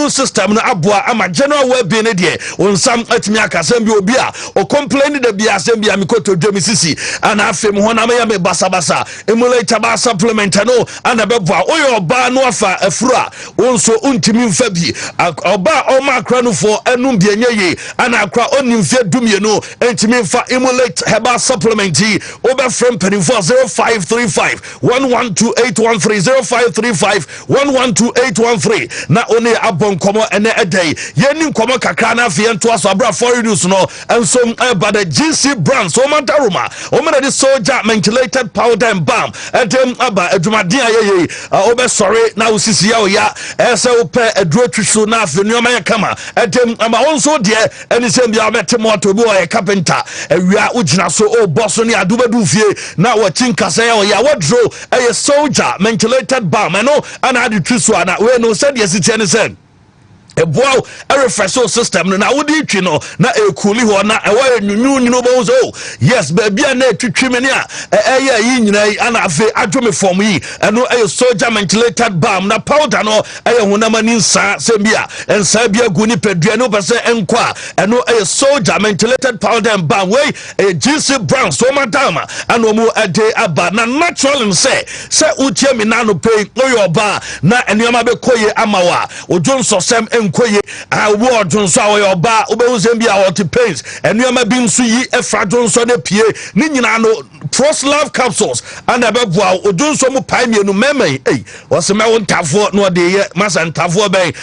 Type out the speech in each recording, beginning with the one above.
new system no aboa ama general well-being de onsam atimi akasem bi obi a o complain de bia asem bia mikoto dwemi sisi ana afem ho na me basabasa emulator ba supplement no ana beboa oyo oba no afa afura wonso untimi mfa bi oba o makra no for enum bi enye ana akra onim fe dumie no entimi mfa emulate herbal supplement over from 0535 112813 0535 112813 na oni abon komo ene edai yeni komo kakra na afie nto aso abra for reduce no enso by the GC brand so mantaruma o me the soldier mentholated powder and balm edem aba adwumaden ayeye obe sorry na usisi ya oya ese ope aduro twiso na afie nyoma ya kama edem ama onso de eni sem bia bete moto bi o carpenter awia ugina so o boss ni adubedu fie na wachinkasa ya oya wodro eye soldier mentholated balm no ana adi twiso ana we no said yes it any said a boy a refresher system na wodi twi no na e cooli ho na e wa nyunyu no bo so yes baby na twitwi me ne a yi nyina ana afi adwome form yi eno e soldier mentholated balm na powder no e hunamani nsa sembia ensa bia guni pedua no pese enkwa eno e soldier mentholated powder and balm we e GC brand so madama ano mu ade aba na natural say utie me na no pay oyo ba na enema be koye amawa ojonso sem nkoye award nso awoyo ba obehusem bia what pains enuama bi nso yi efrajo nso na pie ni nyina no Pros Love capsules and abeboa odunso mu pai mienu meme wose me wontafo no de ye masa ntafo ben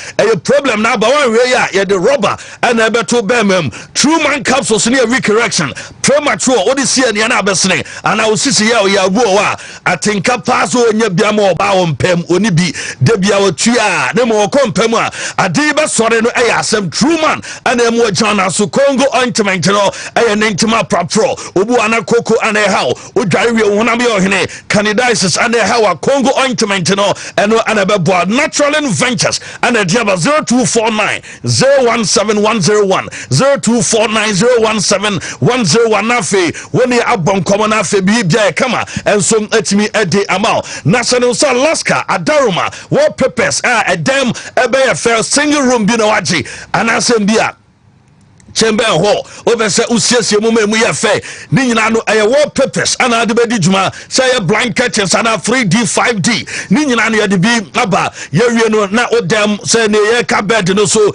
problem na ba wan we ya ye the rubber and abeto bemem true man capsules ne every correction premature odisi ne na abesene ana osisi ya buo wa atinka pass onya bia ma oba wo mpem oni bi de bia watua ne mo kompem a ade be sore no asem true man ana mo jana so Congo ointment no ne ntima pro obu ana koko ana how udware we wonam ye ohene candidiasis and how Congo ointment no eno anabebo natural ventures and a diaba 0249 017101 0249017101 nafe woni abon komo nafe bibia kama enso atimi ede amao national so Alaska adaruma wo purpose edem ebe ye fair single room bi na waji anasem bia chamber ho obese usiesie mu ye fe ni nyina no eye wall papers ana de bedi djuma say blankets ana 3D 5D ni nyina no ye de bi aba ye wie no na odem say ne ye carpet no so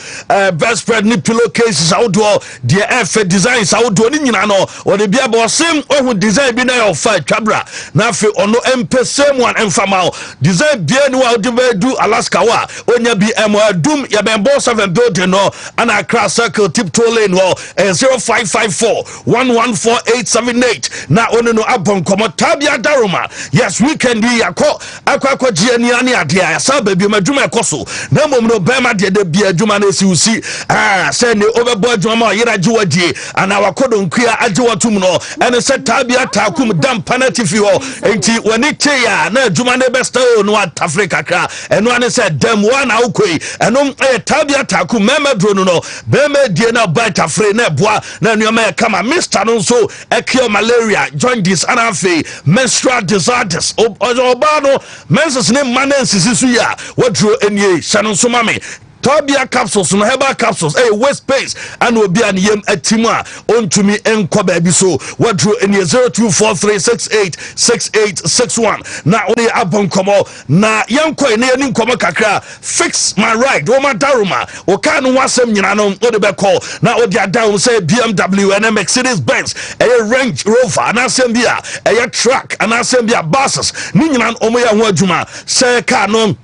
bedspread ni pillowcases outdoor de efe designs outdoor ni nyina no o de bia bo sim ohu design bi na yo fa twabra na fe ono empesem one enfama design bia ni wa de bedu Alaska wa onya bi adum ye ben bo 7 building no ana cross circle tiptoe 0554 114878 na ono no abon komo tabia daruma yes weekend yi akwa giani ani ade ya sa baby madwuma ekoso na mom no bema de bia adwuma na siusi say ne obebo adwuma ma yira ji wadie ana wakodo nkua age watum no ene se tabia takum dam panatifi ho enti wani te ya na adwuma na besta no Africa kra eno ane se dem wana ukoi eno tabia takum mema drone no bema die na bite afre na boa na nyoma kama Mr. no so cure malaria jaundice anafe menstrual disorders oba no menses ne manensis su ya wadro enie shanun so mame Tabia capsules no herbal capsules waste space and obi an yem atimu a ontumi enko baabi so wadro enie 0243686861 na oni abon komo na yanko ene ani komo kakra fix my ride o madaruma o kan wasem nyina no o de be call na o dia down say BMW and Mercedes Benz Range Rover na asem bia truck and asem bia buses ni nyina o mo ya ho adwuma say car no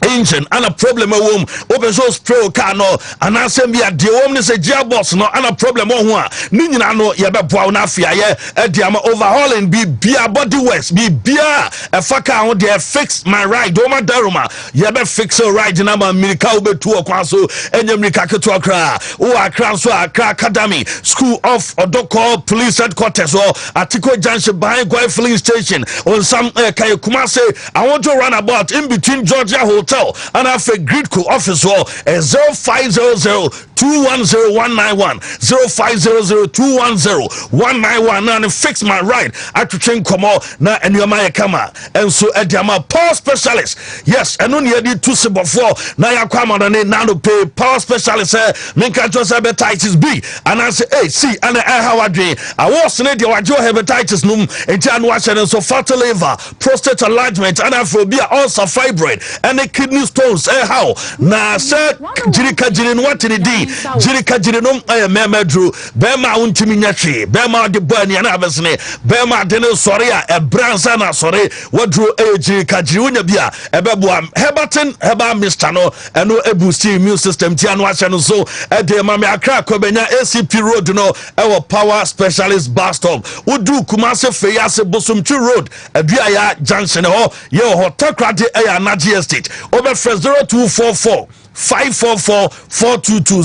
engine and a problem wom open so spray car no and asem bia de wom ne say gearbox no and a problem ho a ni nyina no ye be boa na afia ye e ama overhauling be bia body works be bia e faka ho de fix my ride o ma daruma ye be fix a ride na ma America obetu okwa so enye America keto akra o akra so akra academy school of Odoko police headquarters or Atiko Junction behind Goi filling station on some kai Kumase I want to run about in between Georgia Hotel and have a grid office or 0500 210-191 0500-210-191 na fix my ride atwetwe nkomo na enuama ye kama enso ediama power specialist yes eno ne yedi to sebofo na yakwa amadane na no pay power specialist menka just hepatitis B and I say A C and how adwen awas ne de wajo hepatitis num enti anu ahye so fatty liver prostate enlargement and aphobia ulcer fibroid and kidney stones how na say jirika jirin what in the jirika jirinum memedru bema untimi nyatwe bema de bani na abesne bema de no sore a bransa na sore wadru jirika jirunya bia ebeboa hebatin heba mister no eno ebusti immune system ti anu ahye no so de mame akra kobenya ACP road no ewo power specialist bus stop udu kumase feyase bosomtwi road aduaya junction ho ye ho takrade anaji estate over 0244 544-422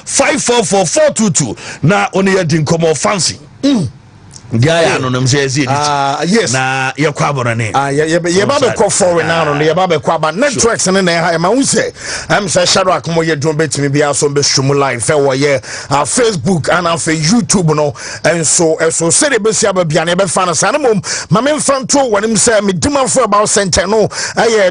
0244-544-422 na oni yedi nkomo fancy Gaya no nam say yes na ye kwa borane ye ba be ko for now no ye ba be kwa ba networks ne na ha ma hu say am say shadow akomo ye don betimi bia so be shum live fe wo ye Facebook and on YouTube no and so say be sia ba bia na be fa na san mom ma me mfanto wonim say me dimafo about center no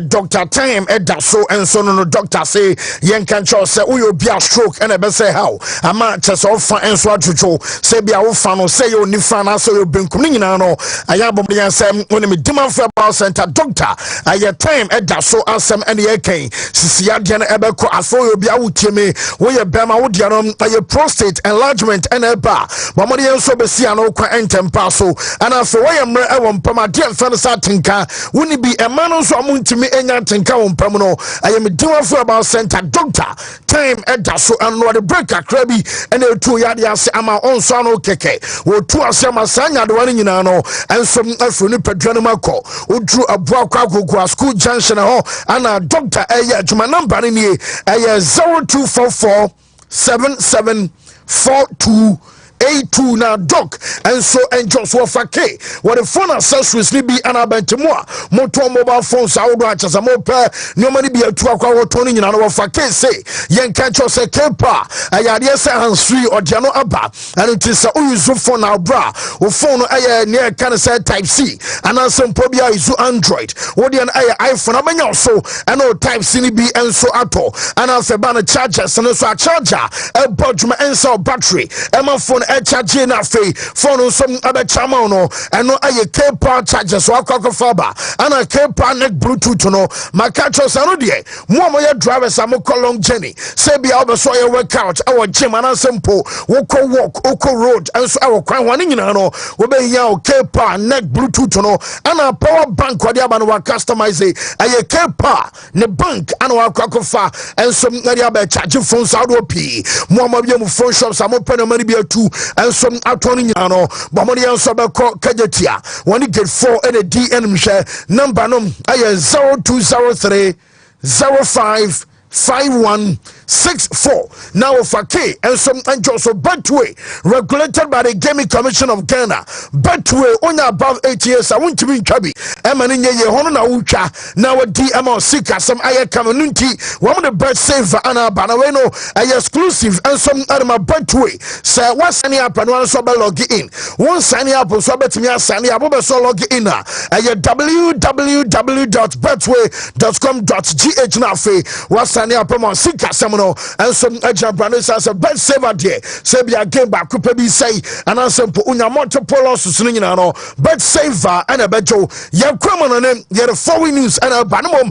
Dr. Time eda so and so no doctor say yen kan cho say uyo bia stroke and be say how ama chese ofa and so atwotwo say bia wo fa no say yo ni fa na so you been coming now no ayabom yan say when me demand for about center doctor aye time eda so asem and ye kan sisia de na ebeko afo you bia wutie me wo ye bema wo de no aye prostate enlargement and eba bomode yan so be sia no kwa entempa so and afo wo ye mre e wo mpama de mfa no sa tinka woni bi e ma no so amuntimi enya tinka wo mpam no aye me demand for about center doctor time eda so and no the break akra bi and e tu ya de ase ama on so no keke wo tu asema sanya de wani nyina no enso afro ni pedwane mako odru aboa kwa gogo school junction ho ana doctor eye adwuma number ni eye 0244 7742 A2 na doc and so enjoy so fake what the phone accessories ni bi anabentimoa moto mobile phones awodo achasa mo pe ni omani bi atu akwa woto ni nyina no fake say yen kan cho se kepa ayade se hands free ode no aba and it is use phone na bra o phone aye ne kan say type C and asempo bia use Android wo de aye iPhone amanya so and o type C ni bi enso ato and afa ba na chargers no so a charger e boduma enso battery e ma phone charge na fe phone so abechama no eno aye kepa charger so akwa faba ana kepa neck bluetooth no makacho sano de mo ye drivers am long journey say bia obeso ye workout our gym ana simple wo ko walk oko road enso our kwan wan nyina no wo be hia o kepa neck bluetooth no ana power bank wade aba no wa customize aye kepa ne bank ana wa akwa fa enso ngari aba charge phone so do pi mo bia mu phone shops am pen no mani bia tu and some attorney no bomodi enso be ko kajetia woni get 4 and a DN mhwe number no aye 0203 05 5164 now for K and some angels of Betway regulated by the Gaming Commission of Ghana. Betway only above 8 years. I want to be chubby. Emaninye ye hono na ucha now a DM sika some aya kamanunti one of the best saver ana banaweno a exclusive and some other Betway say what's any up and one so log in one sign up so bet me sign up so log in a www.betway.com.gh na fe what's any up on sika semono and some agent brands as a best saver there say be a game back could be say and answer unya multiple losses no bet saver and a bejo ye criminal name ye the foreign news and a banum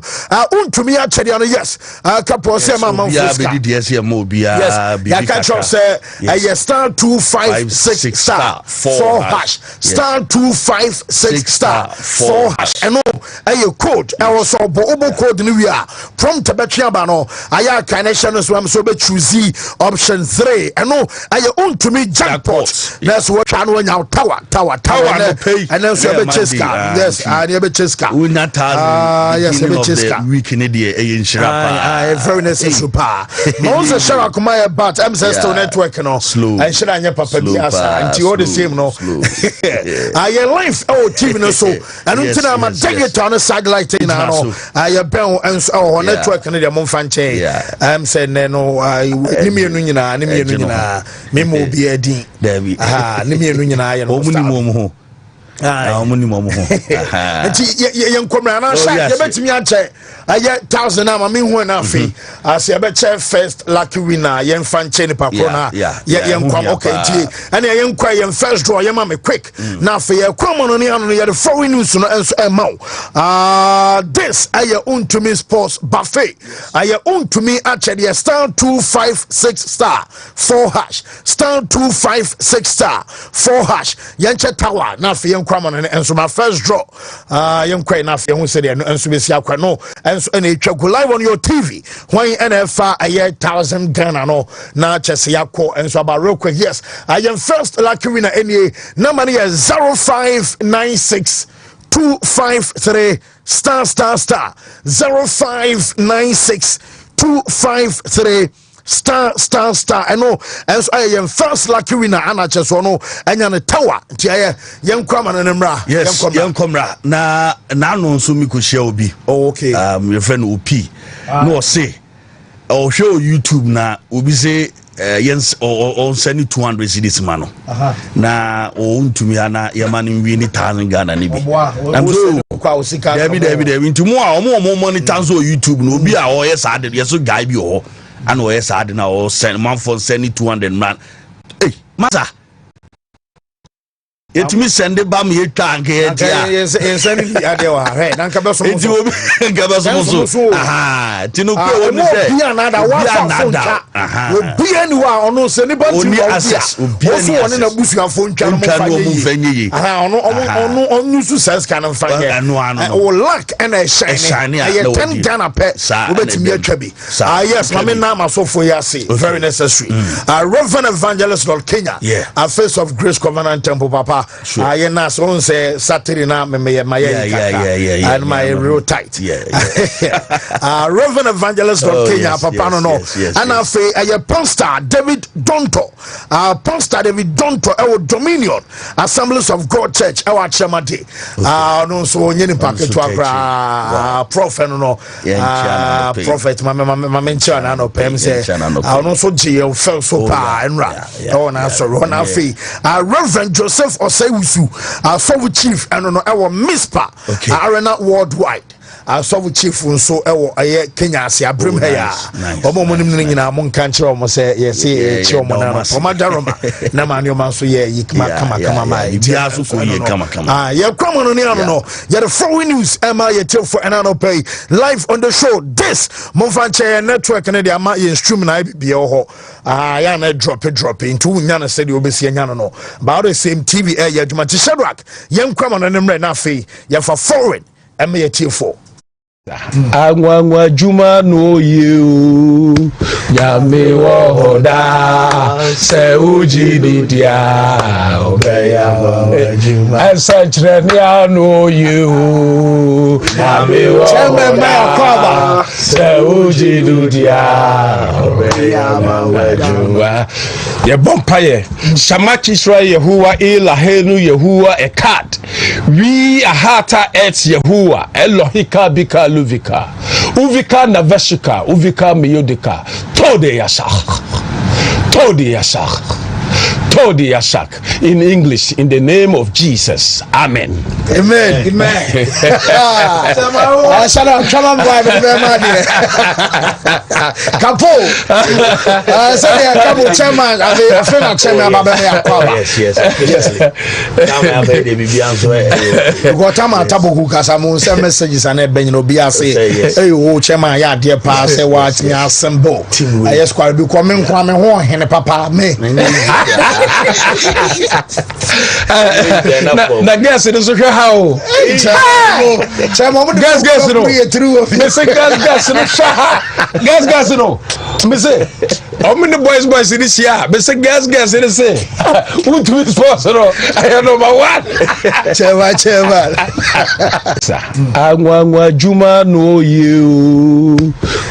Wontumi actually yes couple say mama yes ya catch up say star 256 star 4 hash star 256 star 4 hash and no code I was so obo code ni we are prompt betria ba no aya connection so am so be choose option 3 and no aya Wontumi jackpot that's what can when you tower and then so be cheska yes and you be cheska unata yes be cheska week in the insurance very necessary pa most shara kuma but am say still network no slow and shara anya papa bi asa anti all the same no aya life oh TV no so and until am indicator no satellite in ano ya ben enso network no de mo fanche say no ni mienu nyina me mo bi adin ni mienu nyina ye no mo omuni mo yenkomra na sha ye betimi ache aye 1000 am me hu na afi as ye be che first lucky winner yen fanche ni pakro na yenkwam okay ti ene yenkwa yen first draw ye ma me quick na afi ye kwam no ne anu ye the foreign news no enso emaw this aye Wontumi sports buffet aye Wontumi ache the star 256 star 4 hash star 256 star 4 hash yenche tower na afi kwamano enso my first draw yenkwa na afi hu se de enso besi akwa no enso ene etwa live on your TV when NFA aye 1000 Ghana no na chese yakọ enso about real quick. Yes, I am first lucky winner any number is 0596 253 star 0596 253 star. I know as I am first lucky winner anache so no enya ne tower nti aye yenkwama no nemra. Yes, yenkomra na no nso mi ko share obi. Oh, okay. Your friend Opi no say or show YouTube na obi say yes or send 200 cedis mano na Wontumi ana yamani win 1000 Ghana ni bi am so David nti mo a mo monitor so YouTube no obi a o yes ade yes so guy bi o and o yes ade na o send man for send 200 man hey mata it me send ba me yetwa anke yes send bi ade wa he na nka beso mo so aha tino ko woni say bi anada wa fa obi ani wa ono se ni banti oni access obi ani oni na busu afo ntwa no mo fanyi ono onu su sense kan fanyi o lack and a shine I 10 Ghana pe obetimi atwa bi yes mama na masofo ya say very necessary Reverend Evangelist Lord Kenya a face of Grace Covenant Temple papa I na so say Saturday na me my and my real tight Reverend Evangelist Lord Kenya papa no and I say Pastor David Donto Pastor David Donto Dominion Assemblies of God Church Chemade no so nyeni packet to akra prophet no prophet my mention na no pem say no so je fell so pa enra na so na fe Reverend Joseph Osewusu so chief and no Mispa Arena worldwide so chief nso ewo aye Kenya ase abrem ha ya omo monim nyina mo nka nkyere omo se yes e chi omo na omadaroma na ma nneoma nso ye yikma kama ma bia so ko ye kama ye kwamo no ne ano no ye the foreign news ema ye tell for anano pay live on the show this monfanche network na dia ma ye stream na bia ho ya na drop into nya na se de obesi nya no about the same TV ye adwuma ti Shadrack ye kwamo no ne mre na afi ye for foreign ema ye tell for Angwa juma no you Yami wohoda Se uji didia Obeya juma Ansachre no you Yami wohoda Se uji didia Obeya juma Ye bompaye Shamachi Isra Yehuwa Ilahenu Yehuwa Ekat We ahata et Yehuwa Elohika bika Luvika, Uvika Naveshika, Uvika Miyodika, Tode Yasak. In English, in the name of Jesus. Amen. Amen. Shut up, come on, boy. Kapo. Kapo chairman. I feel chairman. Yes. Gotama taboku kasamu send messages and ben no be say hey o chairman ya dear pa say watch me assemble. I just quite be coming kwame ho hene papa me. Na guess it is okay how chairman guess no. Guess no. Me say, how many boys in this year? Me say, girls in this year. Wontumi sports, no. I am number one. Chairman. Angwa Juma no you.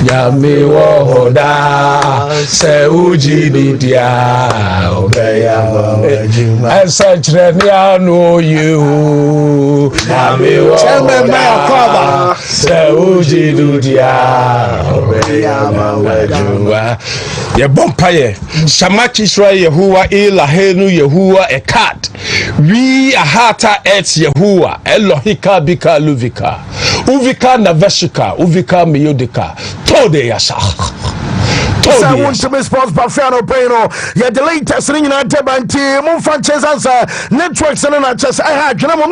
Yami wohoda. Se uji didia. Obeya Juma. And such renia no you. Yami wohoda. Se uji didia. Obeya ye bompaye shamachi shra Yehowa elahenu Yehowa ekat we ahata et Yehowa elohika bika luvika uvika naveshika uvika miyodika tode yashach I want to be sports Bafano Peno. Yeah, the latest ring in a Tabanti, Monfanches answer, networks and not just I had Janamo.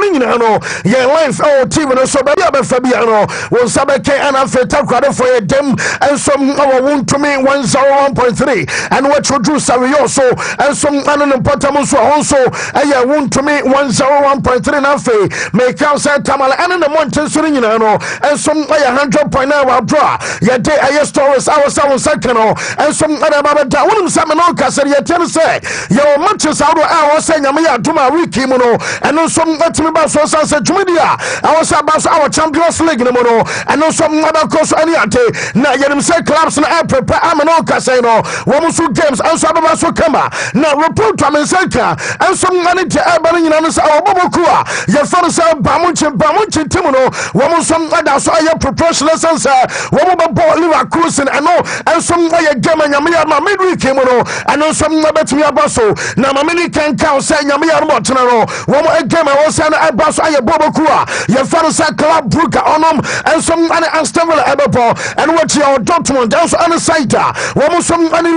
Yeah, life, oh, TV, so Baby Fabiano was Sabake and Alfeta for a dem and some our Wontumi 101.3 and what you do Savioso and some Anon Potamus also a Wontumi 101.3 and Alfe make outside Tamala and in the mountains ring and some 100.9 draw. Yeah, they are stories, our second. And some other Babada, one of some Castle, yet tell say, your matches out of our saying, Amia, Tuma, Wiki Mono, and no some Latimi Basso Sunset Media, our Sabas, our Champions League Mono, and no some other course Aniate, now yet him say clubs and April, Amano Casino, Wamusu Games, and Sababaso Kama, now report to Amenseca, and some money to Aberdeen and our Bobokua, your father said Bamunchi Timono, Wamusum Adas, your professional sensor, Wamabo Liva Cruising, and no, and some game and Yamia Mamidi came on, and no some bet me a basso. Now Mamini can count saying Yamia Motinaro. One more game I was saying a basso, I Bobokua, your father said Club Brooker on them, and some money unstable Eberpo, and what your Dortmund, also on the site. One more some money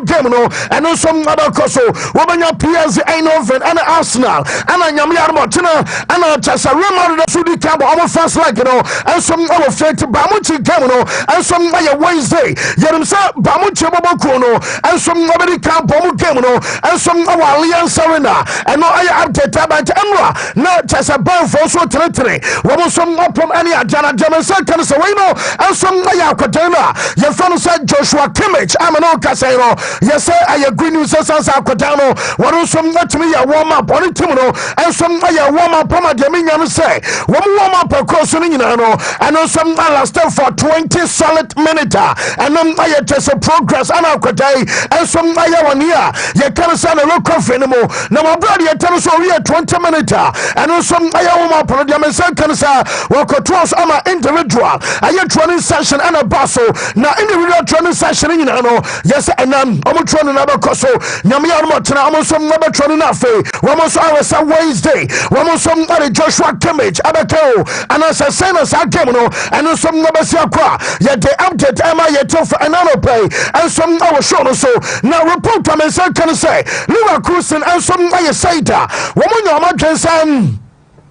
game, and no some other coso. Woman your PS ain't over and Arsenal, and Yamia Motina, and just a remember the Sudi Camp almost fast like and some other fate Bamuchi Camino, and some Wednesday. Yet himself Bamuchi Bobokuno, and some nobody can Bomukemuno, and some Alliance Arena, and no I am Tetabat Emra, not just a burn for so territory. One some up from any Jana German seconds away, and some Ayakotena. Your friend said Joshua Kimmich, I'm an old Casino. Yes, sir, I agree with Sans Aquatano. What was some let me a warm up on it, Timono, and some warm up on my Dominion say, one warm up across Nino, and no some last for 20 solid minutes, and then I test a progress and our day and some Ayawania. You can't send a look of anymore. Now, my brother, you tell us we are 20 minutes and some Ayawama program and second, sir. Walk across on my individual. I am training session and a bustle. Now, individual training session, you know, yes, and I'm training another coso. Namia Motina, almost some never training off. Almost hours a Wednesday. Almost some Joshua Kimmich, Abako, and as a sentence, I came on, and some never see a qua. Yet the update am I yet for another pay. And some our show so now report to me can say Liga Cruising and some say that woman your man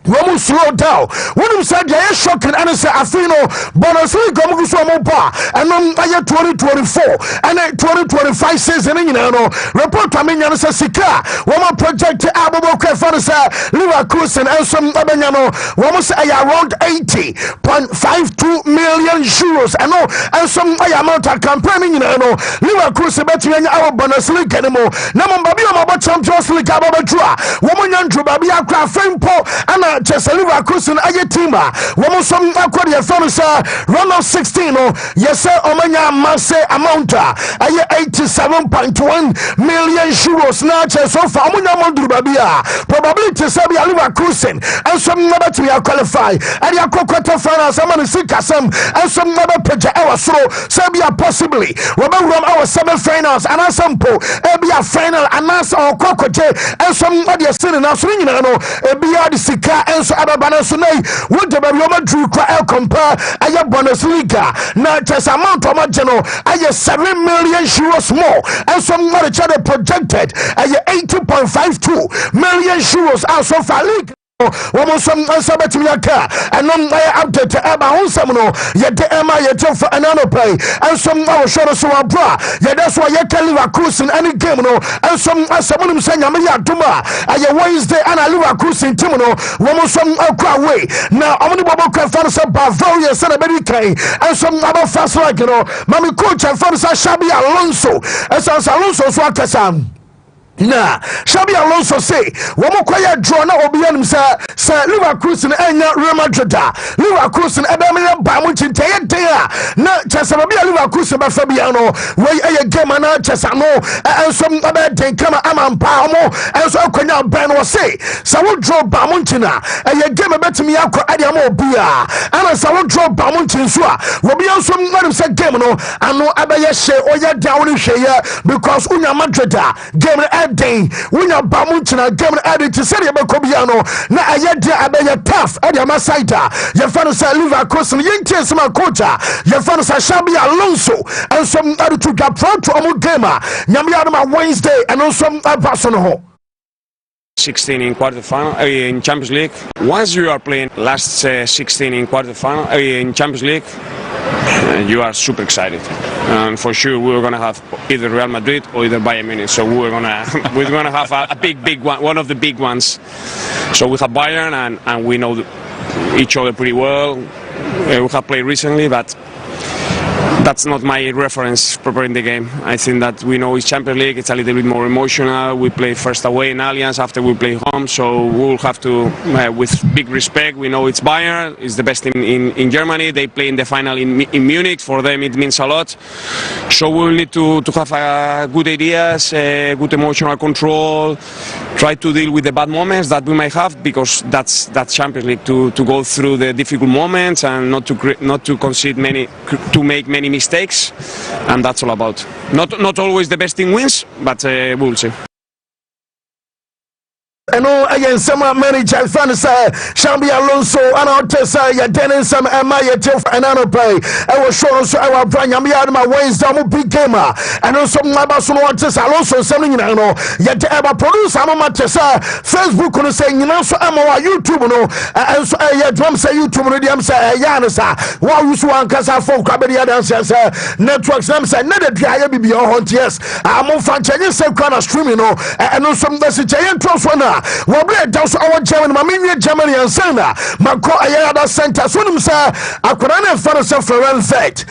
Woman slow down. When you said they are shocking and say Afino, bonus we come to some bar and then 2024 and 2025 season in report to me and say Sika, woman project Abubo Fanasa, Liga Cruising and some Abanyano, woman say around 80.52 million euros and some amount of campaigning Liga Cruising between our bonus league anymore. Naman Babia Champions League Ababatra, woman Andrew Babia Crafimpo and just a Liga Cruising Ayatima. Woman some Aquaria Fanasa, run of 16. Yes, sir, Omanya Masse Amonta, 87.1 million euros. Now, so far, Munamondru Babia, probably to Sabia Liga Cruising, and some never to be qualified. And your quarter finals, I'm going to see Kassam, and some never project our so Sabia possibly. Remember our semi-finals, and our sample, a final, and us our cocotte, and some other sin us ringing, a beard Sika. And so Ababana Sunay, what the Babioma drew quite compare a bonus Liga, not just amount of general, I 7 million euros more, and some other projected 80.52 million euros out so far league. wɔn nso nsa bɛtumi aka ɛnom update ɛba ho nsɛm no yɛde ɛma yɛtɛfo ɛna no pɛi ɛnso awɔhwɛ no so wabra yɛde so yɛka Leverkusen ɛne game no ɛnso asɛm no sɛ nyame yɛ adom a ɛyɛ Wednesday ana Leverkusen team no wɔn nso akɔ away na ɔmo ne bɔbɔ kɔ fa no sɛ Bavaria sɛ na bɛdi kan ɛnso aba fast like no mami coach ɛfa no sɛ Xabi Alonso ɛsɛ Alonso so akasa na Xabi Alonso say wɔn kɔyɛ draw na obi anim sɛ Leverkusen enya Real Madrid Leverkusen ɛbɛn ba mu kyintɛyɛ den a na kyɛsɛ baabi a Leverkusen bɛfa bia no wɔyi ɛyɛ game na kyɛsɛ no ɛnso ɛbɛyɛ den kama ama mpa ɔmo ɛnso akɔnya bɛn no wɔse sɛ wo draw ba mu nkyina ɛyɛ game bɛtumi akɔ ɛde ama obi a ɛna sɛ wo draw ba mu nkyin so a obi nso anim sɛ game no ano ɛbɛyɛ hyɛ ɔyɛ down ne hwɛyɛ because unya Madrid game den wunya ba mu nkyina game ɛde te sɛ deɛ bɛkɔ bia no na ɛyɛ deɛ ɛbɛyɛ tough ɛde ama side yɛfa no sɛ Leverkusen yɛntie sɛm a coach a yɛfa no sɛ Xabi Alonso ɛnso ɛde to dwa to ɔmo game a nyame yɛ adom a Wednesday ɛno nso ɛba so no ho 16 in quarterfinal in Champions League. Once you are playing last 16 in quarterfinal in Champions League, you are super excited. And for sure, we're gonna have either Real Madrid or either Bayern Munich. So we're gonna have a big one of the big ones. So we have Bayern, and we know each other pretty well. We have played recently, but that's not my reference preparing the game. I think that we know it's Champions League, it's a little bit more emotional. We play first away in Allianz, after we play home, so we'll have to, with big respect, we know it's Bayern, it's the best team in Germany. They play in the final in Munich, for them it means a lot. So we'll need to have good ideas, good emotional control, try to deal with the bad moments that we might have, because that's Champions League, to go through the difficult moments and not to concede to make many mistakes, and that's all about. Not always the best team wins, but we'll see. ɛno ɛyɛ nsɛm manager fan sɛ Xabi Alonso ana ɔte sɛ yɛdene nsɛm ɛma yɛtiefo ɛna no pɛi ɛwɔ show no so ɛwɔ abra nyame yɛ adom a Wednesday ɔmo big game a ɛno nso mmaba so no ɔte sɛ Alonso nsɛm no nyinaa no yɛde ɛba producer no mate sɛ Facebook no sɛ nyina nso ɛma wɔ YouTube no ɛnso ɛyɛ drum sɛ YouTube no deɛm sɛ ɛyɛ ano sa wɔawo so wankasa fo kwa bɛde yɛdanseɛ sɛ networks nam sɛ ne de dua yɛ bibia ɔhɔ nti yes amomfa nkyɛnye sɛ kura na streaming no ɛno nso bɛsi kyɛ yɛntoa so no a wɔbrɛ da so ɔwɔ Germany ma menwie Germany ansana makɔ ɛyɛ ada center so nim sɛ akɔda ne ɛfa no sɛ Florent Vet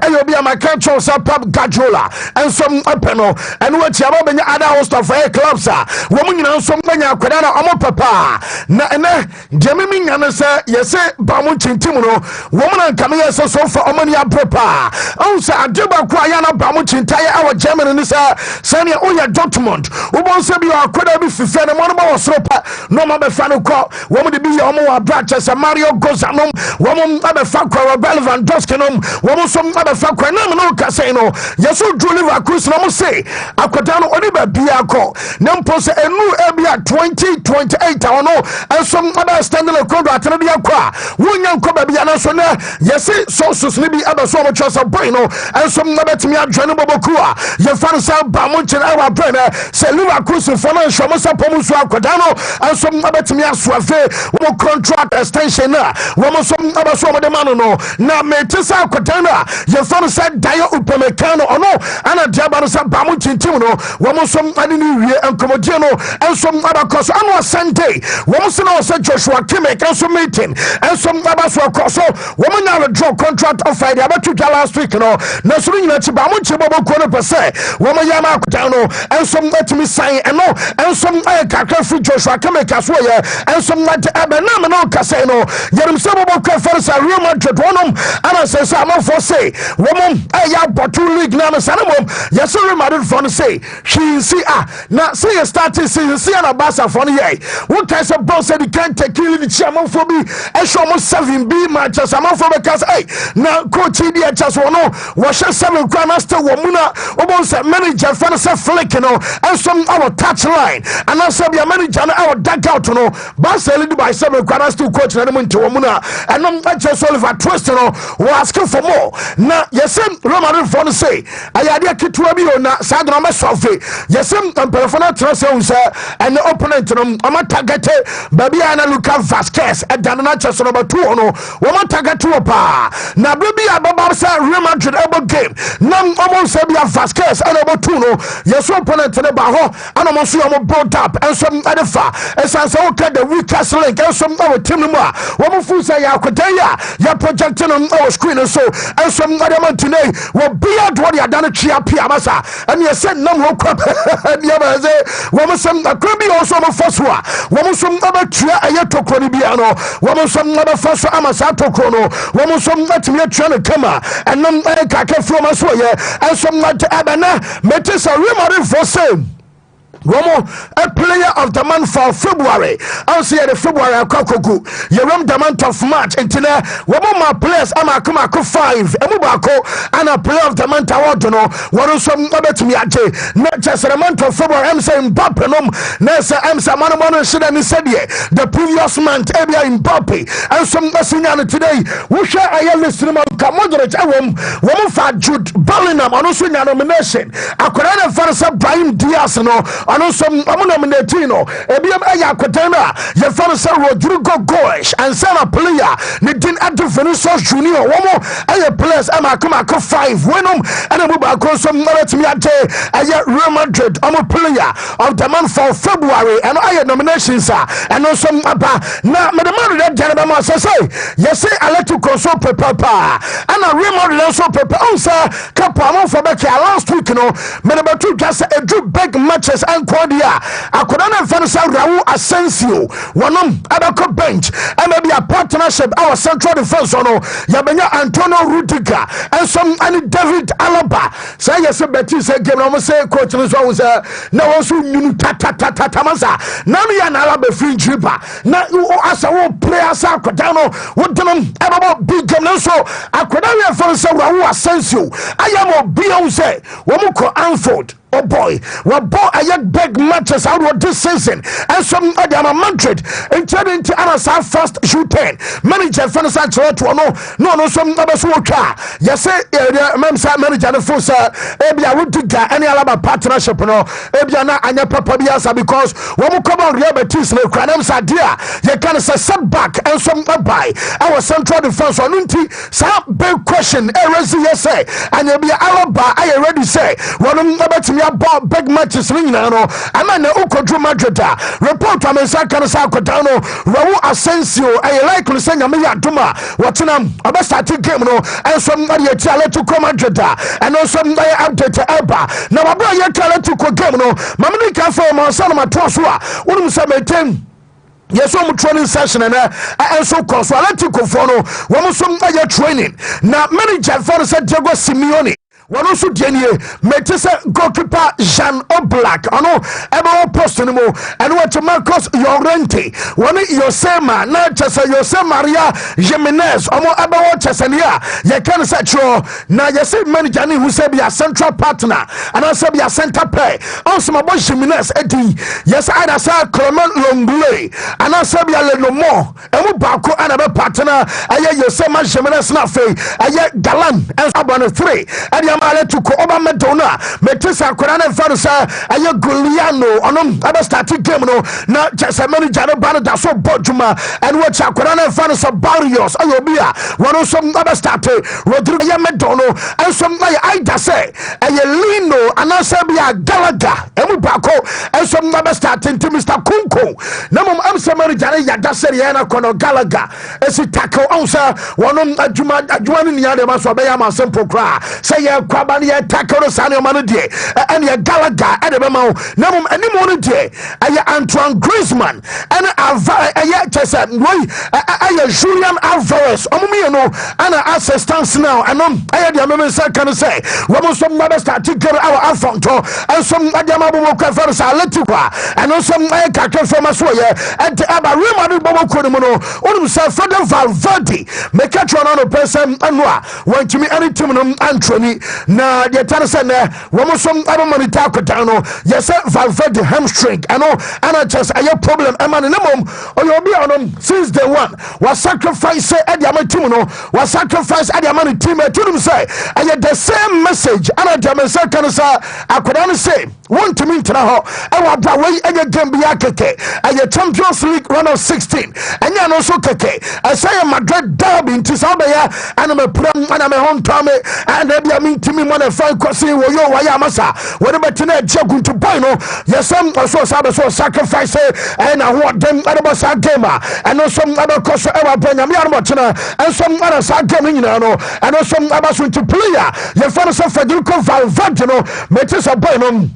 ɛyɛ obi a maka kyɛw sɛ Pep Guardiola ɛnso ɛpɛ no ɛno akyi aba bɛnya ada host of ɛyɛ clubs a wɔn nyinaa nso bɛnya akɔda na ɔmo papa na ɛnɛ deɛ mimi nya no sɛ yɛsɛ ba mo kyintim no wɔn na nkame yɛ sɛ so fa ɔmo ne abrɛ paa ɔn sɛ ade ba ko ayɛ na ba mo kyintaeɛ ɛwɔ Germany ne sɛ sɛnea woyɛ Dortmund wobɔ sɛ bi akɔda bi fifɛ no mo no bɔ soro pa no ma befa no kɔ wɔn de bi yɛ ɔmo wɔ abra kyɛ sɛ Mario Götze nom wɔn abefa kɔ Robert Lewandowski nom wɔn nso abefa kɔ nam no kase no yɛso dru Leverkusen no mo se akɔda no ɔde ba bia akɔ na mpo sɛ enu ebia 2028 ɔno ɛnso aba standing contract no de akɔ a wonya nkɔ ba bia no so na yɛse sources ne bi aba so ɔmo kyɛ sɛ boy no ɛnso abetumi adwane boboku a yɛfa no sɛ ba mo nkyɛn ɛwɔ abra na sɛ Leverkusen fo no nhwɛ mo sɛ pɔm so akɔda no ɛnso abetumi asoafe wɔn contract extension na wɔn nso abaso wɔn de ma no na mete sɛ akɔda no a yɛfa no sɛ Dayo Upamecano ɔno ana diaba no sɛ ba mo kyintim no wɔn nso ade ne wie nkɔmɔdie no ɛnso abakɔ so ano Sunday wɔn nso na ɔsɛ Joshua Kimmich ɛnso meeting ɛnso abaso akɔ so wɔn nya withdraw contract offer de abetu dwa last week no na so nyina kyi ba mo kyi bɔbɔ ko no pɛ sɛ wɔn yɛ ma akɔda no ɛnso atumi sign ɛno ɛnso kakra free Joshua Kimmich aso yɛ ɛnso nate ɛbɛnam no kase no yɛrim sɛ bɔbɔ ko fɛrɛ sɛ Real Madrid wɔnom ana sɛ sɛ amafo sɛ wɔn ɛyɛ bɔtɔ league na sɛ no yɛsɛ Real Madrid fɔ no sɛ hwinsi a na sɛ yɛ start season sɛ na Barca fɔ no yɛ wɔn kae sɛ bɔl sɛ di kan tekili ni kyi amafo bi ɛhwɛ ɔmo 7B matches amafo bɛka sɛ na coach di ɛkyɛ so no wɔhyɛ 7 kura na still wɔ mu na wɔbɔ sɛ manager fɔ no sɛ Flick no ɛnso awɔ touch line ana sɛ bia manager no awɔ dugout no Barca lead by 7 kura na still coach na mu nti wɔ mu na ɛnom ɛkyɛ so Oliver Twist no wɔ asking for more na yɛsɛ Real Madrid fɔ no sɛ ayɛ adeɛ ketewa bio na sadro me sofe yesem amperfona trase unse and the opponent no ama target baby ana Luka Vasquez edana na chese number 2 no wo target pa na baby ababa say Real Madrid able game nam omo say bia Vasquez and number 2 no yeso opponent ne ba ho ana mo so yo build up and some adefa esanse wo ka the weakest link and some our team mu a wo mo fu say ya kwotan ya project no our screen so and some other man today will be out what you done chia pia masa and you said no ho crap ya ba say wo mo some akrabi also mo foswa wo mo some abatua aye tokro ni bia no wo mo some abafaso amasa tokro no wo mo some atimi atua no kama and no ka ka from aso ye and some not abana metis a remedy for same Womo a player of the month for February. I'll see the February Kokoku. You run the month of March until Womo my players Amakumako 5 Emubako and a player of the month award no one some other to me not just the month of February. I'm saying Bapenum Nessa Amsa Manamono should have said the previous month Ebia in Poppy and some Nassian today. We share a listen of Kamodrich Womo for Jude Bellingham on also nomination. I could have found Brian Diaz no. Ano some nominatino ebiam aya kwetana ye fam say Rodrigo Goes and some player ne din Vinicius Junior womo aya players amakoma 5 wenum and abuba ko some nominatimi ate aya Real Madrid player of the month for February and aya nominations and no some aba na me the man that Janaba ma say yes say Atletico so papa and a Real Madrid so papa on say couple amount for back last week no me the two just a do big matches and Kodia, Akodana Fanasa Raul Asensio, one Abako bench, and maybe a partnership, our central defense on Yabenya Antonio Rudiger, and some and David Alaba. Say yes, Betty said, say, coach, was now also new Tamasa, Nami and Alaba free dripper. Now you as a whole player, Sakotano, what them about big so Akodana Fanasa Raul Asensio. I am a Beyonce, Womuko Anford. Oh boy, what boy I big matches out of this season and some other Madrid and turn into Anasa first shooting. Manager Fanasa no some other swoka. Yes, Memsa manager the Fosa, Ebia Rudiga, any Alaba partnership no, Ebiana and your Papa Biasa because when we come on Rebetis, no Cranams idea, you can say setback and some by our central defense on Unti. Some big question, yes, and you'll be Alaba, I already say, one of them about big matches ring now and then Ukodru Madrid report on Sakana Sakotano Raul Asensio I likely send me Duma Watinam about starting game no and somebody a challenge to come Madrid and also somebody update to Elba now I brought your challenge to game no Mamani can for my son my Tosua wouldn't say my team. Yes, some training session and so close. So I let you go for no one some training. Now manager for said Diego Simeone. One also Denier, Metesa goalkeeper Jean Oblak, ano, Ebo Postonimo, and what Marcos Llorente, one Yosema, not just Jose Maria Jimenez, Omo Ebo Chesania, you can say, now you say manager who say be a central partner, and I say be a center pay, also my boy Jimenez, Eddie, yes, I say Clement Longley, and I say be a little more, and we Baku and a partner, I Yosema Jimenez Nafe, I Galan, and Abana 3, and to Oba Madonna, Metisa Korana Farsa, Aya Guliano, on other starting game, no, not just a manager, but that's so Bojuma, and watch a Korana Farsa Barrios, Ayobia, one of some other starter, Rodrigo Medono, and some I say, Aya Lino, and Asabia Galaga, Emubako, and some other starting to Mr. Kunko. Namum Amsa manager, Yadaseriana Kono Galaga, as he tackle answer, one of Ajuma, Ajuan in Yadamasobaya, simple cry, say, Kwabani tackle Sani Manade and ya Galaga at the Mamo Namum any morning day Antoine Griezmann and Julian Alvarez Omumiano and assistance now and I had the moment can say when some mother start to get our Alfonso and some Adamabu Kafars Aletua and also some Kaka from Aswaya and Abarima Bobo Kodomono on himself Fredon Valverde make a tron person and want to me any team Anthony. Na the Tanzan woman some other money taco down. Yes, Valverde hamstring. I know, and I just a problem. A man in the mom or you'll be on them since day one. Was sacrifice at the Amatino, was sacrifice at the money team to them say. I had the same message. And I tell myself, can say, akoda no say Wontumi ntena ho e wa bra we enya Gambia keke enya Champions League round of 16 enya no so keke asaya Madrid derby nti sa be ya ana me pram ana me hontame ana bia mintimi mo na fa kwase wo yo wa ya masa wo de betina jagun to boy no yesam so sabe so sacrifice na ho dem ana sa game ana so abako so e wa banya me armo tena and some ana sa game nyina no ana so abaso to player ye fa so Federico Valverde no metis a boy no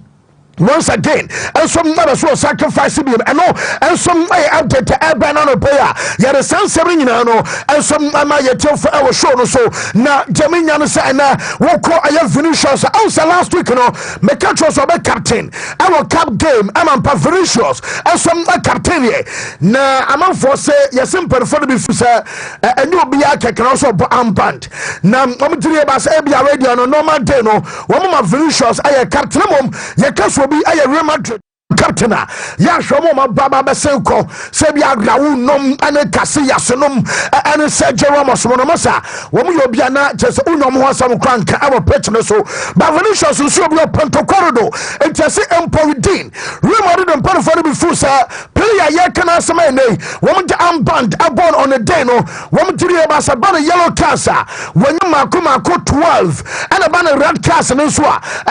once again and some other so sacrifice him and no and some update to urban on player yet some seven no and some yet for our show no so now Jamaican say na what call a Vinicius also last week no make controls of a captain our cap game I'm Vinicius and some captain here na I'm for say yes simple for the before and you be a can also armband now I'm three about Abia radio no normal day no one Vinicius I captain you can be a Real Madrid captain ya shomo ma baba besenko se bia agrawu nom ane kase yasonom ane se Jerome no masa wo mu yo bia na chese unyom ho asam kranka abo pitch no so ba Vinicius so bia ponto corridor entese empowedin Real Madrid empowed for the fusa player ya kana asama nei wo mu ja amband abon on the day no wo mu tiri ba sa ba yellow card wo nyuma ko 12 ane ba red card no so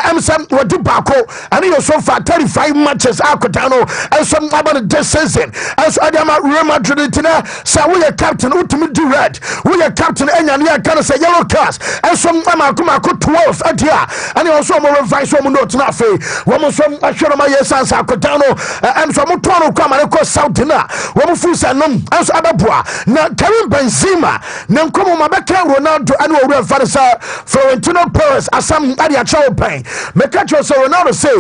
am sam wo di bako ane yo so far 35 matches akotano and some about this season as Adama Real Madrid tina say we are captain ultimate do red we are captain enya na can say yellow cards and some amakuma ko 12 adia and also more revise some note na fe wo mo some ahwero ma yesan akotano and some tono kwama ne ko South na wo mo fusa nom as ababoa na Karim Benzema na nkomo mabeka Ronaldo and we reverse Florentino Perez asam adia chawpan make sure so Ronaldo say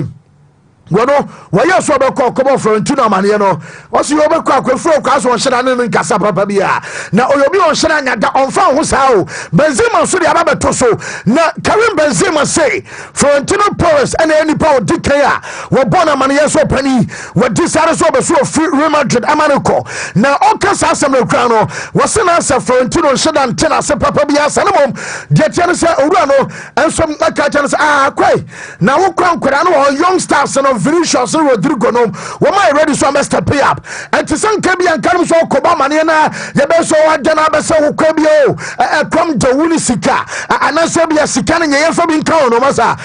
wono waya so be ko Florentino amane no osi yo be ko akwefro kwa so onhyira ne nkasa papa bia na oyobi onhyira nyada onfa ho saa o Benzema so de ababeto so na Karim Benzema say Florentino Perez and any power dikaya wo bona amane so pani wo disare so be so Real Madrid amane ko na okasa asem no kra no wo se na sa Florentino onhyira ntena se papa bia sanemom de tiane se owura no ensom aka tiane se kwai na wo kran kwara no young stars no Vinicius Rodrigo no woman ready so must pay up and to some kebi and come so koba mane na ye be so wadana be so kwabi o come to wuni sika anase bia sika na ye fa bi nka no masa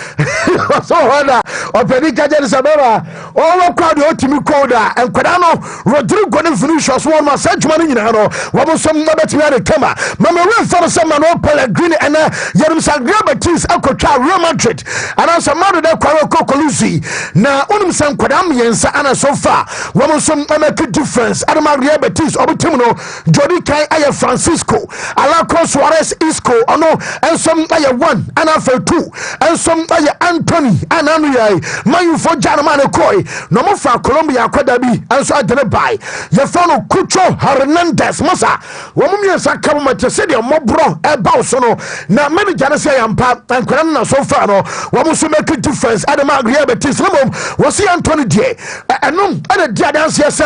so hoda opedi kaje sababa o crowd o timi koda and kwada no Rodrigo no Vinicius one ma sajuma ni nyina no wo mo so ma betimi ade kama mama we for some man o Pellegrini and yerim Grassroots akotwa Real Madrid and also madu de kwaro kokolusi na unum san kwadam yensa ana so far wo so make difference adama Grassroots obitim no Jody Kai aye Francisco Alaco Suarez Isco ono and some aye 1 and after 2 and some aye Anthony and Anuya man for Janman Koi no mo fa Colombia kwada bi and so adene bai ye fono Cucho Hernandez masa wo mo yensa kabo matese de mobro e ba so no na manager say ampa and kwana na so far no wo so make difference adama Grassroots no was Anthony de and the dance yes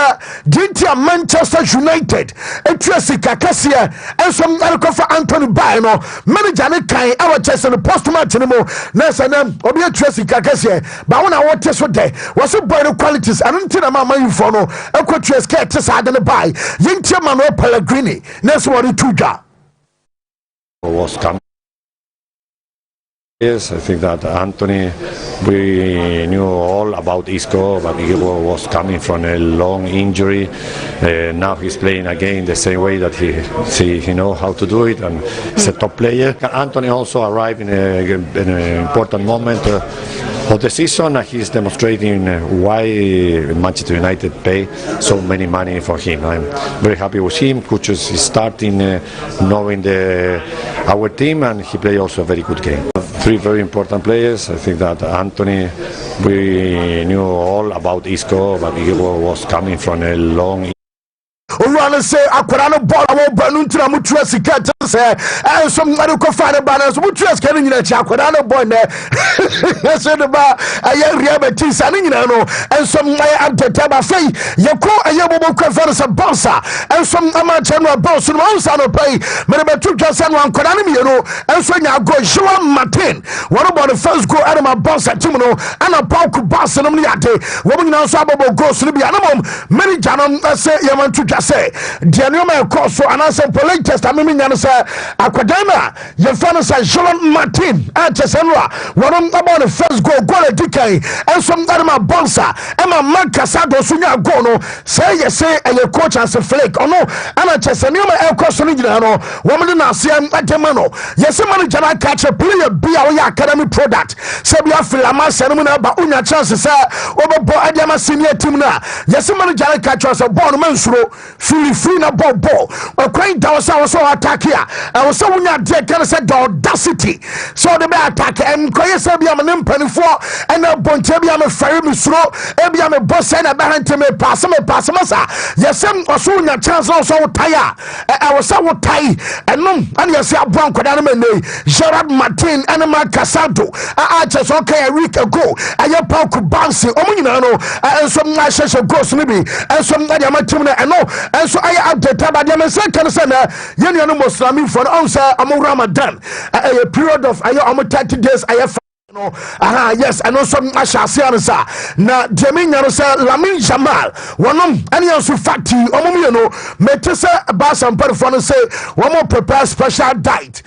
Dintia Manchester United Tracy Kakasia and some for Anthony Bino manager kai our chest and the post match anymore Nasanam or be a Tracy Kakasia but when I want test what day was a boy of qualities and until I'm my infono a quatres cat to side and buy Yintia Mano Pellegrini that's what it tuja was coming. Yes, I think that Anthony, we knew all about Isco, but he was coming from a long injury. Now he's playing again the same way that he knows how to do it, and he's a top player. Anthony also arrived in an important moment of the season. He's demonstrating why Manchester United pay so many money for him. I'm very happy with him. Kuchus is starting knowing our team, and he played also a very good game. Three very important players. I think that Anthony, we knew all about Isco, but he was coming from a long. Say, I could not ball. I won't burn into a mutual say some medical father banners which was getting in a chaquadano boy there. Said about a young reality signing and some Taba Fay, Yako, a Yabo Conference of Bossa, and some amateur boss and one son of pay, but two just and one Konami, and so now go Joan Martin. What about the first go out of my boss at Timono and a Pauku Boss and Omniate, woman now Sababo goes to be animal, many Janum say Yaman to just say, Dianoma course for an answer for latest. I mean, Aquadana, your father says Joan Martin, and Chesenra, one about the first go, decay, and some Adama Bonsa, and my man Casado Sunya Gono, say yes, say, and your coach as a flake, or no, and a Chesenima El Cosolino, woman Nasian Atemano, yes, a man can catch a player be our academy product, Sabia Filama Senumina, but Unya chances are over Adama Senior Timna, yes, a man can catch us a born mansro, free na ball, or crying down so attack here. I was so not dead, can say the audacity. So the attack and Koyasabia and M24 and a Bontabia Ferry Misro, Ebiam a boss and a behind to me pass massa. Yes, some or soon your chance also tire. I was so tired and no, and yes, I bronco Gerard Martin and a Casado. I just okay a week ago. I have Pauku Bansi, Ominano, and some nice ghost maybe, and some Nadiamatumina, and no, and so I have the Tabadiam second sender, Union Muslim for answer Amu Ramadan. A period of 30 days I have. Yes, and also Asha Siansa. Na Jamina sa Lamin Jamal. One any also factory, Omumiano, Metesa Basan Performance say, one more prepare special diet.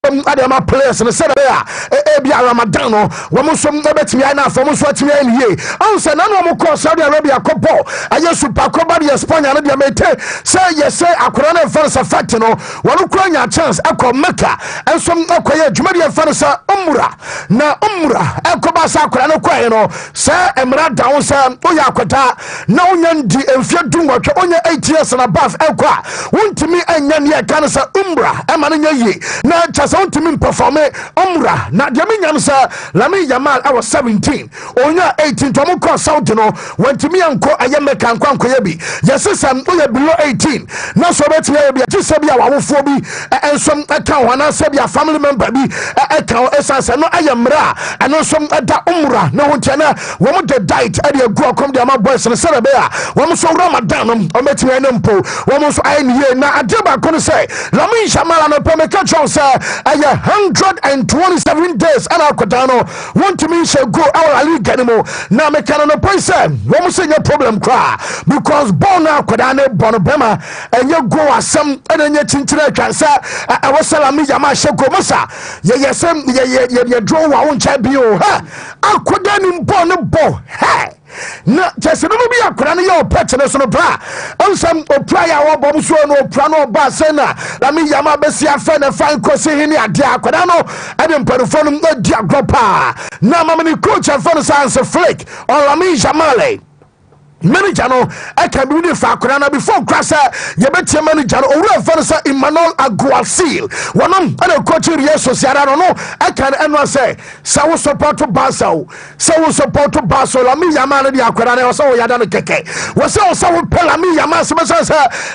Adama players and said Abia Ramadano, one some Betmiana from Swatmian ye. Answer none of course Saudi Arabia Copo. I just super Cobody Espana and Yamete. Say yes, say Akurana Fanasa Fatino, one Ukraine chance, Ako Mecca, and some Okoya Jumadia Fanasa Umra. Na Umra, Elkobasa Kurano Quayano, Sir Emra Down Sam, Oyakota, no Yandi and Fiadunga, only 8 years and above Elqua. Wontumi and Yania Canasa Umbra, Emania ye. Na just Wontumi perform Umra. Na Yamian sa Lami Yamal, I was 17. Onya 18 Tomuko Soutino, Wontumi and Co Ayamekan Kwankoyebi. Yes, Sam, we below 18. No so bet me just Sabia Wafobi and some account and Sabia family member be account essence no Ayamra and no some other Umra. No one chana, woman the diet at your go come the boys and Sarabea. One so Ramadan or Metti and Empo. One so I here now. I did not say Lami Shamal and Pemeka Jones. I 127 days and Alcodano want to me shall go our Liga anymore. Now me can no point say one say your problem cry because born Alcodane Bonobema and you go as some and then you tintin cancer. I was Salami Yama Shako Masa. Yes, you draw our own champion. Alcodane Bonobo. Hey. Na just no be akura ne your pet no so no bra ansam opria wo bom so no opra no ba sena la me yama besi afa na fan kosi hini ade akura no ade mparufo no di agropa na mama ni coach afa no sans flake on la me jamale manager no I can be with Fakurana before Crasa, Yabet manager or Fanasa Emmanuel Aguasil. One and a coach Sociara no I can ever say so support to Basso, so support to Basso, La Mia Malady Akurana or so Yadana Keke. Was also with Pelami Yamas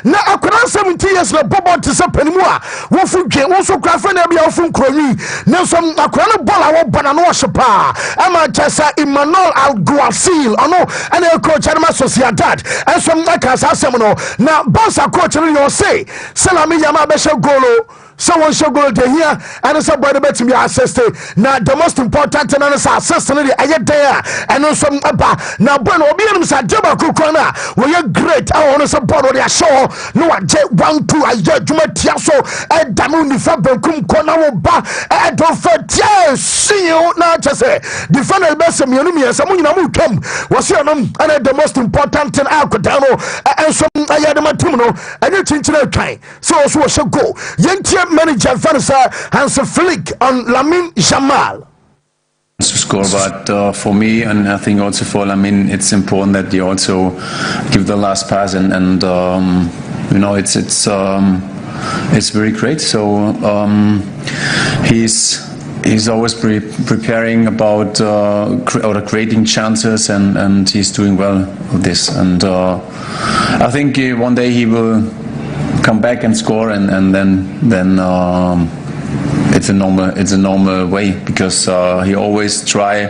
now Akura 70 years no Bobo to Sapenua. Wofu also Crafenabia from Crony. Now some Akurana Bola Banano Shapa. Ama Tessa Emmanuel Aguasil or no and a coach Sociedad and some like us Asemino. Now Bossa coach you say Salami Yama Besha Golo. Someone should go to here and it's about the better be assisted. Now the most important thing is assisting I get there and also now Bruno Fernandes at Jaba Kukona. We are great. I want to support the show. No, I just want to I just do my tiaso and Damuni Fabel Kona ba and don't forget see you now just say defend the best of me someone you come was your name and the most important thing I could down and some I had my team and you change the time so should go manager Fanasa has a flick on Lamin Jamal to score, but for me and I think also for Lamin it's important that you also give the last pass and you know it's very great. So he's always preparing about or creating chances and he's doing well with this and I think one day he will come back and score, and then it's a normal way, because he always try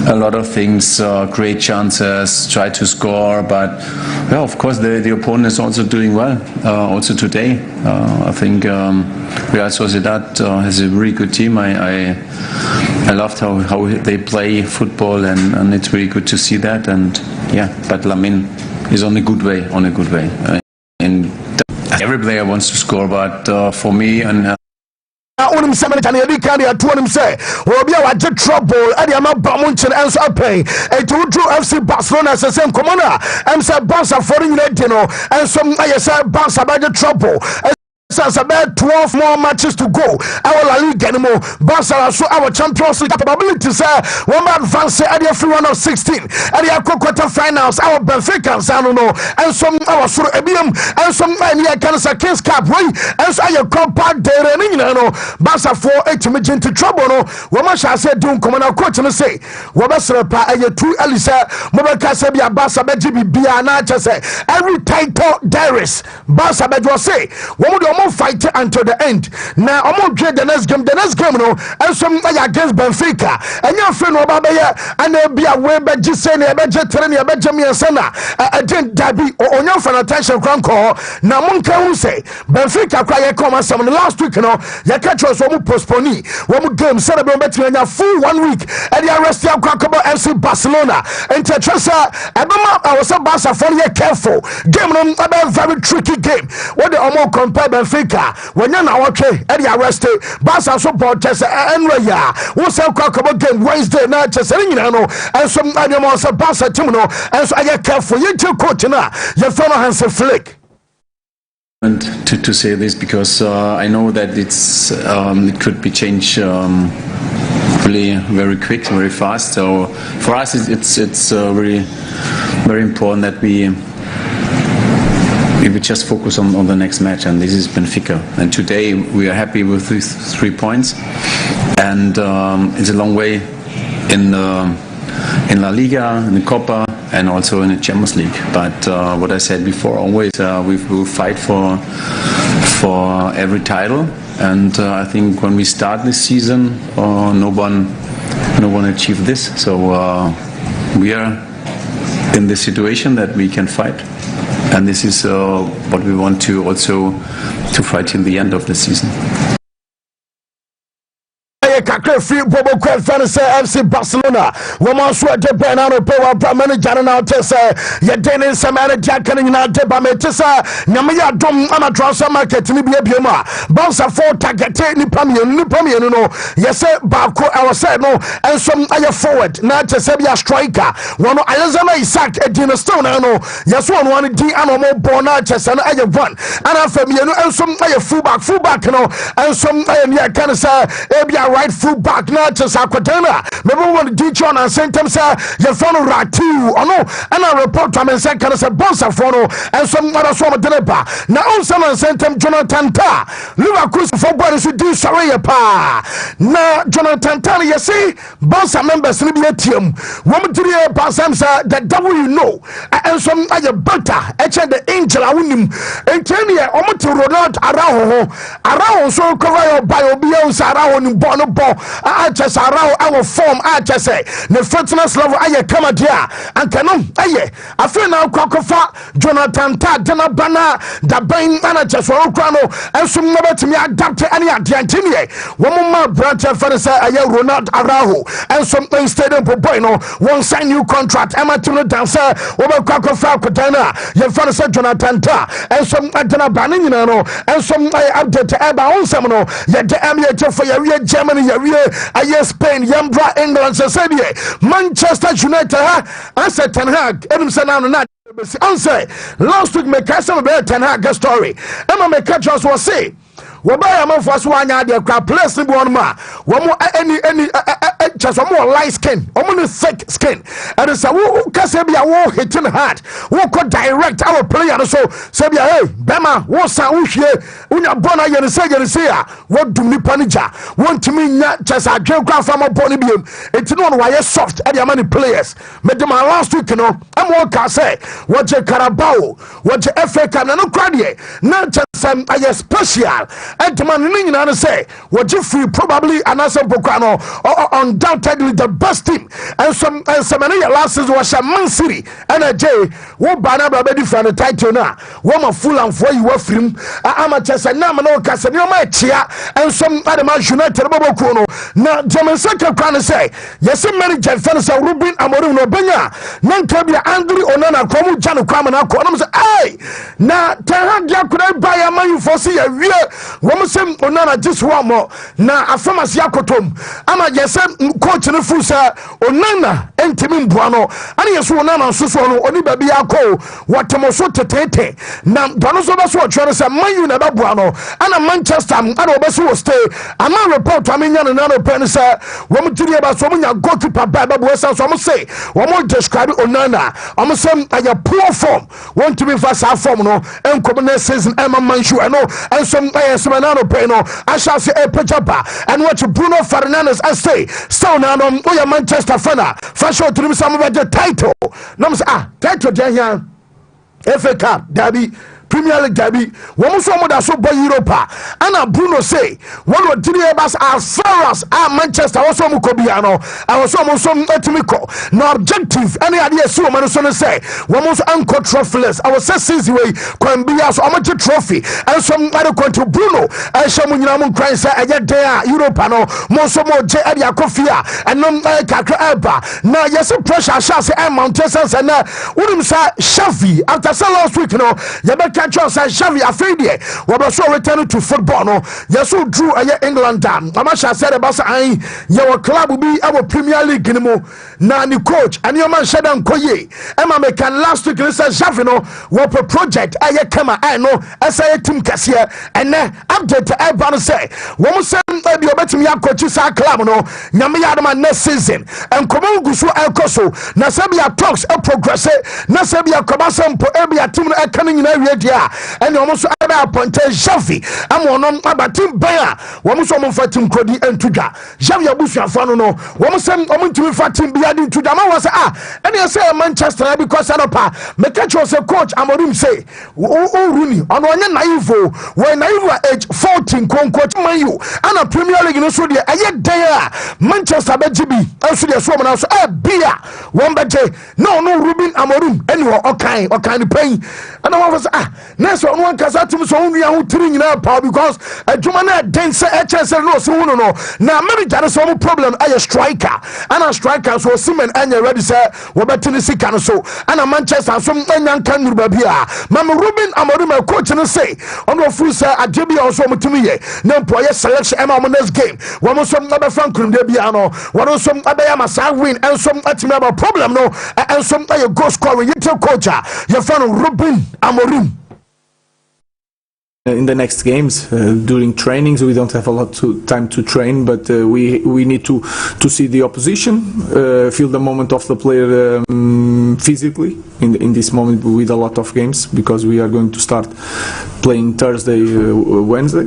a lot of things, create chances, try to score, but yeah, of course the opponent is also doing well. Also today, I think Real Sociedad has a very good team. I loved how they play football, and it's really good to see that. And yeah, but Lamine is on a good way. And every player wants to score, but for me and onim se manager na yedi kan ya to onim se obi a waje trouble e dey ma ba mo nchen enso apen e to do FC Barcelona se sem komona em se Barca for nyina di no enso aye se Barca ba trouble. Since about 12 more matches to go, our La Liga anymore. Barca so our Champions League capability, sir. One man advance at the free one of 16 at the quarter finals. Our Benfica, I don't know, and some our sort of EBM and some many cancer Kings Cup, right? And so I compact there and you know, Barca for 8 million to trouble. No, what much I said, don't come on our coach and say, what was a pa a 2 Elisa, Mobaka Sabia Barca Bejibi Biana, say every title there is Barca Bedro say, what would you fight until the end? Now I'm gonna trade the next game no, and some against Benfica and your friend Obabaya and they'll be away by just saying a budget training a Benjamin Sana again Dabi or your fan attention grand call. Now Monka say Benfica cry come as some last week, you know, your catch was one postpone one game celebrate between a full 1 week and the arrest of FC Barcelona and Tetrasa. I was a Barca for you careful game a very tricky game. What the Omo compare Benfica when you're now okay at the arrest Barca support just Enraya what's a about game Wednesday night just and some animals a Barca team and so I get careful you too coach na your fellow hands flick. To say this because I know that it could be changed really very quick, very fast. So for us, it's very very important that we would just focus on the next match, and this is Benfica. And today we are happy with these 3 points, and it's a long way in La Liga, in the Copa, and also in the Champions League. But what I said before, always we will fight for every title. And I think when we start this season, no one achieved this. So we are in the situation that we can fight, and this is what we want to also to fight till the end of the season. Free Bobo Quell Fantasy FC Barcelona. Woman sweat the banana power manager now Tessa. Your Dennis Samana Jack and now Deba Metessa. Namia Dom Ama transfer market to be a Bioma. Bouncer 4 target Nipamian, no. Yes, sir, Barco, our said no, and some other forward, not a Sabia striker. One Alexander Isaac at Dina Stone, I know. Yes, one D Animal Bonachas and I have one. And I'm familiar, and some other fullback, no, and some I can say, Abia right fullback not just Aquatana. Maybe one D John and sent him say your phone Ratu or no, and I report to him and say can I say Bonsa Fono and some other swam Denepa. Now someone sent him Jonathan Ta. Liverpool for boys who do Saria pa. Now Jonathan Ta, you see, Bonsa members Libya team. Woman to the Basamsa that W know and some other butter, etching the angel I win him. And 10 years, almost to Ronald Arao so cover your bio Sarao Bono. I just around our form. I just say the fitness level. I come at here and canon. I feel now Kokofa, Jonathan Tadana Bana, the brain manager for Ukrano, and some never to me adapt any Argentina. One more branch of Fantasy, Ronald Araujo, and some stadium for Bueno, one sign new contract. Emma Tuna Dancer, over Kokofa Kotana, your Fantasy Jonathan Ta, and some Adana Banino, and some update Eba on Semino, yet the Amiator for your Germany. Spain, Yambra, England, Manchester United, answer Ten Hag, Edmson, answer last week, make some Ten Hag story. Emma McCutcheon was say, wobaya manfo so anya de kra place ni bo no ma wo mo any just more light skin omo thick skin and say wo kase bia wo hitting hard wo ko direct our player no so say bia hey bema wo sa wo hwie unya bona ye ne say a wo dum ni panija wontimi nya just adwen kra fa mo boni biem enti no wa ye soft e dia many players me dem last week no am wo ka say wo je Carabao wo je FA Cup no kra de na just a special enti man ni nyina no say wo je free probably anasa bokwa no undoubtedly the best team and some last season was Man City and a J wo bana ba be different title na wo ma full and for you afrim amateurs na ma no kase ni o ma chia and some other Man United boboku no na German second kwan say yes manager fan say Ruben Amorim no benya na nka bia Andrew Onana komu janu kwam na ko no say ai na Ten dia kura ba ya Man for see ya wie wo mo say Onana just one more na afamasi akotom ama yes coach no fu say Onana entimi mbuano ani yeso Onana soso no oni ba bia ko watemoso tetete na dono so ba so twere say Man U na ba buano ana Manchester ana obeso wo stay ama report amenya no na pen say wo mo tiri ba so mo nya goalkeeper ba bo say so mo say wo mo describe Onana am say aya poor form want to be fast form no enkom na season Emma Manchu no and some semanano pen no I shall say e pejaba and what Bruno Fernandes I say so now no your Manchester fan fashion to some of the title no say title dey here FA Cup derby Premier League derby wo so mo da so boy Europa and Bruno say one of the bas as far as Manchester was so mo ko bia no I was so mo so etimi ko no objective any idea so man so say wo mo so anko trophyless I was say since we kwan bia so amateur trophy and some other country Bruno and so mo nyina mo kwan say eje dey Europa no mo so mo je e dia kofia and no kakra eba na yes pressure shall say Manchester and na unim say Xavi after so last week no you Charles Xavi afraid we so returning to football no yes so drew England down Amasha said about say your club be our Premier League anymore na ni coach and your man shedan koye Emma me can last week say Xavi no we project kama no say team kase and update everyone say we mo say be obetimi coach sa club no nyame yadama next season and komo gusu elkoso na say be talks progress na say be kobasampo be team no kan nyina wie and almost appointed Xavi and one abatim baya woman so fatim krodi entuja Xavi abusu afano no woman say omuntumi fatim bia di entuja man was and you say Manchester because anopa make sure say coach Amorim say Rooney on onye naive when naive at age 14 coach Man U and a Premier League no so there there Manchester bejibi also there so man so bia one beje no Ruben Amorim anyway okay pain and I was next one kasa tum so nua ho tiri nyina pa because adwuma na den se HSL no so no na maybe there is some problem a striker and a striker so Simon anya ready say we betini sika no so and a Manchester so anya kan nuruba bia mama Ruben Amorim coach no say on no full say ajebi also mutumi ye na employer selection am on next game we mo so na fan krum de bia no we so abaya masa win and some atimi about problem no and some goal scoring you tell coach your fan Ruben Amorim. In the next games, during trainings, we don't have a lot of time to train, but we need to see the opposition, feel the moment of the player physically in this moment with a lot of games, because we are going to start playing Thursday, Wednesday,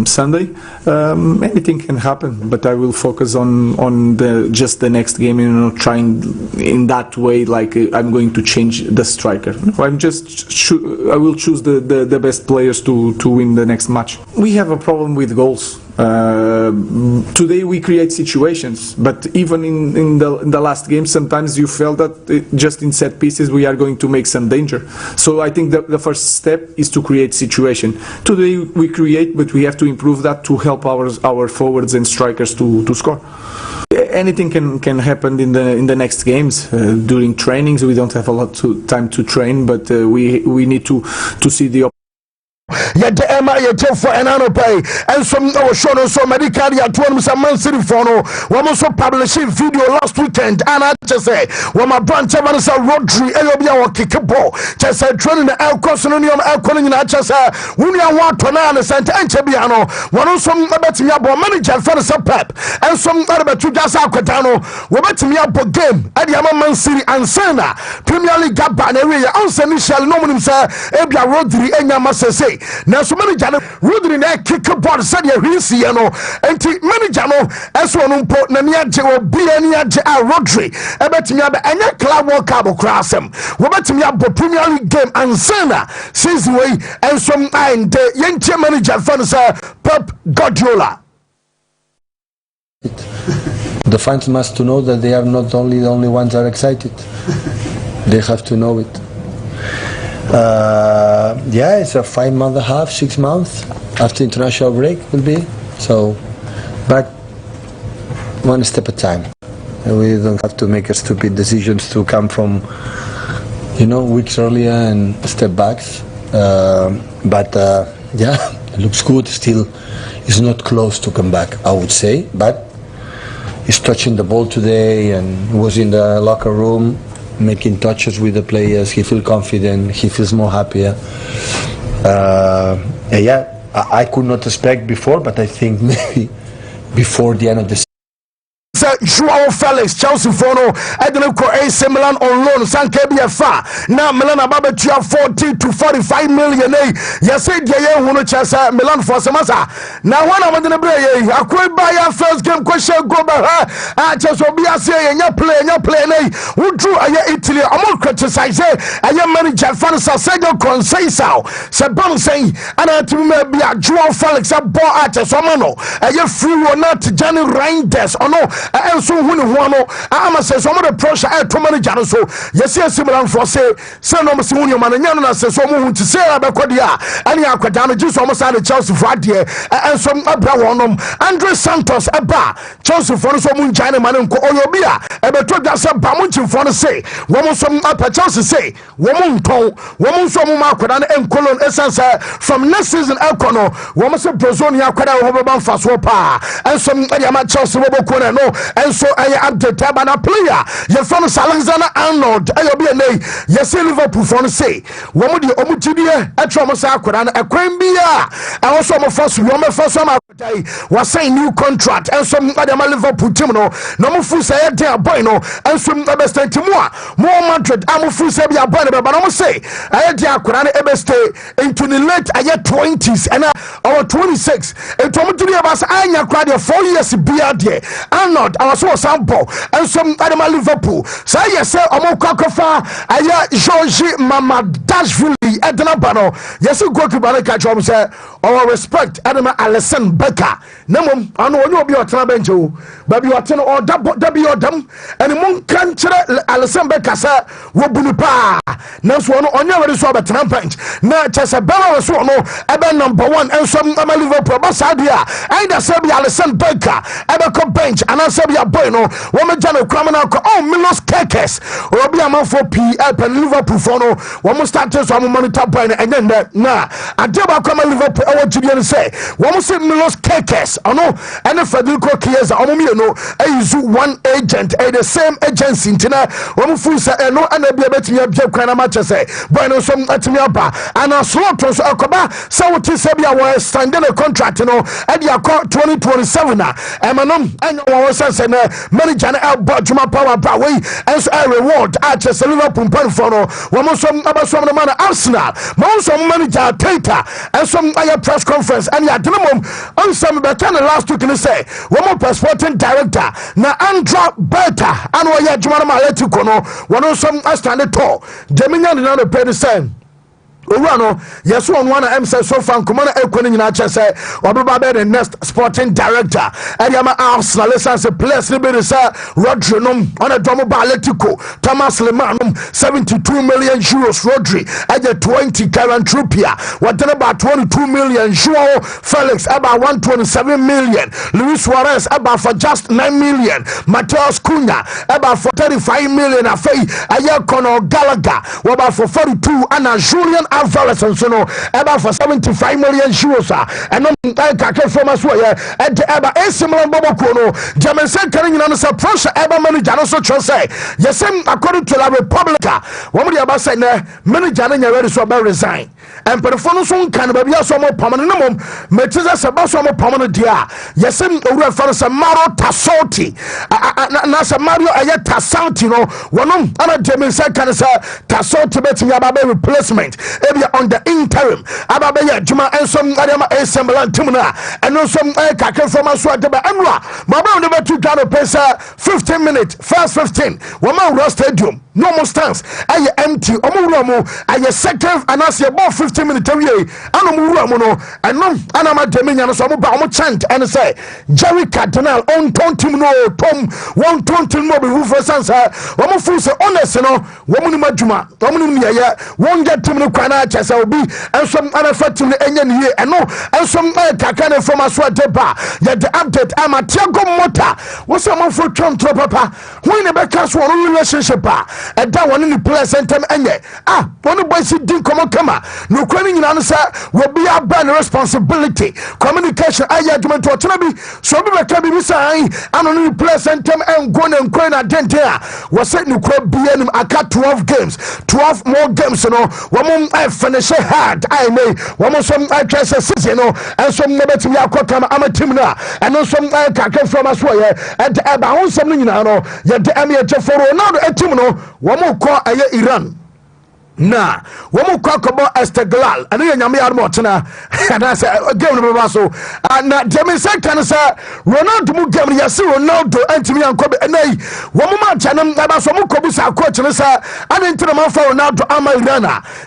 Sunday. Anything can happen, but I will focus on just the next game, trying in that way, like I'm going to change the striker. I will choose the best players to win the next match. We have a problem with goals. Today we create situations, but even in the last game, sometimes you felt that just in set pieces we are going to make some danger. So I think the first step is to create situation. Today we create, but we have to improve that to help our forwards and strikers to score. Anything can happen in the next games. During trainings, we don't have a lot of time to train, but we need to see the yɛde ɛma yɛtefo ɛnano pay ɛnso ɛwɔ show no so medical ya to some Man City for no wɔn so publishing video last weekend ana kyɛ sɛ wɔn branch ɛba no sɛ Rodri ɛyɛ obi a wɔ kick ball kyɛ sɛ training na ɛkɔ so no nneɛma ɛkɔ no nyinaa kyɛ sɛ wɔn a wɔn atɔ na ne sɛnte ɛnkyɛ bia no wɔn nso ɛbɛtumi abɔ manager fɛ no sɛ Pep ɛnso ɛrebɛto dwa sɛ akɔta no wɔbɛtumi abɔ game ɛde ama Man City ansana Premier League aba na ɛwɛ yɛ ɔnsa initially no munim sɛ ebia Rodri ɛnya ma sɛsɛ na so manager no Rodri na kick ball sɛ deɛ hwisi no enti manager no ɛso no mpo na ne agye obi ani agye a Rodri ɛbɛtumi aba ɛnyɛ club world cup kora asɛm wɔbɛtumi abɔ Premier League game ansana season way ɛnso ande yɛntie manager fan sɛ Pep Guardiola. The fans must to know that they are not only the only ones that are excited. They have to know it. Yeah, it's a 5 month and a half, 6 months after international break will be. So, but one step at a time. We don't have to make stupid decisions to come from, weeks earlier and step backs. Yeah, it looks good. Still, it's not close to come back, I would say, but he's touching the ball today and was in the locker room making touches with the players. He feels confident, he feels more happier. I could not expect before, but I think maybe before the end of the season. Joao Felix Chelsea for no Edna ko AC Milan on loan sanke bi efa na Milan ababa tua 40 to 45 million yes say dia ye hu no chesa Milan for semasa na wana mo de bre ye akoi ba ya first game question go ba ha a chesa obi ase ye nya play nei wudru aye Italy amon criticize aye manager fan sa sego consensao se bam say ana timi ma bia Joao Felix a ball a chesa mo no aye free not Gianni Reinders ono so hu ne ho no ama se so mo the pressure to manager no so yes Milan for say no mo se hu ne ma nya no na se so mo hu ti say abekodi a ani akwada no ji so mo sa the Chelsea for ade and so abra wonom Andre Santos eba Chelsea for so mo njan ma ne nko oyobi a ebeto da se ba mo nchimfo no say wo mo so apa Chelsea say wo mo nton wo mo so mo akwada no enkolon essence from next season ekono wo mo se Brozonia akwada wo be ban fa so pa and so ade ma Chelsea wo boko na no and so I update about a player your friend Alexander Arnold ayobia yes Liverpool for say wo de omutibie atwa sa akwara na ekwan bia and also mo first we mo first am was sign new contract and some other Liverpool team no mo fu say dey boy no and some best team mo Madrid am fu say be boy no but no say I dey akwara na ebeste into the late 20s and our 26 and to mo tiri abas anya kwara dey 4 years bia dey Arnold I was so sample and some other Liverpool say yes say omo kwakofa aya George Mamadashvili Edna Bano yes go to Baraka Chom say our respect Adama Alison Becker namom anu onye obi otena bench o baby otena or dabi odam and mon kan kire Alison Becker say wo bunu pa na so no onye were so betena bench na chese baba so no ebe number 1 and some Liverpool ba sadia ainda say be Alison Becker ebe ko bench and say be boy no wo me jana kramana ko Milos Kekes obi amanfo PL pen Liverpool for no wo mo start so mo monitor boy na na adeba ko Liverpool e wo jibie say wo mo say Milos Kekes ono ene Federico Chiesa omo me no use one agent the same agency ntina wo mo fu say no ana bia betimi abje kwan na match say boy no so atimi aba ana slot so akoba say wo ti say bia wo stand the contract no e dia 2027 na emanom anya wo say na manager na elbow juma power bra we and so reward at Liverpool pan for no wo mo so abasom no man Arsenal mo so manager Tata and some press conference and ya dinamum on some better last week ni say wo mo sporting director na Andra Beta and wo ya juma ma Atletico no wo so stand tall Jeminya na no pay the same Owano, yes, one MC so fan come on equaling in Achese, or the next sporting director. Ayama Arsenal, listen, say, place Liberty, sir, Rodri, on a drama Atletico, Thomas Lemanum, 72 million euros, Rodri, at the 20 current Trupia, what then about 22 million, Joao Felix, about 127 million, Luis Suarez, about for just 9 million, Mateus Cunha, about for 35 million, Afe, Ayakono Gallagher, about for 42, and Julian Alvarez and so no eba for 75 million euros and no kakra from us where at eba similar bobo kono German said carrying on a pressure eba manager no so say yes according to La Repubblica one of the about say manager na ready so about resign and performance on can be so more permanent mom metiza se ba so more permanent dia yes owura for some Maro Tassotti na se Mario aya Tassotti no wonom ana German said can say Tassotti betimi aba replacement ebi on the interim aba be ya juma and some adama assemblant timna and some kakra from us so adaba anwa baba on the 2 Ghana pesa 15 minutes first 15 woman stadium no more stands aye empty omuro aye second and as about 15 minutes away anomuro no and no anama demenya no so mo ba mo chant and say Jerry Cardinal on tontim no tom one tontim no be who for sansa womo fu say honest no womo ni madwuma womo ni yeye won get tim no kwana chese obi and some other fatim no enya ni and no and some kakane from aso deba ya the update ama Tiago Mota wo say mo for trom tro papa when e be cast one relationship and that one in the play center enye one boy sit din komo kama no kwani nyina no say we be a responsibility communication argument to tena bi so bi be ka bi say ano no play center and go na nkwan na dente we say no kwa bi anim aka 12 games 12 more games no we mo finish hard I may we mo some try season no and some no betimi akota ama team na and some kakra from us we and ba hon some no nyina no ye de amiete for Ronaldo team no womo ko aye Iran na womo ko kobo Esteglal and ye nyame yar mo tena na say game no be so na Jemi say kan say Ronaldo mu game ya say Ronaldo antimi anko be nay womo ma chanam na ba so mo ko bi sa coach ne say an ntira man for Ronaldo ama Iran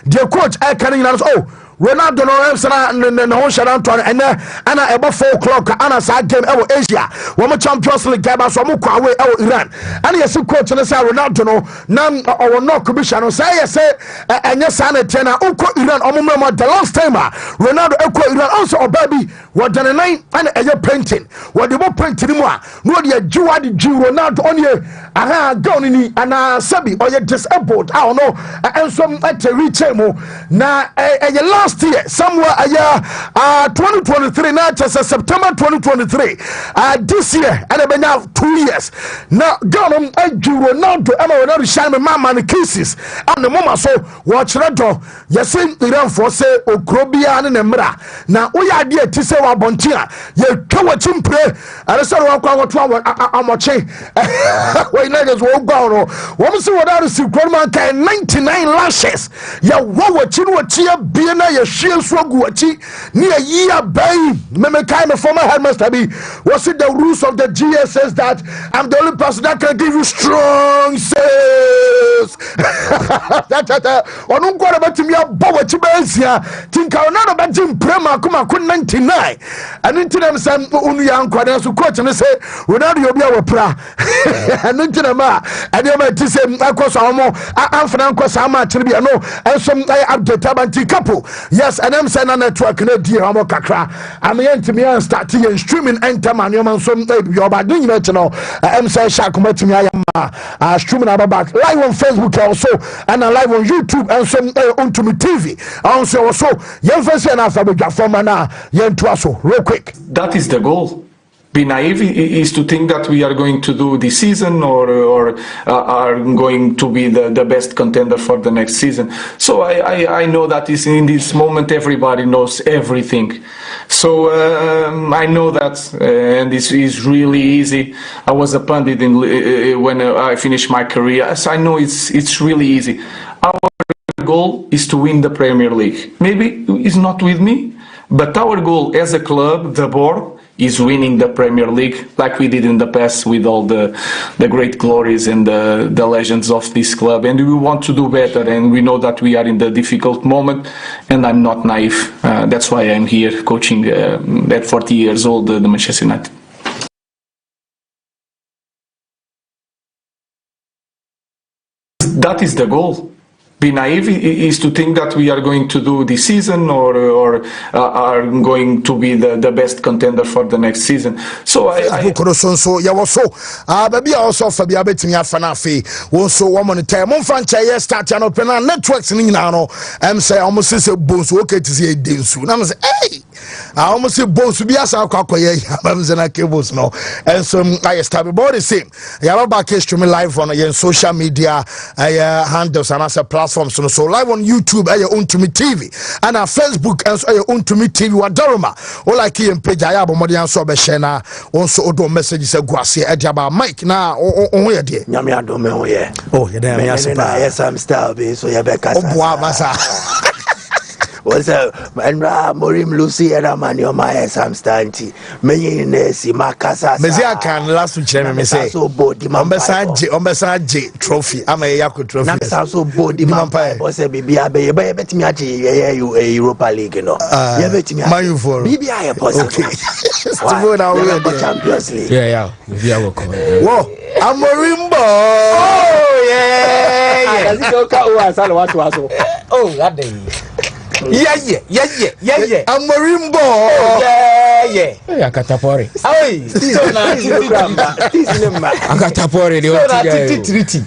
the coach I can you know Ronaldo no emsana no shara Antoine and ana eba 4 o'clock ana sa game e Asia wo mo Champions League game so mo kwa we e Iran ana yesi coach ne say Ronaldo no na o no ko bi sha no say yes enye sa na tena uko Iran o mo the last time Ronaldo e ko Iran also obabi wo dane nine ana eye painting wo de mo painting mu a no de ajiwa de ji Ronaldo on ye aha go ni ana sabi o ye disabled I don't know and some at reach mo na last year somewhere 2023 now just September 2023 this year and been now 2 years now gone Ronaldo Ronaldo shine mama and kisses and the mama so watch redo yesin Iran for say okrobia ne mra na oya de ti say wa bontia ye twa chimpre and so wa kwa to amoche we niggas wo gwa no wo say Ronaldo si man kan 99 lashes ya wo chi bia na ye hwie so guachi ni year bay me kind of former headmaster be was it the rules of the GSS that I'm the only person that can give you strong sales that onu kwara batimi abowa chi bensia tinka ona no batim prema kuma 99 and intinam sam unu ya nkwada so coach ne say Ronaldo yo bia wopra and intinama and you might say akoso amo amfana nkosa ama chiri bia no and some update about couple yes and I'm saying network na di amo kakra am yentimi an start yen streaming enter man yo man so your bad you know am say shakuma timi ayama streaming about live on Facebook also and live on YouTube and some Wontumi TV also yen face na after be form na yen to aso real quick. That is the goal. Be naive is to think that we are going to do this season or are going to be the best contender for the next season. So I know that is in this moment everybody knows everything. So I know that and this is really easy. I was a pundit when I finished my career, so I know it's really easy. Our goal is to win the Premier League. Maybe it's not with me, but our goal as a club, the board, is winning the Premier League like we did in the past with all the great glories and the legends of this club, and we want to do better, and we know that we are in the difficult moment, and I'm not naive. That's why I'm here coaching at 40 years old the Manchester United. That is the goal. be naive is to think that we are going to do this season or are going to be the best contender for the next season. So baby also for be betting afanafi also woman time on franchise start and open networks in no say almost say bones okay to see densu na say hey I almost say bones be as akokoye amzena cables no and so I start about the same ya back stream live on your social media handles and as a platform so live on YouTube Wontumi TV and our Facebook and Wontumi TV wadaroma all like him page I have modern so be share na also odo messages guase ejaba Mike na on here dey nyame adome ho ye oh ye dey me asipa yes I'm style be so ye be kasa oboa basa what's up Enra Morim Lucy era man your my I'm stanti menyi ne si makasa mezia kan last week me say so body man ombesa J trophy ama yako trophy na so body man o say bibia be betimi ache ye Europa League no ye betimi man for bibia ye possible still now we Champions League yeah bibia go come wo Amorimbo oh yeah azikoka o asala watu aso oh that day yeah Amorimbo yeah akatapore ai so na tisinema akatapore le triti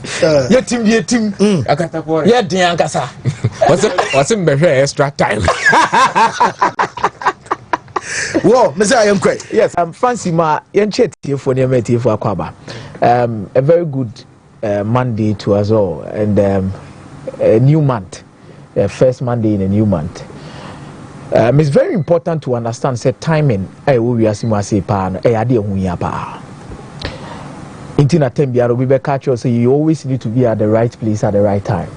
yetim akatapore ye den ankasa what's mbehwe extra time whoa Mr. I am great yes I'm fancy ma yenche tiefo ne ma tiefo akwaba a very good Monday to us all and a new month. First Monday in a new month. It's very important to understand say timing we asimo say pa no ade hu ya pa. Intina tembiaro we be catch you say you always need to be at the right place at the right time.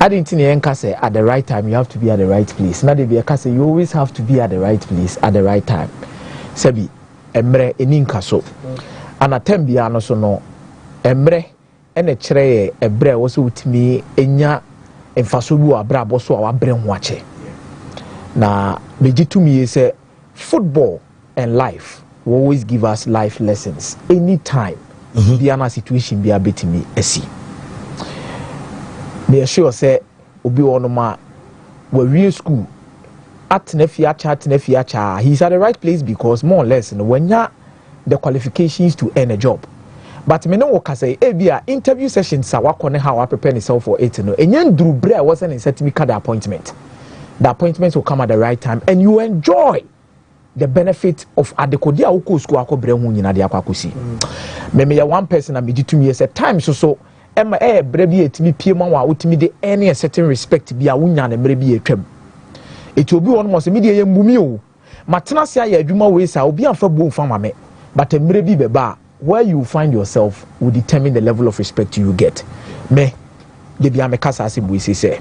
I didn't say at the right time you have to be at the right place. Now they be say you always have to be at the right place at the right time. Sebi emre eninka so. Ana tembia no so no emre ene kire ebre wo so utimi enya emfaso bi wa bra boso wa bre ho ache na megitumi say football and life will always give us life lessons anytime biana situation bia betimi esi me sure say obi wonoma we real school at nefiacha he's at the right place because more or less when ya the qualifications to earn a job. But me no work say bia interview sessions are wakone how I prepare myself for it no enyen duru bre wasn't set me card appointment. The appointments will come at the right time and you enjoy the benefit of adekodia uko school akobre hu nyina de akwakosi. Me ya one person am di 2 years at time so ema bre bi etimi pie ma wa utimi de any a certain respect bia wunya na bre bi etwam. Eti obi won mo se me de ye mbumi o. Matena se ya adwuma we sa obi amfa bo mfa ma me. But bre bi beba where you find yourself will determine the level of respect you get. Me, de bia me kasa asibu say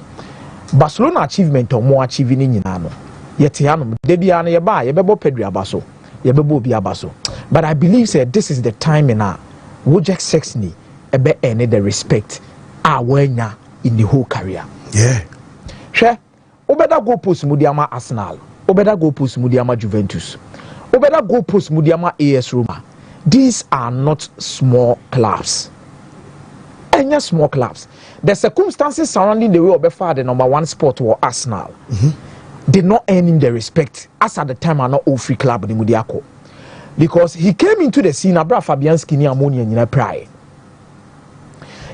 Barcelona achievement or more achieving in no. Yet yanum de bia na ye ba ye bebo pedri abaso, ye bebo bi abaso. But I believe say this is the time in Wojek Sexney ebe any the respect wenya in the whole career. Yeah. She obeda go post mudiama Arsenal, obeda go post mudiama Juventus, obeda go post mudiama AS Roma. These are not small clubs. Any small clubs. The circumstances surrounding the way of the number one sport were Arsenal. Did not earn him the respect as at the time are not all free club in Mudiako. Because he came into the scene Abra Fabianski ni Ammonia in pride.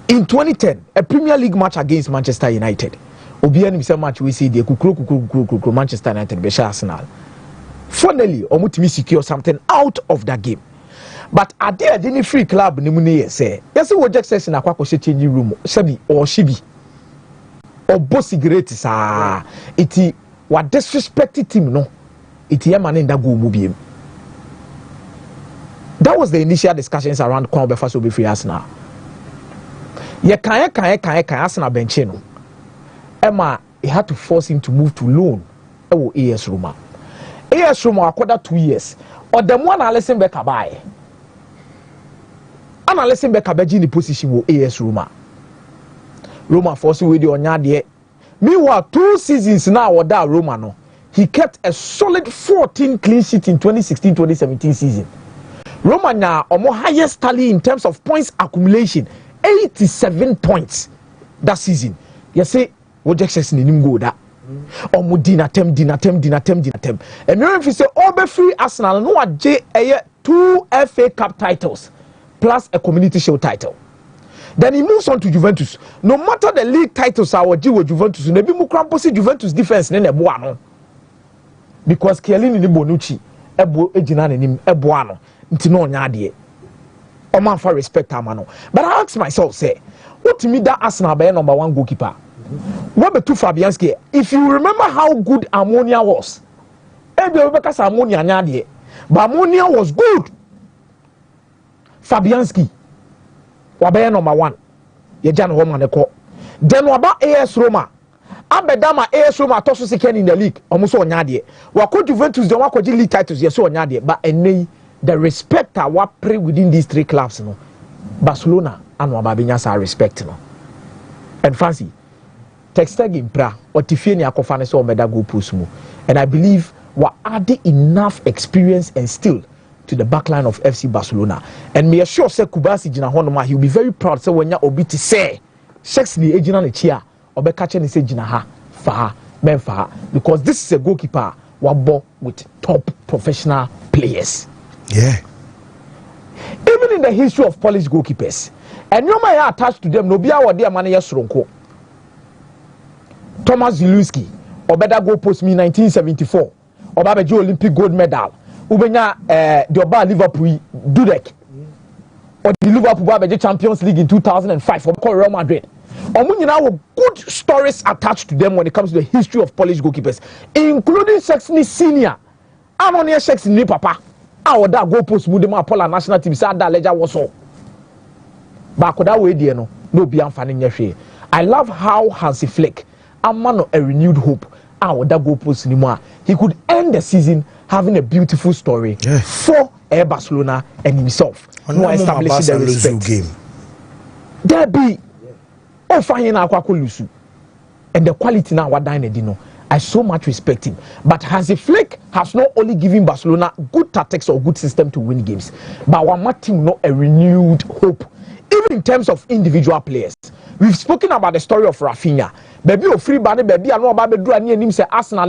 In 2010, a Premier League match against Manchester United. Obian himself match we see the kukuru Manchester United be Arsenal. Finally, Omutimi secure something out of that game. But at the any free club ni muni say yes we just say na kwako se change room sabi or shibi or boss cigarette sa iti wa disrespect team no iti ya man that go mu biem. That was the initial discussions around Kwon Befa so be free Arsenal. Ye kan Arsenal bench no Emma he had to force him to move to loan ewo AS Roma akoda 2 years or the one listen back buy ana listen back abeji ni position wo AS Roma force we the onya de. Meanwhile 2 seasons now oda Roma no he kept a solid 14 clean sheets in 2016-2017 season. Roma na omo highest tally in terms of points accumulation 87 points that season. You say Wojek Chelsea nim go da. Omo dinatem. And you if you say Obe free Arsenal no aje 2 FA Cup titles plus a Community Shield title. Then he moves on to Juventus. No matter the league titles are with Juventus, nebi mu kramposi Juventus defense ne bo ano. Because Chiellini ni Bonucci ebo ejina nim ebo ano. Nti no nya ade. O man for respect amano. But I ask myself say, what to me that Arsenal be number 1 goalkeeper? What be to Fabianski? If you remember how good Ammonia was. Ebe because Ammonia nya ade. But Ammonia was good. Fabianski wabaya number 1 yejan Roma ne ko then waba AS Roma abedama AS Roma to so second in the league omuso onyade wako Juventus don wako league titles yes onyade but enei the respect wa pray within these 3 clubs no Barcelona and waba benya sa respect no and fancy Texteg impra otifie ni akofa ne so omeda go post mu and I believe wa add enough experience and skill to the backline of FC Barcelona. And me assure say Kubasi Jina Honoma, he'll be very proud say when ya obiti say sex ni ejina ne chia obe kache ni say Jina ha fa men fa because this is a goalkeeper wabo with top professional players. Yeah. Even in the history of Polish goalkeepers, and you may attached to them no be our dear man Yasronko. Thomas Zielinski, obeda goal post me 1974, obabeji Olympic gold medal. Ubenya the Oba Liverpool Dudek or the Liverpool Abeje Champions League in 2005 for Real Madrid. Omunyina have good stories attached to them when it comes to the history of Polish goalkeepers, including Szczesny Senior. Amonia Szczesny Papa. Our that goal post Mudema Pola national team said that ledger was all. But that way no be amfani. I love how Hansi Flick amano a renewed hope. Our that goal post anymore. He could end the season having a beautiful story for Air Barcelona and himself. No establishing the respect. Game. There be and the quality now what Dino. I so much respect him. But Hansi Flick has not only given Barcelona good tactics or good system to win games, but our team not a renewed hope. Even in terms of individual players. We've spoken about the story of Rafinha. Baby o free bane baby anu oba be do ani anim say Arsenal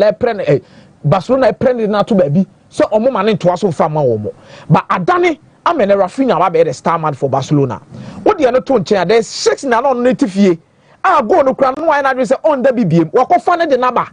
Barcelona prend na to baby so omo mane to aso fa ma omo but adane amene Rafinha aba be the star man for Barcelona what dey no to nchen there 6 na no netifie a go no kra no why na say on da bibiem wakofa ne the number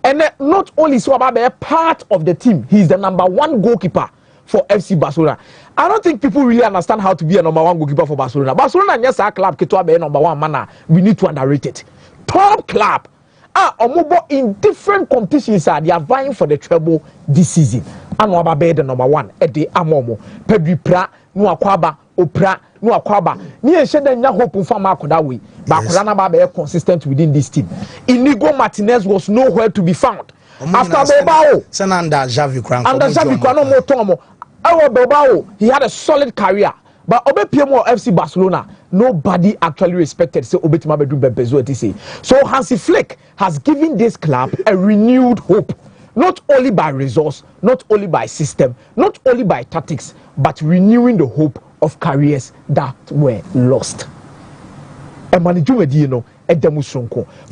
and not only so aba be part of the team, he's the number 1 goalkeeper for FC Barcelona. I don't think people really understand how to be a number 1 goalkeeper for Barcelona. Barcelona yes a club ketwa be number 1 man. We need to underrate it. Top club. Omobo in different competitions they are vying for the treble this season. And waba be the number 1 at the amomo. Pedri pra no akwaba opra no akwaba. Ni enche den nya hope for Marco that way. But Corona ba be consistent within this team. Inigo Martinez was nowhere to be found. After Bilbao, Sananda Xavi Kran. Under Xavi Kran no more Tomo. Bilbao, he had a solid career. But Obe PMO FC Barcelona, nobody actually respected. So Obetima Bedru Bebezo say. So Hansi Flick has given this club a renewed hope, not only by results, not only by system, not only by tactics, but renewing the hope of careers that were lost. And Manijumedi,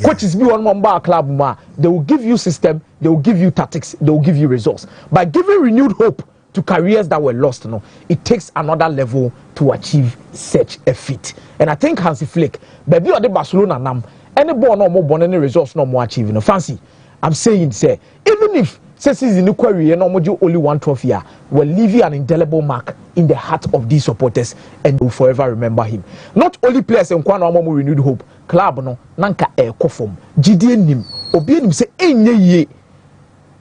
coaches be one member club, they will give you system, they will give you tactics, they will give you results. By giving renewed hope to careers that were lost, it takes another level to achieve such a feat. And I think Hansi Flick, baby or the Barcelona nam, any ball no more born any results no more achieving. Fancy, I'm saying say, even if season in query and only 1 trophy, will leave you an indelible mark in the heart of these supporters and will forever remember him. Not only players in Kwana Omo renewed hope, club no nanka kofom gidie nim obi nim say enye ye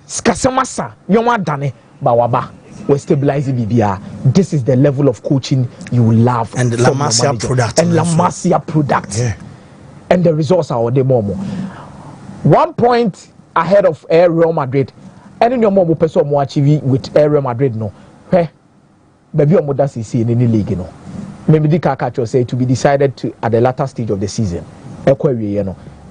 skasemasa nyoma dane bawaba we stabilize bibia. This is the level of coaching you love and La Masia product and La Masia product and the results are the more 1 point ahead of Real Madrid and in your more person more achieve with Real Madrid no baby omo that see in any league no maybe the Kakacho say to be decided to at the latter stage of the season.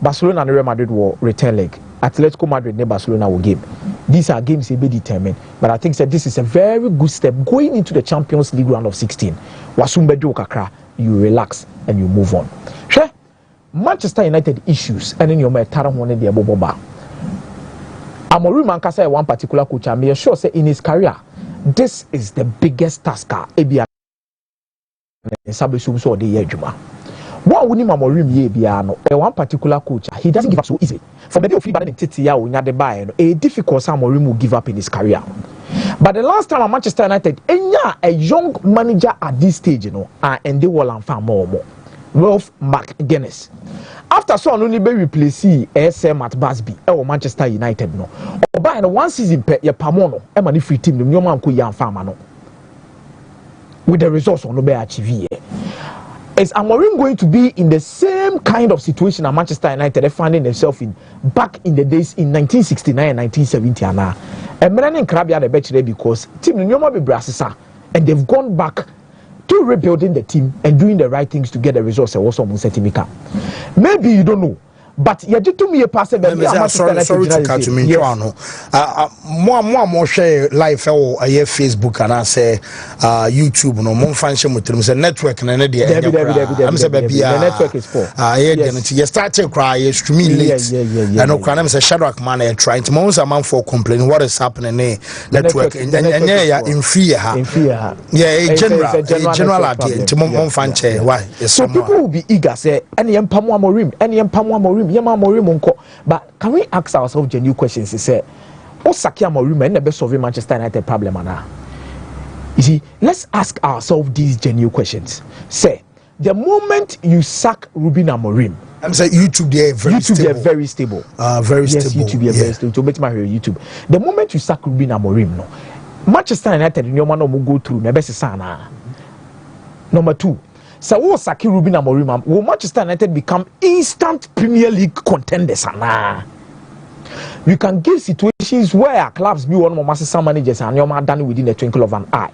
Barcelona and Real Madrid will return leg. Atletico Madrid and Barcelona will game. These are games to be determined. But I think that this is a very good step going into the Champions League round of 16. Wasumbedu kakra, you relax and you move on. Manchester United issues and in your metara one in the boba. Amorim Ankasa one particular coach, I'm sure say in his career, this is the biggest task Ebia Sabesum so the Yejuma. What would Amorim ye biano? One particular coach, he doesn't give up so easy. From the day of feedback and Titia, we had the buy a difficult Amorim will give up in his career. But the last time at Manchester United, a young manager at this stage, and they will and more. Ralph McGuinness. After so only be replace SM at Busby or Manchester United no. Or by one season per your pamono, a money free team, no man could yan farmer no. With the results on no be achieve. Is Amorim going to be in the same kind of situation that Manchester United finding themselves in back in the days in 1969 and 1970 and Melanie Krabia the better because team Nyoma be Brassisa and they've gone back to rebuilding the team and doing the right things to get the results and also Musetimika. Maybe you don't know. But you did to me a pass. Sorry to cut me. More share live or Facebook and I say YouTube no more function with them. Network and the network is for. You started cry streaming late. And no crime say Shadrach man trying to most amount for complaining what is happening there. Network and in fear. Yeah, general idea. Why? So people will be eager say any Amorim. But can we ask ourselves genuine questions? He said, "Oh, Saki Amorim and the best of Manchester United problem now." You see, let's ask ourselves these genuine questions. Say, the moment you sack Ruben Amorim, I'm saying YouTube they are very stable. They're very stable. Very yes, stable. YouTube very stable. To bet my YouTube. The moment you sack Ruben Amorim, no, Manchester United no man will go through. Never sana. Number 2. So what Saki Ruben Amorim will Manchester United become instant Premier League contenders? You can give situations where clubs be one more master managers and you're done within the twinkle of an eye.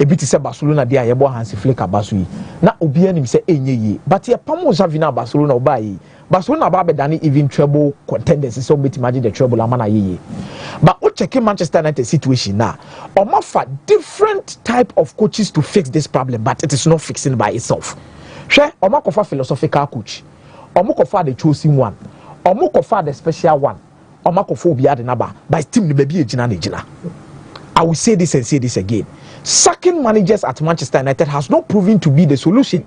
A bit is Barcelona dia yebo Hansi Flick Basui. Na obi anim say enye but ye pamo Javina Barcelona obai. Barcelona ba be dani even treble contenders so bit imagine the treble amana ye. But o check Manchester United situation now. Omofa different type of coaches to fix this problem, but it is not fixing by itself. Share omakofa philosophical coach. Omokofa the chosen one. Omokofa the special one. Omakofa obi ade naba. But team ni baby ejina. I will say this and say this again. Sacking managers at Manchester United has not proven to be the solution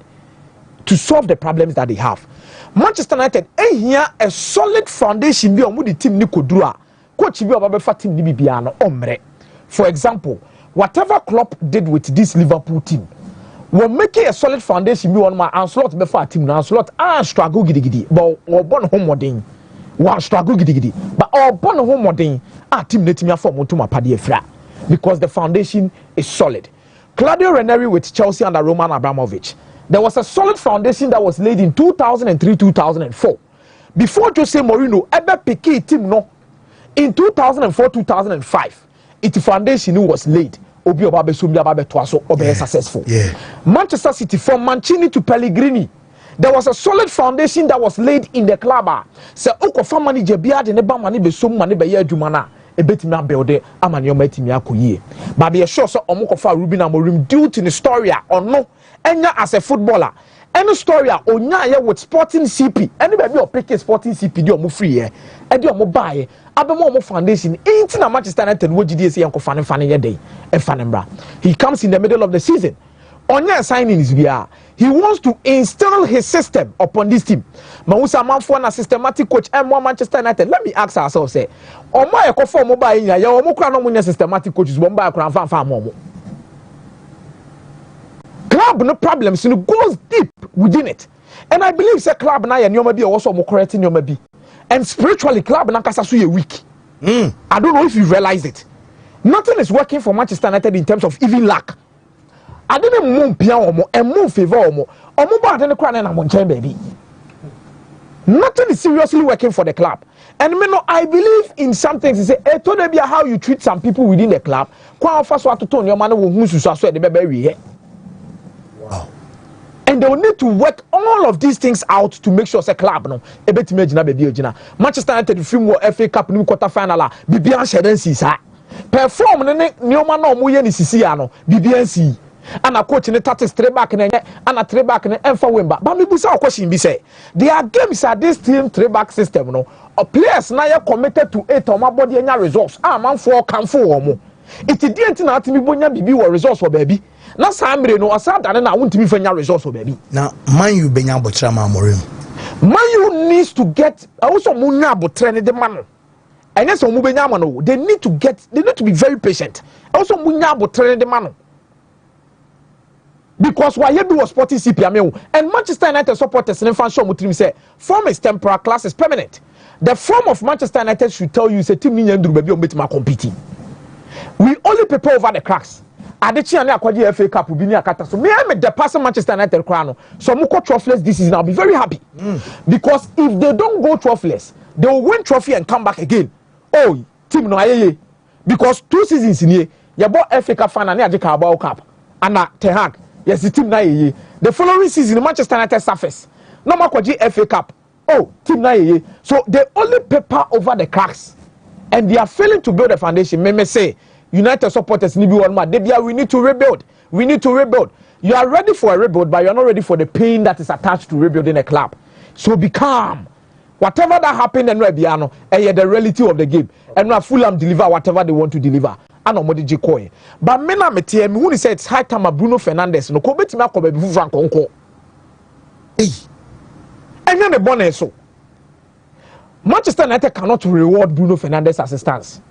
to solve the problems that they have. Manchester United here a solid foundation be on the team ni kodura. Coach be obabefa team ni bibiano omre. For example, whatever Klopp did with this Liverpool team, will make a solid foundation be on my Anslot before team na Anslot struggle gidi but or born home modern. One struggle gidi but or born home modern team let me form to my paddy fra. Because the foundation is solid. Claudio Ranieri with Chelsea under Roman Abramovich. There was a solid foundation that was laid in 2003-2004. Before Jose Mourinho ever picked a team no in 2004-2005, its foundation was laid. Obi Obabe Sumbi Ababe Twaso Obe successful. Manchester City from Mancini to Pellegrini. There was a solid foundation that was laid in the club. So Okofa manager bia de ne ba mani be sum mani be ye adwuma a bit me build amani ometi me akoyie but be sure so omokofa Ruben Amorim due to the story or no enya as a footballer any story onya ye with Sporting CP anybody or pick Sporting CP di omo free e di omo buy abemo omo foundation ain't na Manchester United wo gidi ese yanko fane ye dey e fane mbra he comes in the middle of the season onya signings bia he wants to install his system upon this team. Mawusa manfo na systematic coach and Manchester United. Let me ask ourselves say, omo e ko form mobile nya ya omo kra no munya systematic coaches bo mba kra fan momo. Club no problems no goes deep within it. And I believe say club na ya nyoma bi e wo so mo correct nyoma bi. And spiritually club na kasa so ye weak. I don't know if you realize it. Nothing is working for Manchester United in terms of even lack. I didn't move piano and move favor omo ba de kra na mo nchen baby. Nothing is seriously working for the club. And I believe in some things. He say, how you treat some people within the club. Wow. And they will need to work all of these things out to make sure the club no. Manchester United film FA Cup new quarter final. Bibian Shedensi sa. Perform ne nyoma no mo ye ni sisi ano. Bibian si. And a coach in the tactics 3 back and a 3 back and for win back. But me busa question be say there games are this team 3 back system no. Or players now committed to 8 or my body and results. Man 4 can 4 or more. It didn't know to me bonya bibi or results for baby. Na sambre no asad and I want to be for results for baby. Now man you benya botrama Amorim. Man you needs to get also munya botrene the man. And yes on mubenya mano they need to be very patient. Also munya botrene the man. Because why you do a sporting CPM and Manchester United supporters in fan show mutrim say form is temporal, class is permanent. The form of Manchester United should tell you say team ni nduru baby on betima competing. We only prepare over the cracks. Adechi ane akwaji FA Cup bi ni akata so me the person Manchester United crown no so muko trophyless this season I'll be very happy. Because if they don't go trophyless they will win trophy and come back again. Oh team no ayeye because 2 seasons in here you bought FA Cup final na Ajika Carabao Cup and Ten Hag yes the team na ayeye the following season Manchester United surface no makwaji FA Cup oh team na ayeye so they only paper over the cracks and they are failing to build a foundation. Me say United supporters need one more. We need to rebuild. We need to rebuild. You are ready for a rebuild, but you are not ready for the pain that is attached to rebuilding a club. So be calm. Whatever that happened, and the reality of the game, and now Fulham deliver whatever they want to deliver. I know Modi Jikoy. But me na me tell me who said it's high time Bruno Fernandes. No, ko beti me akobe bifu Frank Onko. And then the bonnet so. Manchester United cannot reward Bruno Fernandes' assistance.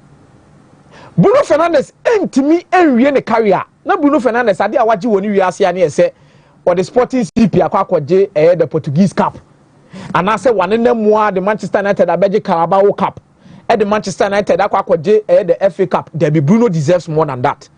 Bruno Fernandes entimi enwie ne career. Na Bruno Fernandes ade awaji woni wiase ane ese or the Sporting CP akwaje the Portuguese Cup. And I say one in them the Manchester United abeje Carabao Cup. The Manchester United akwaje the FA Cup. There Bruno deserves more than that.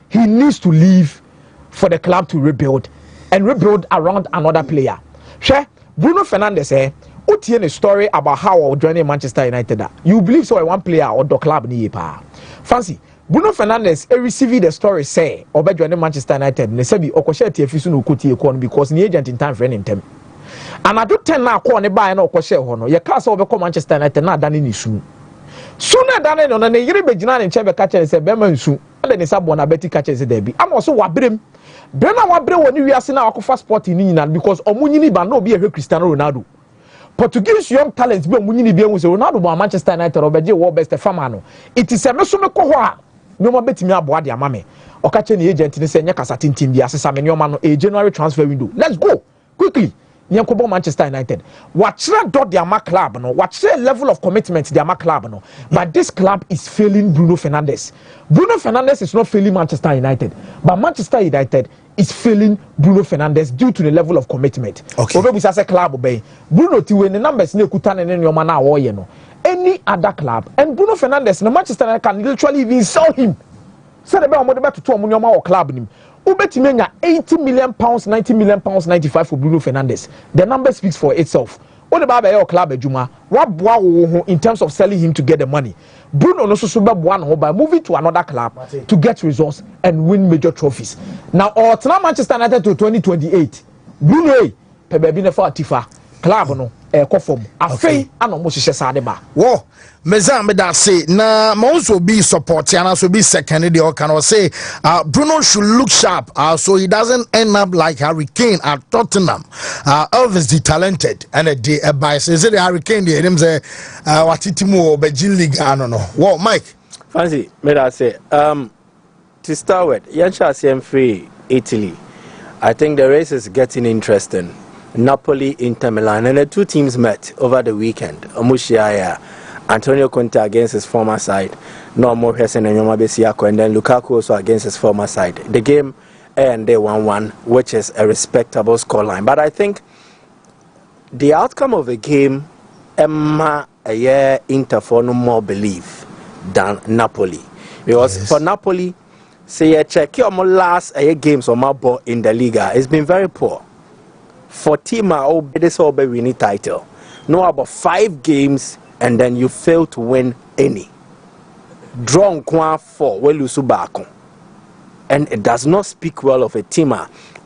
He needs to leave for the club to rebuild and rebuild around another player. Sure, Bruno Fernandes Uti a story about how I joined Manchester United. You believe so? One player or the club ni pa. Fancy Bruno Fernandes received the story say or joined Manchester United. Ne sebi okoshe TFC no kuti ekon because the agent in time friend in them. And I do 10 now call ne buy na okoshe hono. Ye cast over Manchester United na dani ni su. Sooner than no na yiri begina ne chebe catch and say bema nsu. And then sabo na beti catch say debi. I'm also wabrem. Brena wabre woni wiase na akofa sport ni nyina because omunyini ba na obi ehwe Cristiano Ronaldo. Portuguese young talents be omunyini bi enwu say Ronaldo bo Manchester United obeje world best farmer no. It is a meso me ko ho a me mo betimi aboa de amame. Okache ni agent ni say nya kasa tintim bi asesa me nyoma no a January transfer window. Let's go quickly. Nyankobo Manchester United. Watchra dot their club no. Watchra level of commitment their club no. But this club is failing Bruno Fernandes. Bruno Fernandes is not failing Manchester United, but Manchester United is failing Bruno Fernandes due to the level of commitment. Okay. Obebu say club obey. Bruno tiwe the numbers ne kuta ne nyoma na wo ye no. Any other club and Bruno Fernandes no Manchester United can literally even sell him. Say the be omo de beto to omo nyoma wo club nim. Ubetimenya 80 million pounds, 90 million pounds, 95 for Bruno Fernandes. The number speaks for itself. Only by your club ejuma, what boa in terms of selling him to get the money. Bruno no so by moving to another club to get results and win major trophies. Now, or Manchester United to 2028. Bruno, Pebe nefa Tifa club no kofom. Afei ano mo hihye sadeba. Wo meza me da say na mo so be support and so be second the can say Bruno should look sharp so he doesn't end up like Harry Kane at Tottenham. Elvis the talented and the by say the Harry Kane the him say watitimu Belgian League I don't know. What Mike? Fancy me da say to start with Yansha CM free Italy. I think the race is getting interesting. Napoli, Inter Milan, and the two teams met over the weekend. Omushiaya, Antonio Conte against his former side, Normo Hessen and Yoma Besiako, and then Lukaku also against his former side. The game ended 1-1, which is a respectable scoreline. But I think the outcome of the game, Emma a year Inter for no more belief than Napoli, because for Napoli, say check your last games on my ball in the Liga, it's been very poor. For team this will be winning title. No about 5 games and then you fail to win any. Draw on 4 well you back. And it does not speak well of a team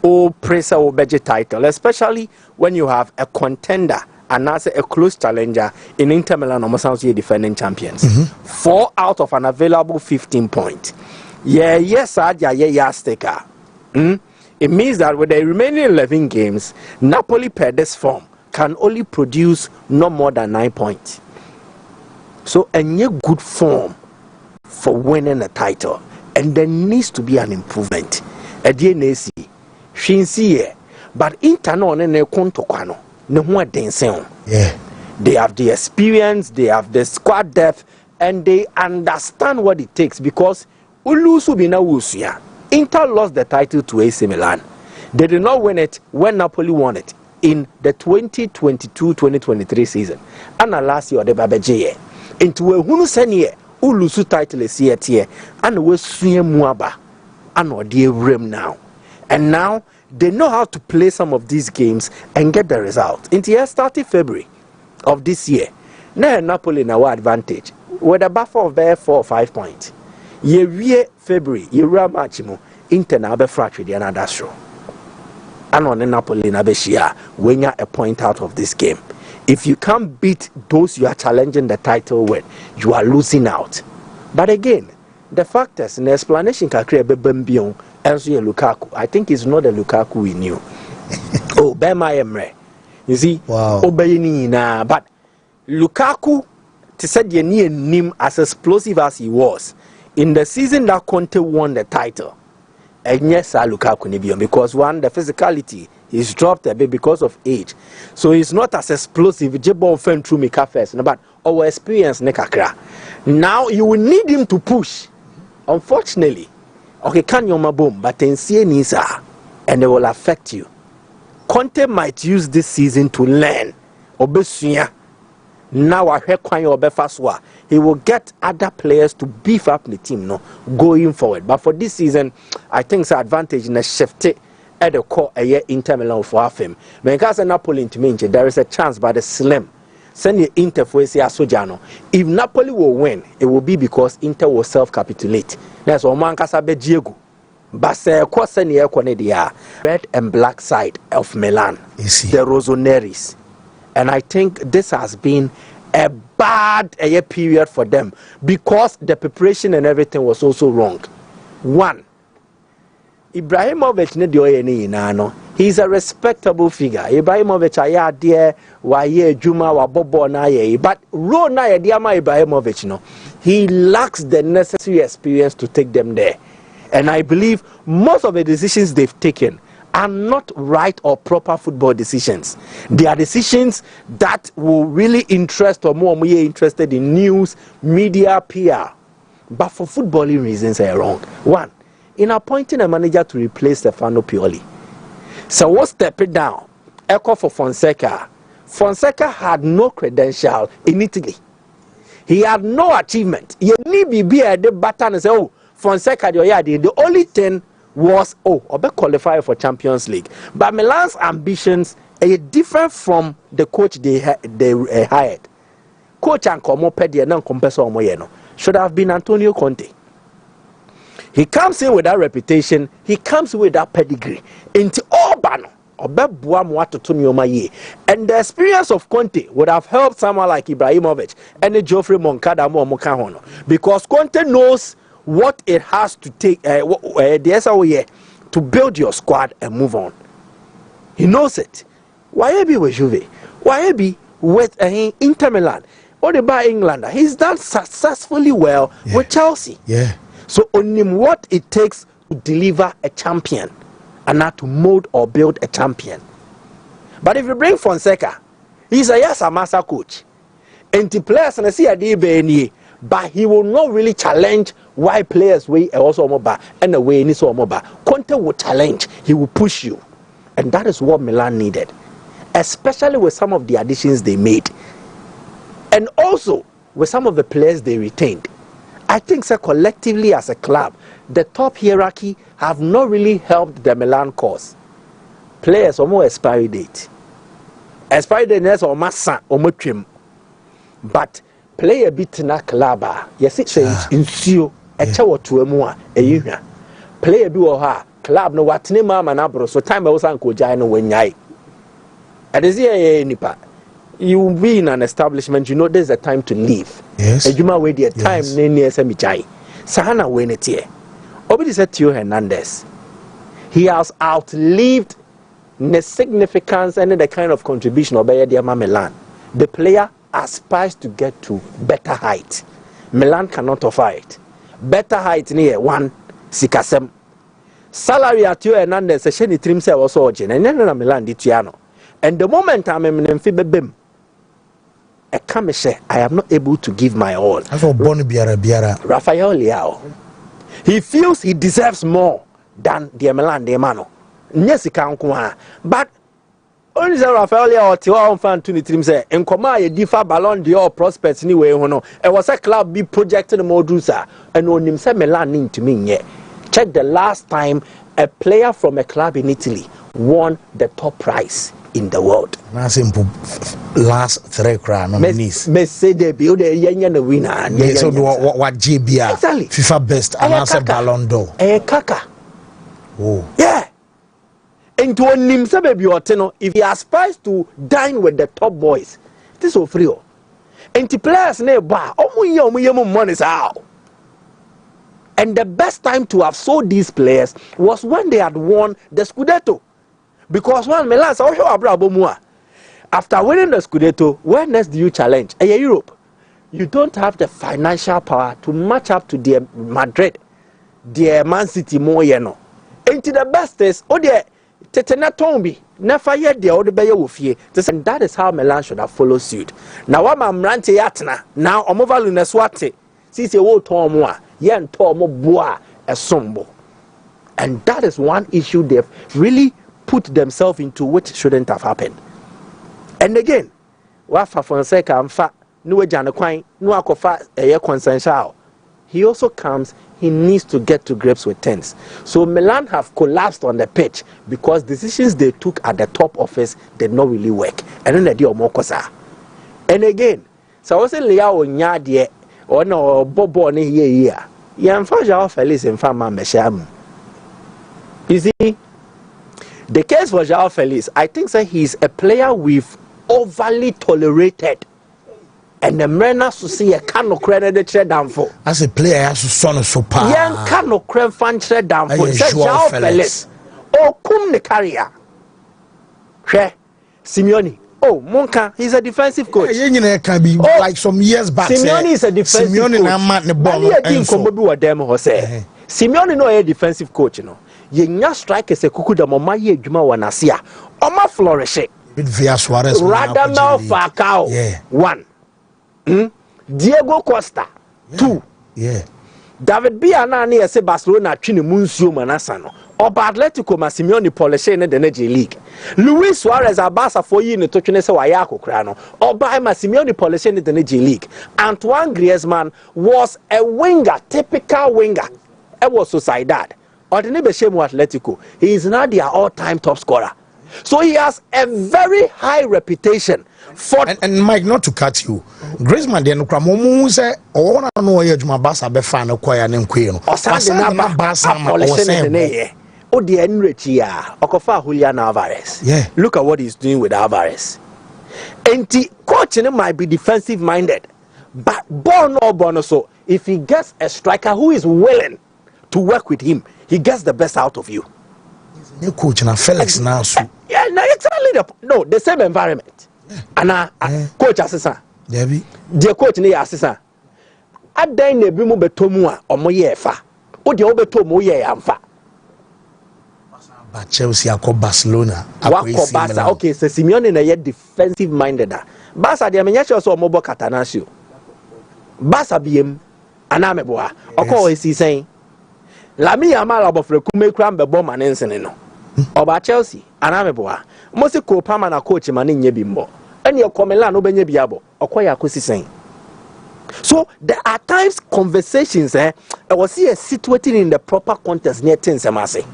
or pressure or budget title, especially when you have a contender and as a close challenger in Inter Milan almost defending champions. 4 out of an available 15 points. Yes, yeah, sticker. It means that with the remaining 11 games, Napoli per this form can only produce no more than 9 points. So a good form for winning a title, and there needs to be an improvement. A DNAC, Shinsi, but Interno and Kontokano, no more dancing. Yeah, they have the experience, they have the squad depth, and they understand what it takes because Ulusu bina Wusia. Inter lost the title to AC Milan. They did not win it when Napoli won it in the 2022-2023 season. And last year, the Babaje. Into a Hunu Senior, Ulusu title is here, and we see Muaba, and dear Rem now. And now they know how to play some of these games and get the result. Into year starting February of this year, now Napoli in our advantage with a buffer of bare 4 or 5 points. Year February, year match mo Inter na be fracture the another show. And on Napoli na be shia when you a point out of this game. If you can't beat those you are challenging the title with, you are losing out. But again, the factors and the explanation can create a bembion and so Lukaku. I think it's not the Lukaku we knew. Oh, Bema Emre. You see, wow. But Lukaku to said you need him as explosive as he was. In the season that Conte won the title, and yes, Lukaku Nibion, because one, the physicality is dropped a bit because of age. So he's not as explosive. Jebo fen through Mika first, but our experience nekakra. Now you will need him to push. Unfortunately, okay, can you boom, but in Nisa, and they will affect you. Conte might use this season to learn. Obesuya. Now I hear Kwanya he will get other players to beef up the team going forward. But for this season, I think it's an advantage in a shift at the core a year Inter Milan for him. Because Napoli into me, there is a chance by the slim. Send the Inter for Sojano. If Napoli will win, it will be because Inter will self-capitulate. That's what Mancasa Diego. But the red and black side of Milan, the Rossoneri's. And I think this has been a bad period for them because the preparation and everything was also wrong. One, Ibrahimovic he's a respectable figure. Ibrahimovic but Ibrahimovic he lacks the necessary experience to take them there. And I believe most of the decisions they've taken are not right or proper football decisions. They are decisions that will really interest or more interested in news, media, PR. But for footballing reasons, they are wrong. One, in appointing a manager to replace Stefano Pioli. So what step it down? Echo for Fonseca. Fonseca had no credential in Italy. He had no achievement. He need be at the button and say, oh, Fonseca, the only thing was qualify for Champions League. But Milan's ambitions are different from the coach they hired. Coach and should have been Antonio Conte. He comes in with that reputation, he comes with that pedigree. Into Orban, and the experience of Conte would have helped someone like Ibrahimovic and Geoffrey Moncada because Conte knows what it has to take to build your squad and move on. He knows it. Why be with Juve? Why be with Inter Milan? Or the by England? He's done successfully well with Chelsea. Yeah. So on him, what it takes to deliver a champion and not to mold or build a champion. But if you bring Fonseca, he's a master coach. And the players and I see a DBNE. But he will not really challenge why players way also mobile and the way so mobile. Conte will challenge, he will push you. And that is what Milan needed. Especially with some of the additions they made. And also with some of the players they retained. I think so collectively as a club, the top hierarchy have not really helped the Milan cause. Players are more expiry date. Expiry date is almost trim. But play a bit na club yes it in sio e chewo to emu a ehia play a bi wo ha club no watene mama na bro so time we san ko jai no wanyai and is here nipa you be in an establishment you know there's a time to leave yes ejuma we the time ne ne ese mi jai sana we ne tie Obidi said Theo Hernandez. He has outlived the significance and the kind of contribution of Milan. The player aspires to get to better height. Milan cannot offer it. Better height near one sikasem. Salary at Theo Hernandez a sheni trim se also origin and then Milan ditiano. And the moment I'm in bim, I come say I am not able to give my all. Rafael Leao. He feels he deserves more than the Milan de Mano. Yes, he can come, but only Rafael Leao Tiwa fan to the team say in Koma ye differ Ballon d'Or prospects anyway. It was a club be projected Modusa and on him say Milan need to mean yeah. Check the last time a player from a club in Italy won the top prize in the world. Last 3 nominees. Messi debut the yenye winner. Yes, so what JBA exactly. FIFA best and answer Ballon d'Or. Kaka. Oh. Yeah. And to him say baby Oteno, if he aspires to dine with the top boys, this is free. And the players nearby, money is out. And the best time to have sold these players was when they had won the Scudetto. Because when Milan after winning the Scudetto, where next do you challenge? Europe. You don't have the financial power to match up to the Madrid, the Man City more, you know. And to the best is, Tetena Tombi, never yet the other Bayer Wofie. And that is how Milan should have followed suit. Now, I'm Rante Yatna, now Omovalu Neswate, since you will tell more, yen Tomo Bois, a sombo. And that is one issue they've really put themselves into which shouldn't have happened. And again, Wafa Fonseca and Fa, Nue Janaquine, Nuakofa, a consensual. He also comes, he needs to get to grips with things. So Milan have collapsed on the pitch because decisions they took at the top office did not really work. And then they did Mokosa. And again, so I was saying Leao Nyadie or no Bobo here. Yanfa Felix and Fama Mesham. You see, the case for João Felix, I think that he's a player we've overly tolerated. And the Mrena to see a cano credit trade down for. As a player, as a son of super. Young cano credit fan trade down for. João Felix. Oh, come the carrier. Simeone. Oh, Monka, he's a defensive coach. Can be like some years back. Simeone is a defensive coach. Simeone no a defensive coach, you know. Yenya strikers a kuku da mama ye adwuma wa nasia oma flourish Via Suarez Radamel Falcao 1 Diego Costa 2 David Biana na yese Barcelona twene munsuo manasa no oba Atletico ma Simeone polish ne the Nigeria League Luis Suarez abasa for yi ne to twene se waya akokra no oba ma Simeone polish ne the Nigeria League Antoine Griezmann was a winger, typical winger. It was Sociedad. Or the Atletico. He is now their all-time top scorer. So he has a very high reputation for. And Mike, not to cut you, Griezmann then Kramomu say, "Oh, I know you my Basa be fan of Koya and Queen." Osana Basa Oh, the Enrichia, Okofa Julian Alvarez. Yeah. Look at what he's doing with Alvarez. And the coach might be defensive minded, but born so if he gets a striker who is willing to work with him, he gets the best out of you. New coach now Felix now. Yeah, no, exactly. The same environment. And coach assistant. Debbie. The coach ni assistant. At then the bimu betomua or moye fa. O the obetomo ye amfa. But Chelsea are called Barcelona. Okay, so Simeone na yet defensive minded. Barca the amenyacho so mobo Catanasio. Barca biem anameboa. Oko is saying Lami Amala bofre kume kram be bomb and ensene no. Oba Chelsea anameboa. Mosi ko pama na coach mani nye bimbo. Eni okomela no benye biabo. Okoya akosi saying. So there are times conversations I was here situated in the proper context near Tinsemase.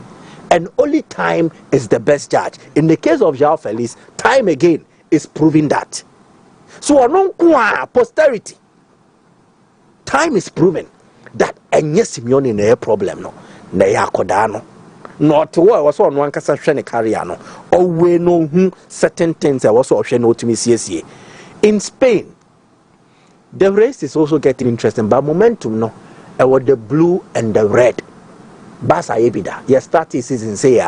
And only time is the best judge. In the case of João Felix, time again is proving that. So on posterity, time is proving that and yes, Simeone no problem no. Na ya kodano. Not what was on one kasa hwe career no. Or we know certain things I was also no to me CSA. In Spain, the race is also getting interesting, but momentum no. It was the blue and the red. Barca ebida. You start this season say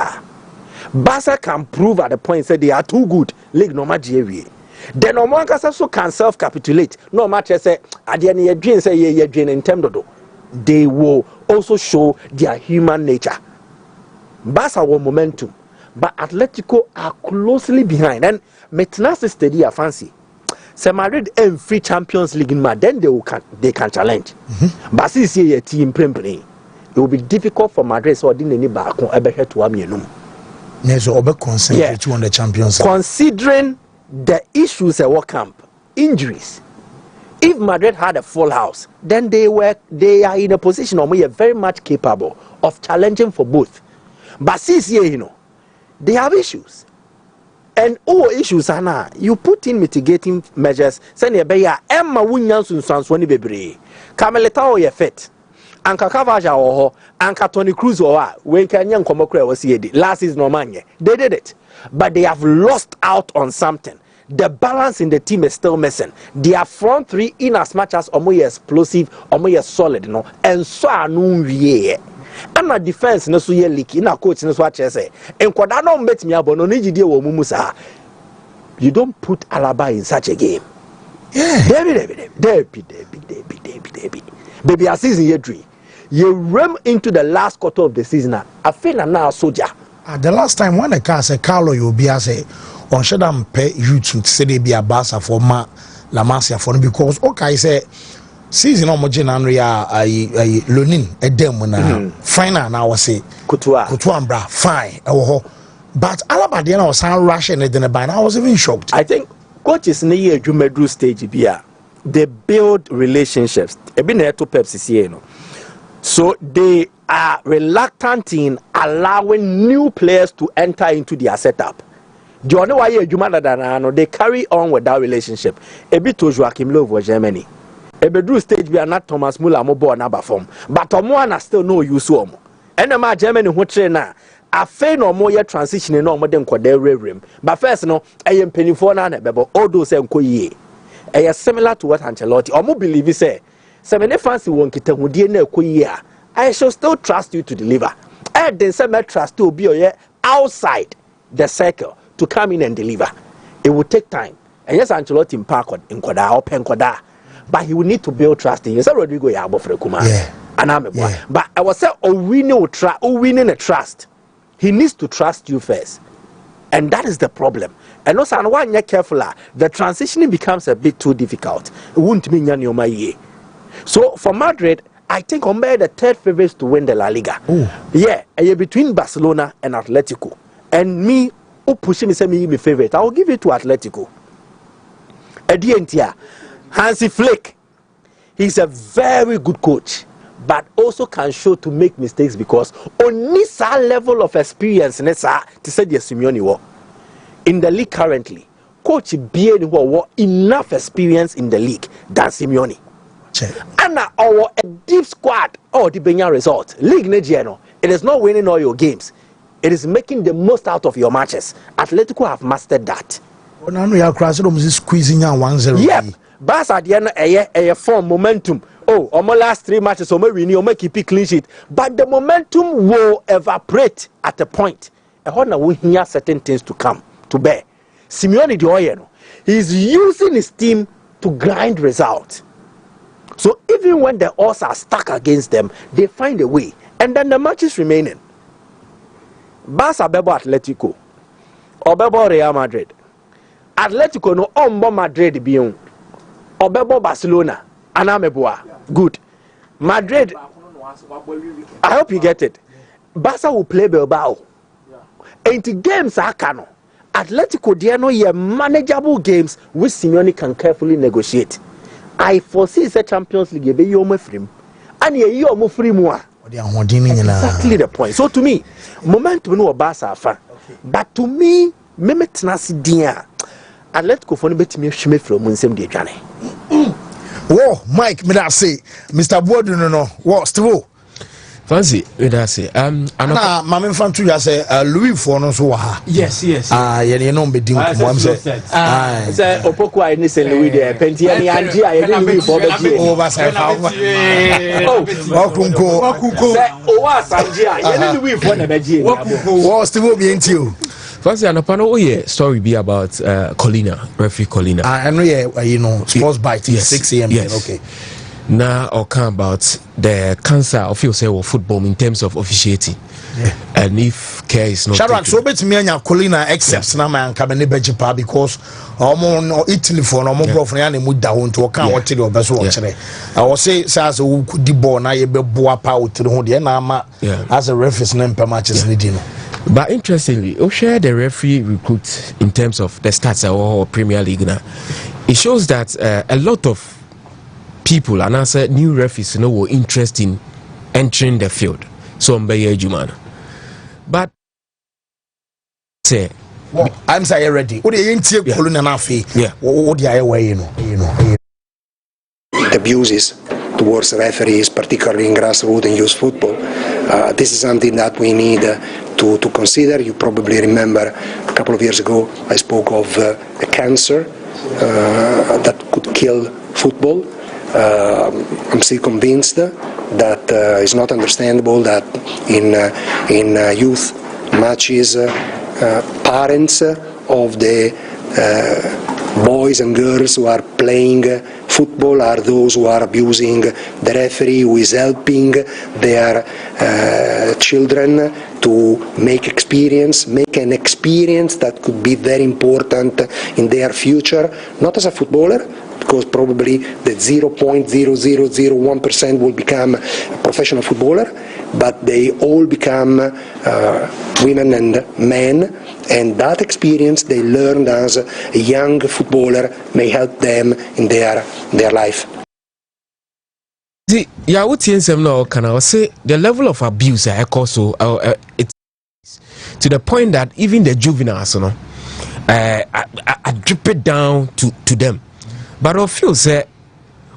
Barca can prove at the point say they are too good. League no matter GAV. Then no one also can self-capitulate. No matter say at the end of dream say you dream in terms of they will also show their human nature. Barca will momentum, but Atletico are closely behind. And Metnas steady a fancy. Say Madrid and free Champions League in then they can challenge. But since a team playing, it will be difficult for Madrid so didn't any back on ever to Amienum. Nezo obe concentrate on the Champions League. Considering the issues at World Camp, injuries. If Madrid had a full house, then they are in a position where we are very much capable of challenging for both. But since they have issues. And all issues are now, you put in mitigating measures. Send a Emma Winyansun Sanswani Bebre. Cameleta or your fit. Anka Kavaja or Anka Tony Cruz or when Kenyan Komokre was here. Last is no man. They did it. But they have lost out on something. The balance in the team is still missing. Their front three, in as much as Omoye explosive, Omoye solid, and so are no vie. And my defense no so ye leaky. Na coach no so what say. And Kwadano met me about no need deal Mumusa. You don't put Alaba in such a game. Yeah. Baby, a season year three. You ram into the last quarter of the season. I feel now soldier. The last time when the car said Carlo you be as a on should pay YouTube say they be a Barca for La Masia for because okay say season on Mojin Andrea a Lonin a dem final now say Kutuambra fine but Alaba then was sound rushing it in the ban. I was even shocked. I think coaches in the year Jumedru stage be they build relationships. It been there to Pepsi so they are reluctant in allowing new players to enter into their setup. Do you know why they carry on with that relationship? A bit to Joachim Löw for Germany. A bedroom stage we are not Thomas Muller Mobo and Aberform. But Omoana still know you so. And the Germany who train now. I fail no more transition in no more than Quadere rim. But first, no, I am penny for none, but all those and Koye. I am similar to what Ancelotti or more believe you say. Seven fancy won't get a Koye. I shall still trust you to deliver. And then some trust to be outside the circle to come in and deliver. It will take time. And yes, Ancelotti in Park in Koda or Penkoda, but he will need to build trust in you. So Rodrigo Yabo for Kuma. Yeah. And I'm a boy. Yeah. But I was saying, winning a trust. He needs to trust you first. And that is the problem. And also, when you're careful, the transitioning becomes a bit too difficult. It won't mean you're so for Madrid, I think I'm the third favorites to win the La Liga. Ooh. Yeah, between Barcelona and Atletico. And me, who pushing me say me my favorite, I will give it to Atletico. Hansi Flick, he's a very good coach, but also can show to make mistakes because on this level of experience, to say the Simeone in the league currently, coach being enough experience in the league than Simeone. And our deep squad the Benya result. League Negiano, it is not winning all your games. It is making the most out of your matches. Atletico have mastered that. Now we are squeezing 1-0. Yep. Barca at the end a form momentum. On my last 3 matches, we keep it clean sheet. But the momentum will evaporate at a point. We hear certain things to come to bear. Simeone Dioyeno, he's using his team to grind results. So even when the odds are stuck against them, they find a way. And then the match is remaining. Barca bebo Atletico. Or bebo Real Madrid. Atletico no ombo Madrid biyon. Or bebo Barcelona. Anameboa. Good. Madrid. I hope you get it. Barca will play Bilbao. And the games are canon. Atletico they are no manageable games which Simeone can carefully negotiate. I foresee the Champions League be your frame. And you are free more. Exactly the point. So to me, momentum no Barca fan. But to me, memetnasi dia. Atletico for bet me shime from unsem de dwane. Whoa, Mike, me that say, Mr. Bodu no. What still? Fancy, that's it. Ana mama infantu ya say Louis for no so wa. Yes. You know be dim ko am say. Say opoku ai ni say Louis there. Penti ani anji ai ni Louis for be die. Over say how. Wakunko. Say o wa sanji ai ni Louis for na be die. What still be into? Fancy anopano story be about Colina, referee Colina. I know you know sports bite 6 a.m. Yes. Okay. Now I'll come about the cancer of football in terms of officiating. And if care is not Shadrack, so bet me and Colina except na man come ne bejipa because no Italy for no more from ya mu da ho to kan what the obeso wo kire. I was say as who could the ball na ye be boa pa out to ho de na ama as a referee na per matches ni di no. But interestingly, we share the referee recruit in terms of the stats or Premier League now. It shows that a lot of people and answer new referees were interested in entering the field. So but say I'm say ready. What you ain't Colina na fi. What you way the abuses towards referees, particularly in grassroots and youth football. This is something that we need to consider. You probably remember a couple of years ago I spoke of a cancer that could kill football. I'm still convinced that it's not understandable that in youth matches parents of the boys and girls who are playing football are those who are abusing the referee who is helping their children to make an experience that could be very important in their future, not as a footballer, because probably the 0.0001% will become a professional footballer, but they all become women and men, and that experience they learned as a young footballer may help them in their life. See, can I say the level of abuse also it's to the point that even the juveniles, I drip it down to them. But I feel say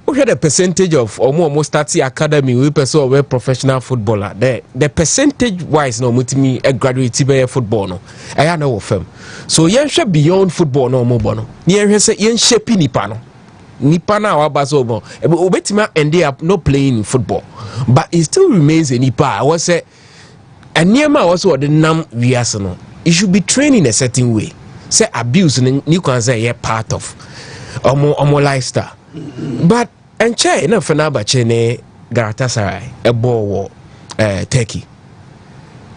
we had a percentage of almost starting academy we person or professional footballer. The percentage wise no mutimi a graduate be football no. I know of them. So yen beyond football no more no. Yen say yen shape nipa no. Nipa na wa baso bo. Obetima end up not playing football. But it still remains a nipa. I was say and near my also the nam wiase no. It should be trained in a certain way. Say abuse you can say yeah part of omo lifestyle. But and che na Fenerbahce ne Galatasaray a ball Turkey.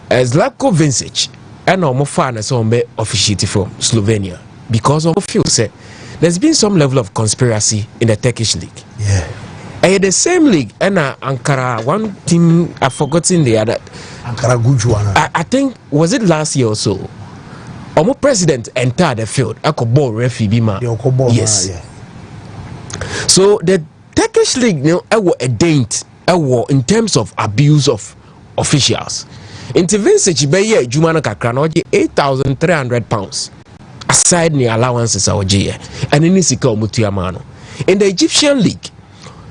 Zlatko Vincic and omo fan so be officiating from Slovenia because of feel say there's been some level of conspiracy in the Turkish league. Yeah. And the same league and Ankara one team I've forgotten the other Ankara Gujuana. I think was it last year or so. Omo president entered the field. Ako ball referee bima. Yes. So the Turkish league a dent in terms of abuse of officials. Intervention be ye juma na kakra na £8,300 aside the allowances awje and any sika omutuama no. In the Egyptian league,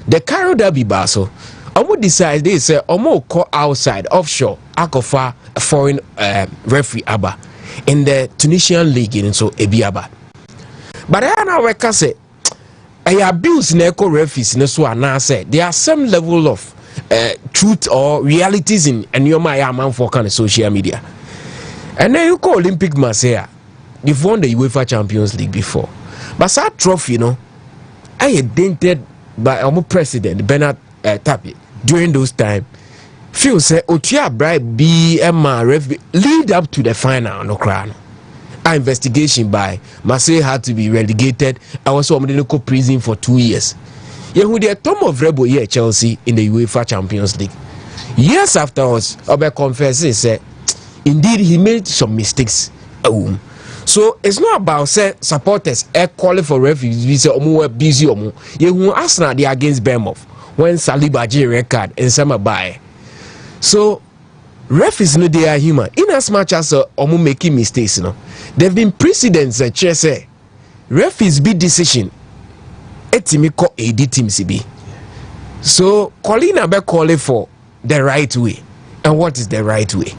the Cairo Derby baso omo decide they say omo call outside offshore akofa foreign referee aba. In the Tunisian league in so ebiaba. But I now we can say I abuse neko referees in so na say there are some level of truth or realities in and your my man for kind of social media. And then you call Olympic Marseille. They've won the UEFA Champions League before. But that trophy, I dented by our president Bernard Tapie during those time. Feel say Otia bribe BMR lead up to the final no crown. Our investigation by Marseille had to be relegated. I was in prison for 2 years. Yehu the Tom of Rebo here Chelsea in the UEFA Champions League. Years afterwards, Obe confesses say indeed he made some mistakes. So it's not about say supporters calling for refugees. We say omo busy omo. Yehu Arsenal they against Bournemouth when Saliba J record and some buy. So referees no they are human. In as much as omo making mistakes, there've been precedents that say referees be decision. Etimi ko AD team CB. So Colina be calling for the right way. and what is the right way.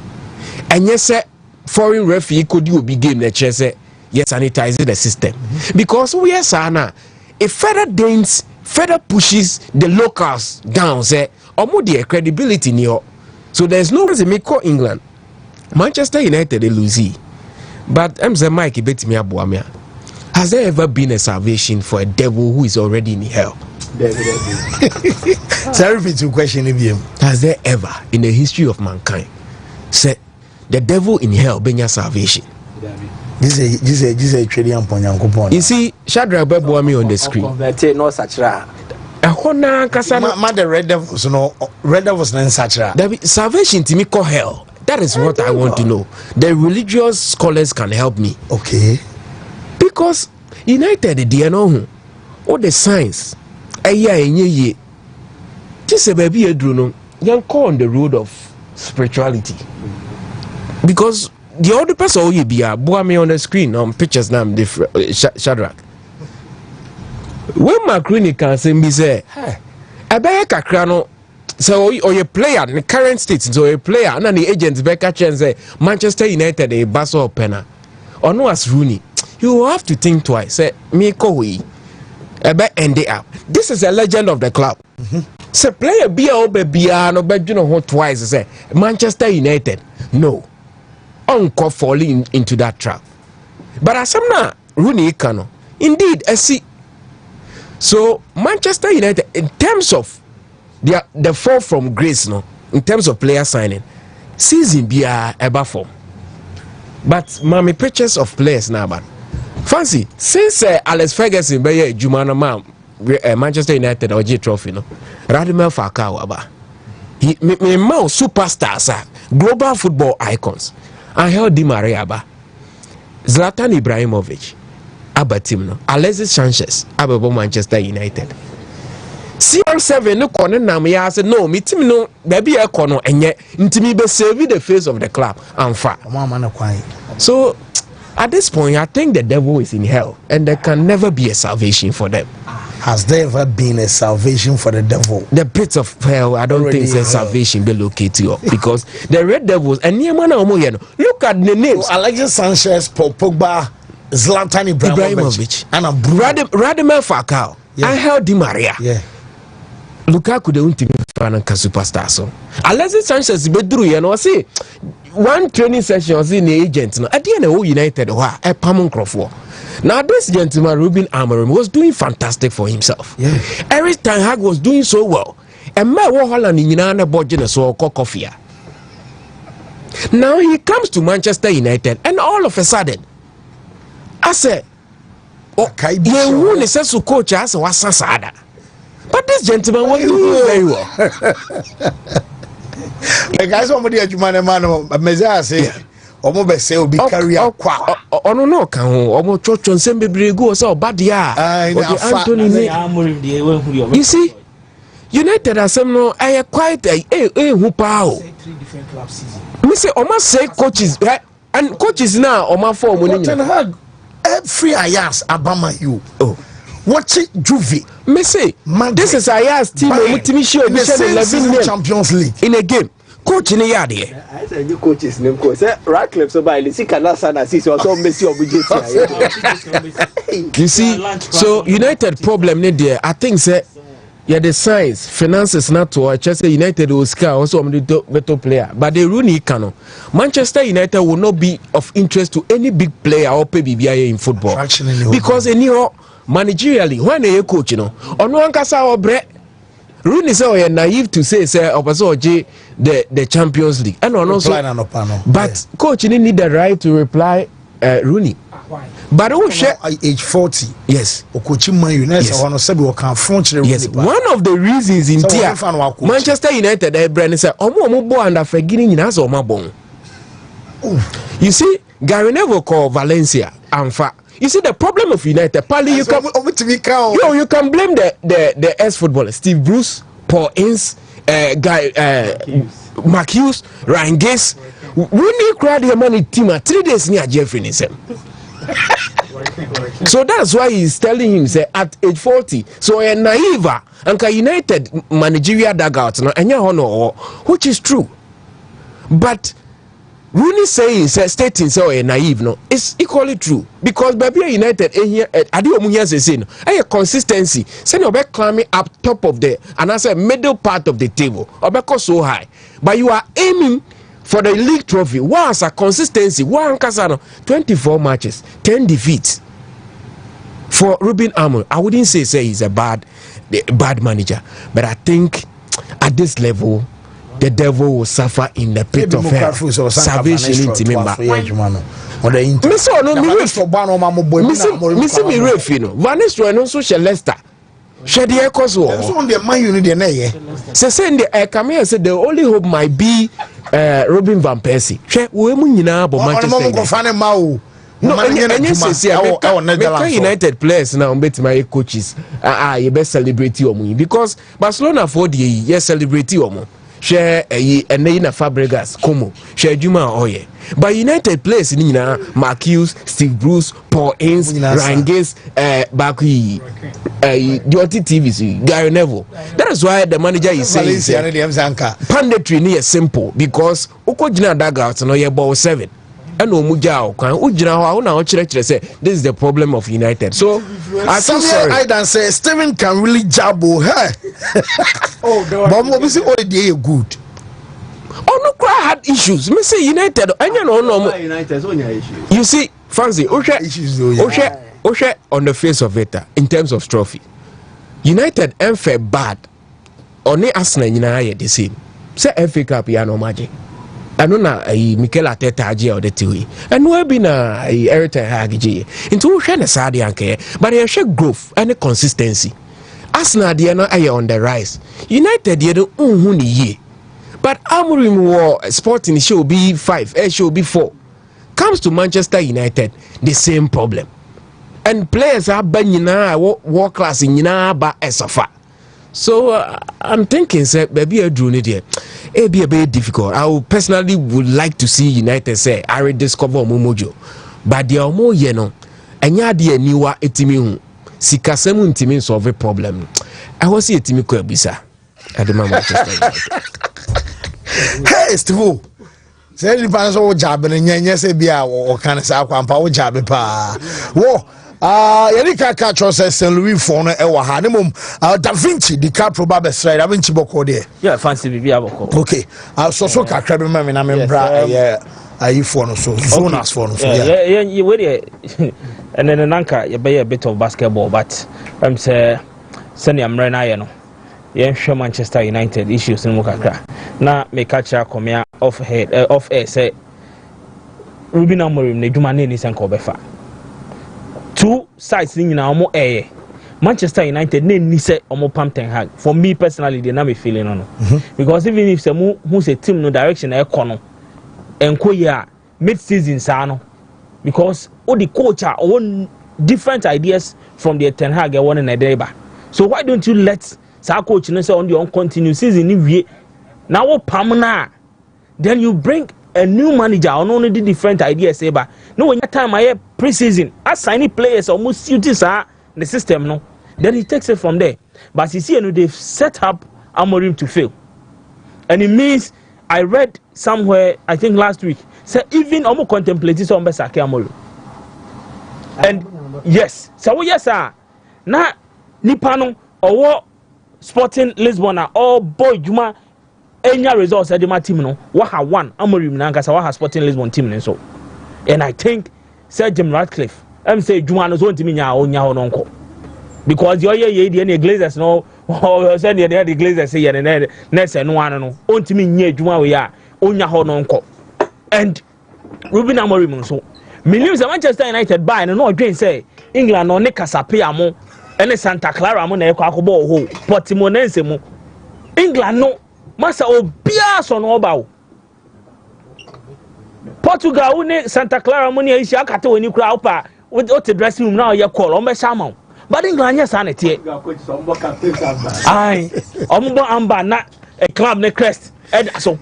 And yes, sir, foreign referee could do a big game that say yes, sanitize the system. Because we are sana, if further pushes the locals down, say, or more their credibility in your. So there's no reason me call England. Manchester United they lose. But I'm saying Mike bet me abuamia. Has there ever been a salvation for a devil who is already in hell? Sorry for two question. Has there ever in the history of mankind said the devil in hell bring your salvation? This is a trading point. You see, Shadrach Bebuami on the screen. No such ra. The Red Devils, no Red Devils, no such ra. Salvation to me call hell. That is what I want to know. The religious scholars can help me. Okay. Because United, they know all the signs. Just a baby, Bruno, you call on the road of spirituality. Because the other person you be me on the screen on pictures now different. Shadrach. When Macron can say, hey, I bet a so or your player in the current state, so a player and the agents back at and say Manchester United a basso or penna or no as Rooney. You have to think twice. Say me we end it up. This is a legend of the club. Say player be a baby no bet you know twice. Say Manchester United. No. Uncle falling into that trap. But as I'm not Rooney Kano. Indeed, I see. So Manchester United in terms of the fall from grace, no, in terms of player signing, season be a form. But mommy pictures of players now, man. Fancy since Alex Ferguson be Jumana Manchester United or J Trophy, no, Radamel Falcao aba. He me superstars, global football icons. Angel Di Maria aba, Zlatan Ibrahimovic, aba team no, Alexis Sanchez aba Manchester United. CR7 no corner na me ya say no me team no baby e kono enye ntimi be save the face of the club and fa. So at this point I think the devil is in hell and there can never be a salvation for them. Has there ever been a salvation for the devil? The pits of hell, I don't think there's salvation be located because the Red Devils and look at the names. Alexis Sanchez, Paul Pogba, Zlatan Ibrahimovic, and Radamel Falcao, Angel Di Maria. Yeah. Lukaku the Wontumi superstar so. Alexis Sanchez bedru ye no say one training session was in the agent no at the end of United wa e pam nkrofo. Now this gentleman Ruben Amorim was doing fantastic for himself. Yeah. Eric Ten Hag was doing so well. And my Holland in United budget so coffee. Now he comes to Manchester United and all of a sudden I said you who says to coach as was Sasada. But this gentleman was doing very well. The guys somebody at man Messiah say omo be say obi carry akwa ono no kan ho omo chocho nsem bebre go say obadia Anthony. You see United asem no quite who pao me say omo say coaches and coaches now omo form ni every Ayas Abama you watch it Juve me say this is Ayas team Wontumi show in 11 Champions League in a game. Coach in the yard here. I said you coaches name coach. Say Radcliffe so by the Canada Sana see so Messi obligation. You see, so United problem there. I think say the size, finances not to Chelsea United will scar also better player. But the Rooney Kano. Manchester United will not be of interest to any big player or PBBI in football. Because anyhow managerially when they coach ono ankasa obre Rooney say we naive to say Obasoji the Champions League. And also, but coach need the right to reply Rooney. But age 40. Yes. Coaching Man United yes. One of the reasons in Manchester United brand say omo bo under forgetting as omo bon. You see Gary Neville call Valencia Anfa. You see the problem of United, Pali, you can blame the ex-footballers, Steve Bruce, Paul Ince, Mark Hughes, Ryan Giggs. Rooney cried your money team 3 days near Jeffrey himself. So that's why he's telling him say at age 40. So a naive and United managerial dugout and which is true. But Rooney saying stating say naive no, it's equally true because baby United here say no, a consistency. Say you be climbing up top of the and I say middle part of the table or because so high, but you are aiming for the league trophy. Once a consistency, one Casano 24 matches, 10 defeats for Ruben Amorim. I wouldn't say he's a bad manager, but I think at this level. The devil will suffer in the pit of hell. Salvation in Timimba. Missy Refino. Vanistra and also Leicester. Shady Echoes. Say, come here, said the only hope might be Robin Van Persie. No, United players now bet my coaches. You best celebrate your money because Barcelona for the year celebrate your money. Share and then Fabregas, Como, share Juma Oye. But United players in Mark Hughes, Steve Bruce, Paul Ince, Ryan Giggs, Bakui, Duty TVC, Gary Neville. That is why the manager is saying panditry near simple because Ukojina Dagouts no ye ball 7. And no mujao can Ujina now say this is the problem of United. So I feel sorry. I don't say Steven can really jabble her. But obviously all day good. Oh no, cry had issues. Me say United. No. Issues. You see, Fancy, Oshe on the face of it in terms of trophy. United unfair bad. Only Arsenal United the same. Say FA Cup ya no magic. I don't know Mikel Arteta aje or the TV. And we be na Everton Hagije. Into share sad yanke, but they share growth and consistency. Arsenal they are not on the rise. United they don't ye. But Amorim war Sporting should be 5, should be 4. Comes to Manchester United, the same problem. And players are banyina world class in ba esofa. So I'm thinking, say, maybe a Drew there. It be a bit difficult. I personally would like to see United say I rediscover Momojo, but they are more and ya dear newer etimi sikasemu intimi solve a problem. I was see etimi ko ebisa at the Manchester United. Hey, Steve. Say the fans all job and nyanya say bia o kan sa kwampa o job pa. Wo Yerika catch us St. Louis for no ewa ha ne mum Da Vinci DiCaprio ba besra Da Vinci boko there. Yeah, fancy bibia boko. Okay. So kakra be ma me na me bra ayi for no so zonas for no so yeah. You we there. And then nanka you be a bit of basketball but I'm say send am rena ye no. Ye show Manchester United issues in kakra. Na me catch come off air say Ruben Amorim ne dwuma ne ni senko befa. Two sides in our Manchester United ni say omo Pam Ten Hag. For me personally, they na me feeling on because even if some who's a team no direction kono enko ya mid season sano because all the coach are own different ideas from the Ten Hag one in a deba. So why don't you let sa coach no say on the continue season ni now Pam na then you bring a new manager on only the different ideas say ba no when your time I pre-season assigning players almost suiting the system no then he takes it from there but you see they've set up Amorim to fail and it means I read somewhere I think last week say even almost contemplating some Besake Amorim and yes so yes na nipano or Sporting Lisbon or boy Juma any results at the team no what have one Amorim Nankasa what has Sporting Lisbon team so and I think Sir Jim Ratcliffe say Juma no want to mean ya nonko because your the Glazers no or send the Glazers say and next and one no want to mean ye Juma we are onya ho nonko and Ruben Amorim so millions of Manchester United buy no dream say England no ne Casapia mo and Santa Clara mo na e kwa akobo ho Portimonense mo England no Masa obia so no ba Portugal une Santa Clara money isi akata woni kura opa o te dressing room now ye call on be shama but England yes an tie ai ombo amba na a club ne crest so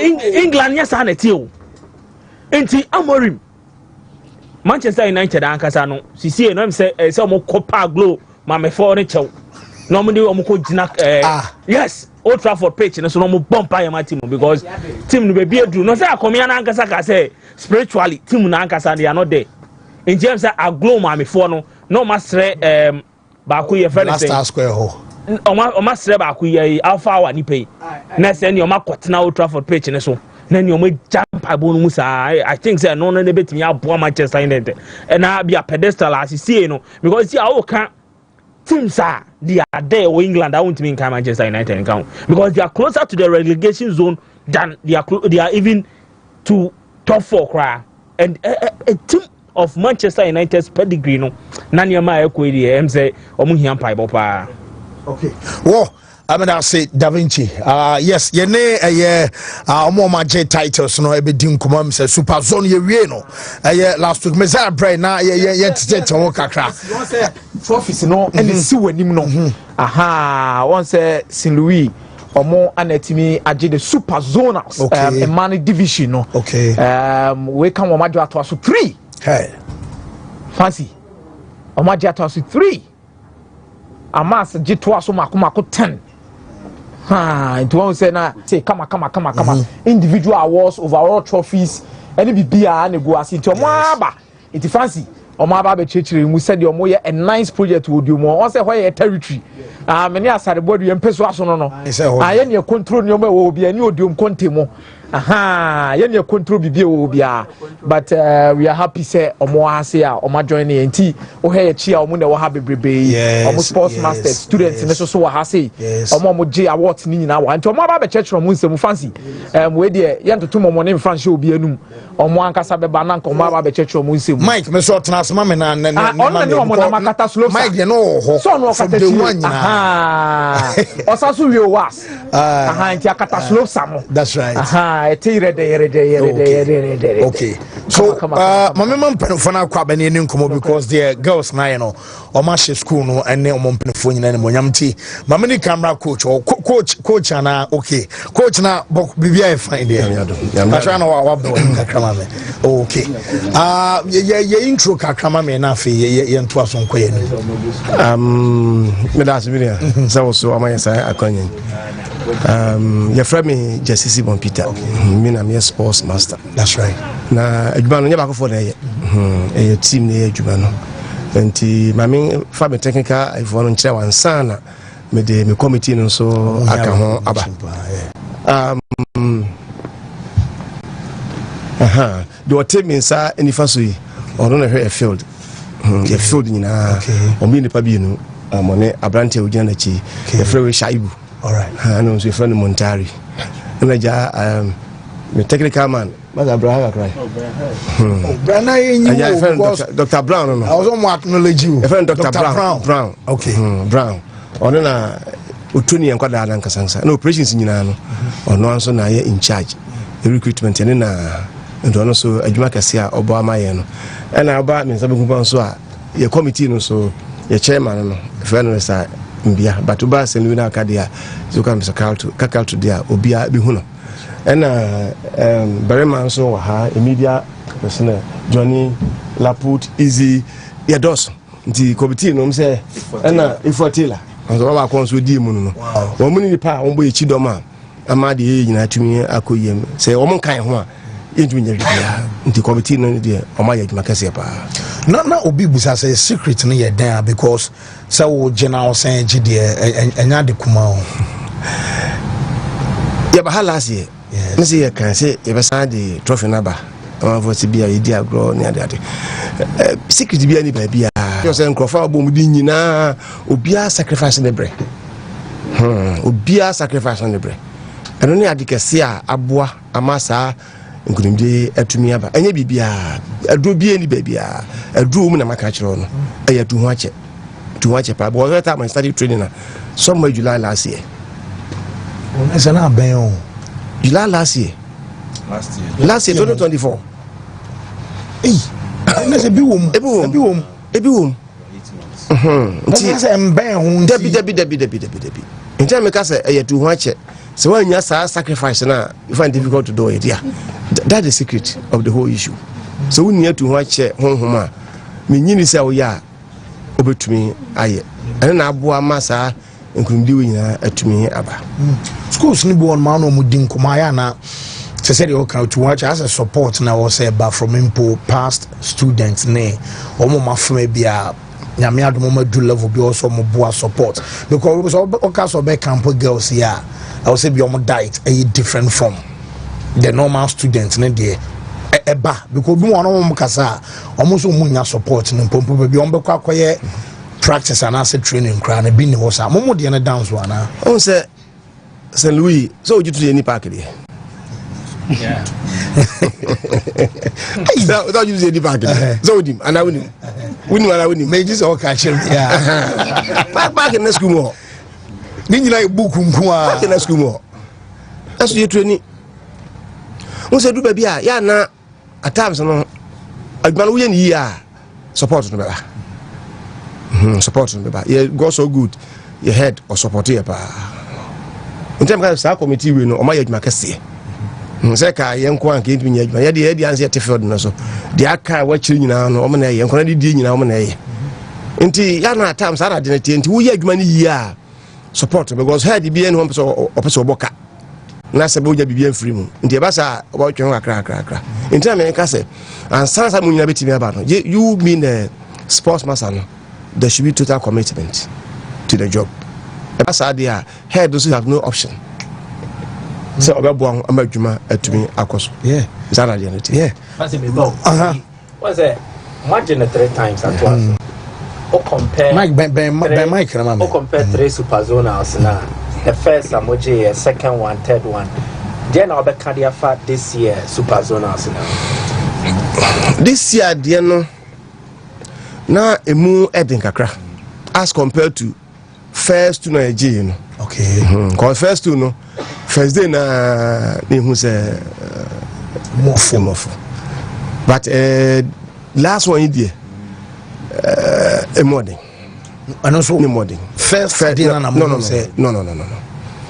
England yes an tie o enti Amorim Manchester United ankasa no sisi no say omo Copa Glow ma me for ne chew no mo de omo ko gina yes Old Trafford pitch and so no bump by my team because team no be do no say akomi na ankasa ka say spiritually team na ankasa they are not there. In James say aglo ma me for no masre ba ko ye friend say last square ho. O masre ba ko ye alpha wa ni pay. Na say ni o makotena Old Trafford pitch and so na ni o mo jump abon mu sa I think say no betimi abo Manchester United. And na be a pedestal as see no because see how can teams are they are there or England. I won't mean Manchester United and count because they are closer to the relegation zone than they are even to top 4 cry. And a team of Manchester United's pedigree no Nanyama Equity say Omuhian Paibopa. Okay. Whoa. I'm gonna say Da Vinci. Yes, ye ne more J titles no ebe dim kuma say Super Zone ye wie no. Last week meza brain na ye tete won kakra. One say trophies no and si wanim no. Aha, one say St. Louis omo anatimi age the Super Zonals man division no. Okay. We can omo adwa to 3. Hey. Fancy. Omo adwa to 3. Amas G2 so mako 10. It won't say na say come. Individual awards, overall trophies, any bibia and go as into Maba. It fancy. Omaba be chechiri mu said your moye a nice project would do more. On say why territory. Many as the body and peso no. I any control your will be a new doom contemo. Aha, any control be but we are happy say omo say omo join enti o he chia omo na wo ha bebrebe omo sports master students in so ha say omo J awards ni nyina wa nti omo aba be church from nsem fancy we dey ye ntoto omo ne mfa hye obi anum omo ankasa be ba na nka omo aba be church from nsem Mike me so tena asema me na omo na makata slope Mike ye no ho so no kata shi aha osaso wi o was aha nti akata slope samo that's right aha okay so mama mpanfo na kwa bani ni nkomo because the girls na no o ma she school no ene o mpanfo nyina ne monyam ti mama ni camera coach na okay coach na bibia e fine there try na wa do kakama me okay ye intro kakama me na fe ye nto aso nko ye me da sibiria so so amayesa akonyen your friend me Jesse Bon Peter. Me na me sports master. That's right. Na adwuma no nya ba ko for na ye. Team na ye adwuma no. Enti mami fa me technical ifo no nkyere wansa na me de me committee no so aka ho aba. Do team insa enifa so yi. Ono na hwe a field. Ye field nyina. Omi ni pa bi no. Amone abrante ogina na chi. Ye frewe Shaibu. All right. I know your friend Montari. And I the technical man. Mother Abraham cry. Dr. Brown. I was on acknowledge you. A friend Dr. Brown. Okay. Brown. On Utuni and Quadana and Casansa. No operations in Yano. Or no answer na in charge. The recruitment and also a Jumakasia Obama. And I bought me some your committee no so your chairman friend side. Mbia batuba Selina Kadia so come Kakalto dia obia bihuno and Berema so ha media person Johnny Laput easy ya dos nti committee no say na ifotila so ba kon so di mu no wo mu ni pa wo bo echi doma ama de nyina tumi akoyem say wo mun kan ho a yentu nya bia nti committee no de o ma ya djuma kase pa na obi busa say secret no ye dan because say wo general say gide enya de kuma o ya ba halase ne say ya kan say ya be san de trophy number ama vote bia ye di agro ne ade secret bia ni ba bia yo say nkrofa bo mu di nyina obia sacrifice ne bre obia sacrifice ne bre eno ne ade kese a aboa amasa nkudimde atumi aba enye bibia aduro bia ni babia aduro mu na maka kire no aya tu ho ache pa but that time I started training somewhere July last year. It's an ben July last year 2024. Let's be wom Debbie. In time I say aya tu ho ache so when you sacrifice na you find difficult to do it. Yeah, that's the secret of the whole issue. So when you to ho ache me nyini say o ya obetumi aye ene na aboa masa nkrumdi we nyina atumi aba schools ni bi on ma no mu din komaya na se said you can to watch as a support na was say ba from impo past students ne omo mafme bia nyame adom ma do level bi also mo boa support because okaso be camp girls here I will say be omo diet a different from the normal students ne there eba because bi won omo kasa omo so mu nya support ne pompo bi omo be kwakoye practice and asset training kra na bi ne wo sa mo de na dance wana on say St. Louis so you to any park there. Yeah. Without using the back. So him and I win him. Win him. May this all catch him. Yeah. Back in the school more. Then you like book back in the school more. That's your training. Who said do baby ya na at times no adman we here support no baba. Support no baba. You go so good. Your head or support here pa. In terms of sa committee we no o ma yadwuma kese. Nseka yenko anke ntumi adwuma ye de anse tefield no so de aka wa chiri nyina no o na yenko na de nyina o na ye nti ya na times ara de nti wo ye adwuma ni yi a support because head bi en ho opeso oboka na se bo ja bibia free mu nti e ba sa o twen akra nti na me ka se ansa sa mu nyina betimi aba no you mean the sports master no there should be total commitment to the job e ba sa dia head also have no option. So obebuan amadwuma atumi akoso yeah zana de nti yeah what's it about what's it imagine 3 times at once o compare Mike Mike na mama o compare 3 super zonals na the first emoji second one third one then I'll be cardia fat this year super zonals now this year de no na emu eden kakra as compared to first to Nigeria no okay cause first to no first day na who say more but last one day a morning and also morning first day na no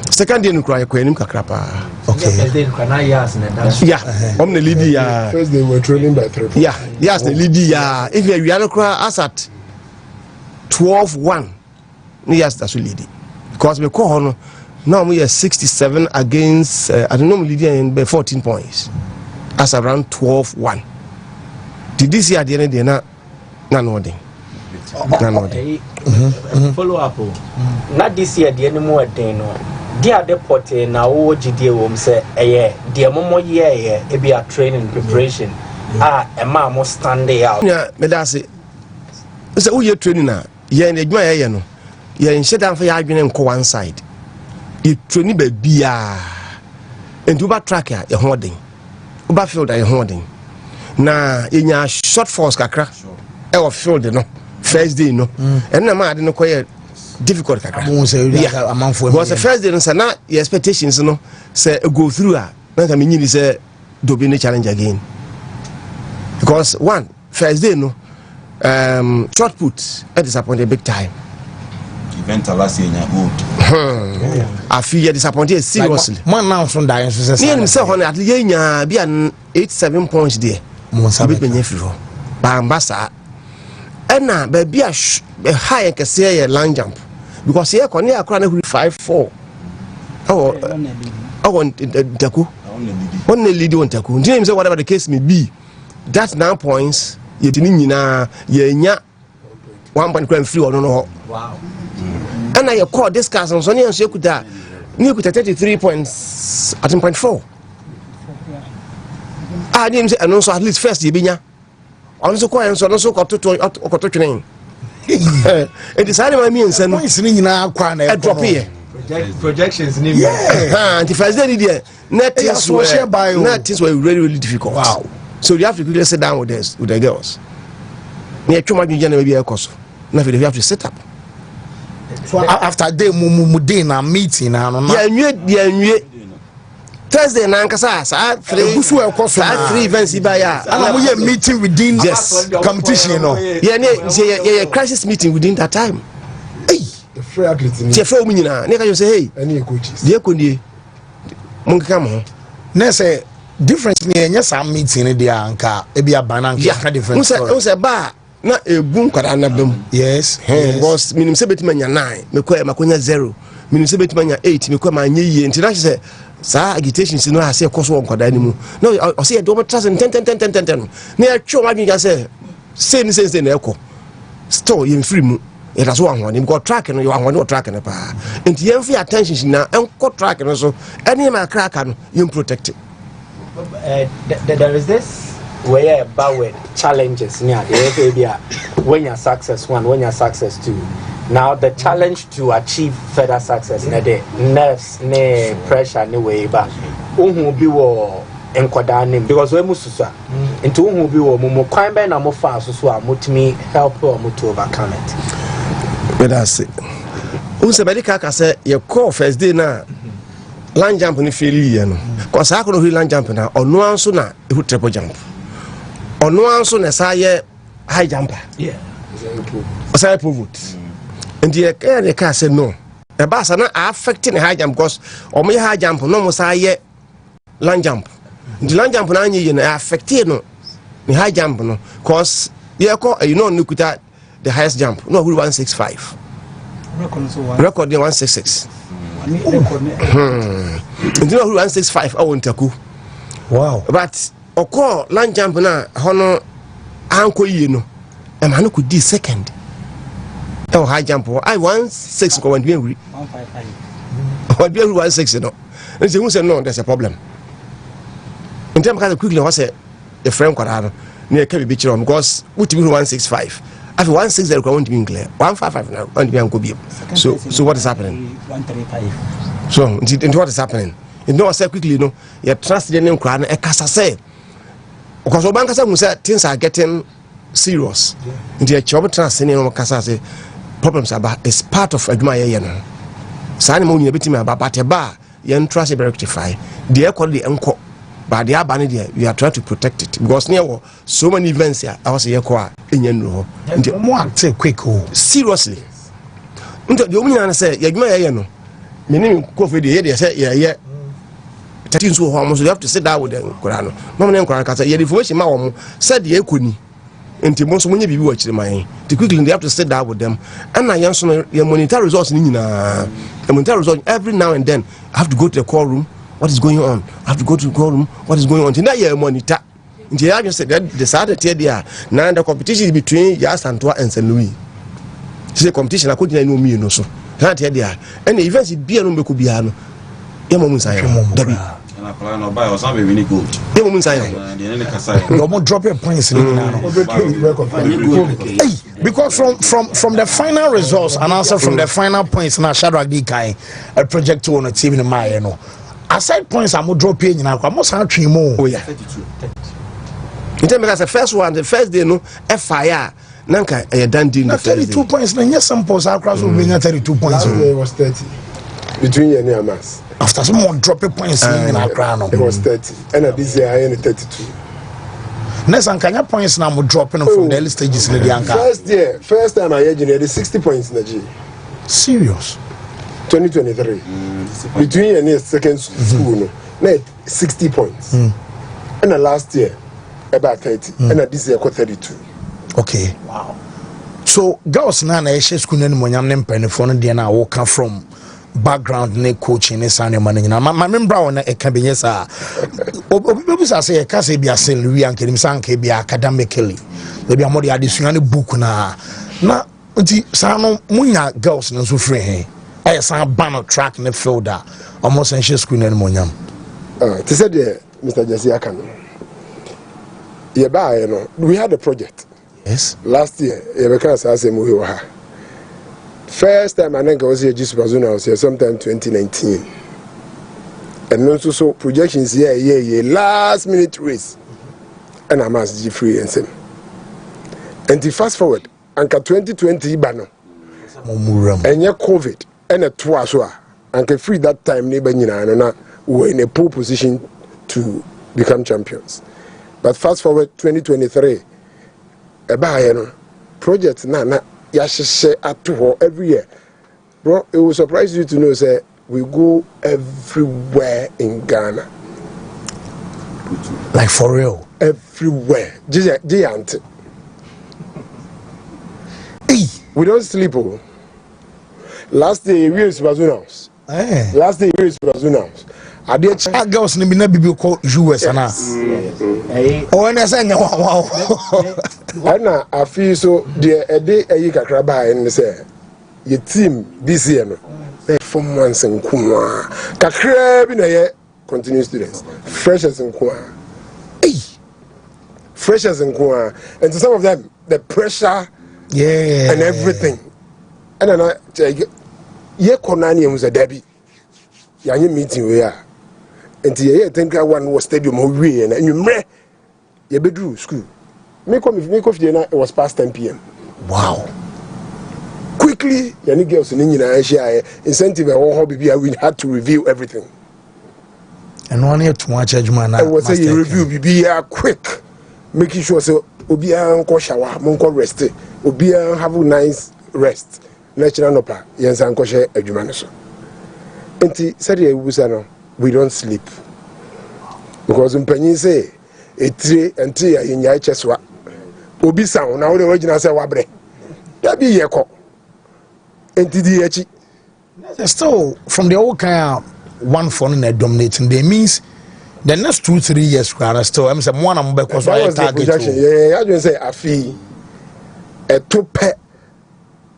second day no cry ko enim kakra pa okay first day no na years na dash yeah on the lead ya first day we're training by 3 yeah yes the lead ya if we are cry as at 12-1 yes that's lead because we call no now we are 67 against I don't know leading by 14 points as around 12-1 did this year the end day na nothing follow up not this year the any more day no dia deport na wo gide wo say eh dia momo ye e be a training preparation e ma mo stand out yeah me da say wo ye training na ye na adwuma ye no ye nhyeda mfa ya adwene nko one side you training be bia and uba track ya holding uba field ya holding na enya short force kakra e of field no first day no and na ma de no koye difficult kakra because the first day no say na your expectations no say go through na ka me nyini say do be challenge again because one first day no short put it disappointed big time event last year good I feel disappointed seriously man now from dying so say me say at least nya be an 87 points there mo sabe penye firo ba ambasa ena ba bia high can say long jump because here kon ya akra na 5-4 on taku on the lead on taku nti say whatever the case may be that 9 points ye tini nyina ye nya 1.3 on no wow and I call this cast so near Shekuta near 33 points at 1.4 I didn't say and also at least first Yibinya also quite so also got to train it decided my means and drop here projections and the first day there net were really difficult wow so you have to quickly sit down with the girls near too much maybe a course now you have to set up. So after day day na meeting na no yeah Thursday na nkasa sa 3 events ibaya and we are meeting within yes competition no yeah crisis meeting within that time hey the free athlete je free nyina ne ka you say hey any coaches dey kondie mun ka mo na say difference ni enya some meeting ni dia anka e bia bananka ka difference so say ba na ebu kwada na bem yes because minim se betima nya 9 mekɔ makonya 0 minim se betima nya 8 mekɔ ma nya yie nti na hye saa agitation si no ase koso kwada ni mu na o se do trust 10 na ya twa ma dwuja se ni se na ekɔ store yem free mu it has one one because track no you want no track no pa nti yem fi attention na enko track no so any ma crack no you protect it. There is this where bad challenges near the when you're success one, when you're success two. Now the challenge to achieve further success na the nerves, ne pressure, ne way back. Be wo enkwada nim because we mususa into be wo mo kwan be na mo fa so a motimi help or mo to overcome it. But that's it. Somebody can say your call first day na land jump ni failure no cause I could land jump na ono anso na e triple jump ono anso na say high jumper say pivot and the car say no e ba sa na affecting high jump because o mo high jump no mo say land jump the land jump na anyi na affect no the high jump no cause you know nukuta the highest jump no 165 record 166 and you know 165 I want to wow but oko land jump na hono anko yi no e ma no could di second e high jump I 16 ko wan bi 155 what be 160 no and say who say no there's a problem in terms of quickly what say the friend kwara no na e ka bi chiro because what be 165 after 160 ko want to be clear 155 now want to be anko bi so what is happening 135 so and what is happening you know say quickly no you trust the name kwara e kasa say because obanka say say things are getting serious and you job trust no kasa say problems about is part of aduma ye no say mo nyina betimi aba but ba you trust be rectify the equal the enko but the abane there we are trying to protect it because near so many events here I was here kwa enya no ho mo act quick seriously nto the omunyana say aduma ye no meaning kofi de ye say ye 13 so almost you have to sit down with them Quran no no Quran kasa your information ma wo said ye ekoni enti mo so munye bibi wa kire man the quickly they have to sit down with them and na yen so your monitor results ni nyina the monitor results every now and then I have to go to the call room what is going on I have to go to the call room what is going on tina your monitor enti ya just said that the Saturday there now the competition is between Yas Antoine and St. Louis say competition akodi na no mi no so Saturday there and the events bia no meko bia no yemo munsayo dabi na plan no buy or some we need gold yemo munsayo the name kasa no more dropping points because from the final results and also from the final points na Shadrack D kai a project on a team in my no aside points am drop here nyina kwa mo san twen mo oh yeah 32 in terms of the first one the first day no fire nanka done deal the 32 points na yes some points across we bring 32 points it was 30 between you and Amas after some more dropping points in Accra no it was 30 and this year I am 32 next and kanya points na mo dropping from the early stages in the anka first time I had the 60 points na G serious 2023 between you and second school no na 60 points and the last year about 30 and this year got 32 okay wow so girls na school na monyam ne mpanefo no de na walk from background ne coaching ne sane man nyina ma membra wona e ka benye sa obi sa say e ka say bia St. Louis ankenim sanka bia academically e bia mo de adesua ne book na nti sa no munya girls no so free he e sa ban track ne fielder almost en school ne monyam to say the Mr. Jesse Akano yeah no we had a project yes last year we can say we were first time I think I was here just was here sometime 2019 and also so projections yeah last minute race and I'm as G free and the fast forward and 2020 bano and yeah COVID and a twice and free that time neighbor and we were in a poor position to become champions but fast forward 2023 project na yasheshe atuho every year bro it will surprise you to know say we go everywhere in Ghana like for real everywhere giant we don't sleep. Oh. Last day we was house. Last day we was house. I did check girls ni na bibi ko US ana. Oh na say wow. Ana I feel so the day ayi kakra ba en say your team this year no. From months in Kuma. Kakra bi na ye continue students. Freshers in Kuma. Freshers in Kuma. And to some of them the pressure and everything. And then ye konani was a Debbie. Yanyi meeting we are. And ye think I one was stadium we and you me ye bedru school. Make of it was past 10 p.m. Wow. Quickly, yani girls in India share incentive or hobby we had to review everything. And one year to watch man. I was say review be quick, making sure so Obia unko shower, monko rest, Obia have a nice rest. Natural nopa, yes, unko share edumaneso. Enti said we don't sleep. Because when say a tree and tree in your cheswa, Obi sound now the original say wabre. That be yeko. Still, from the old kind of one phone and dominating, they means the next 2-3 years, still, I'm saying one of because that was the projection. Yeah, I just say I feel a two pet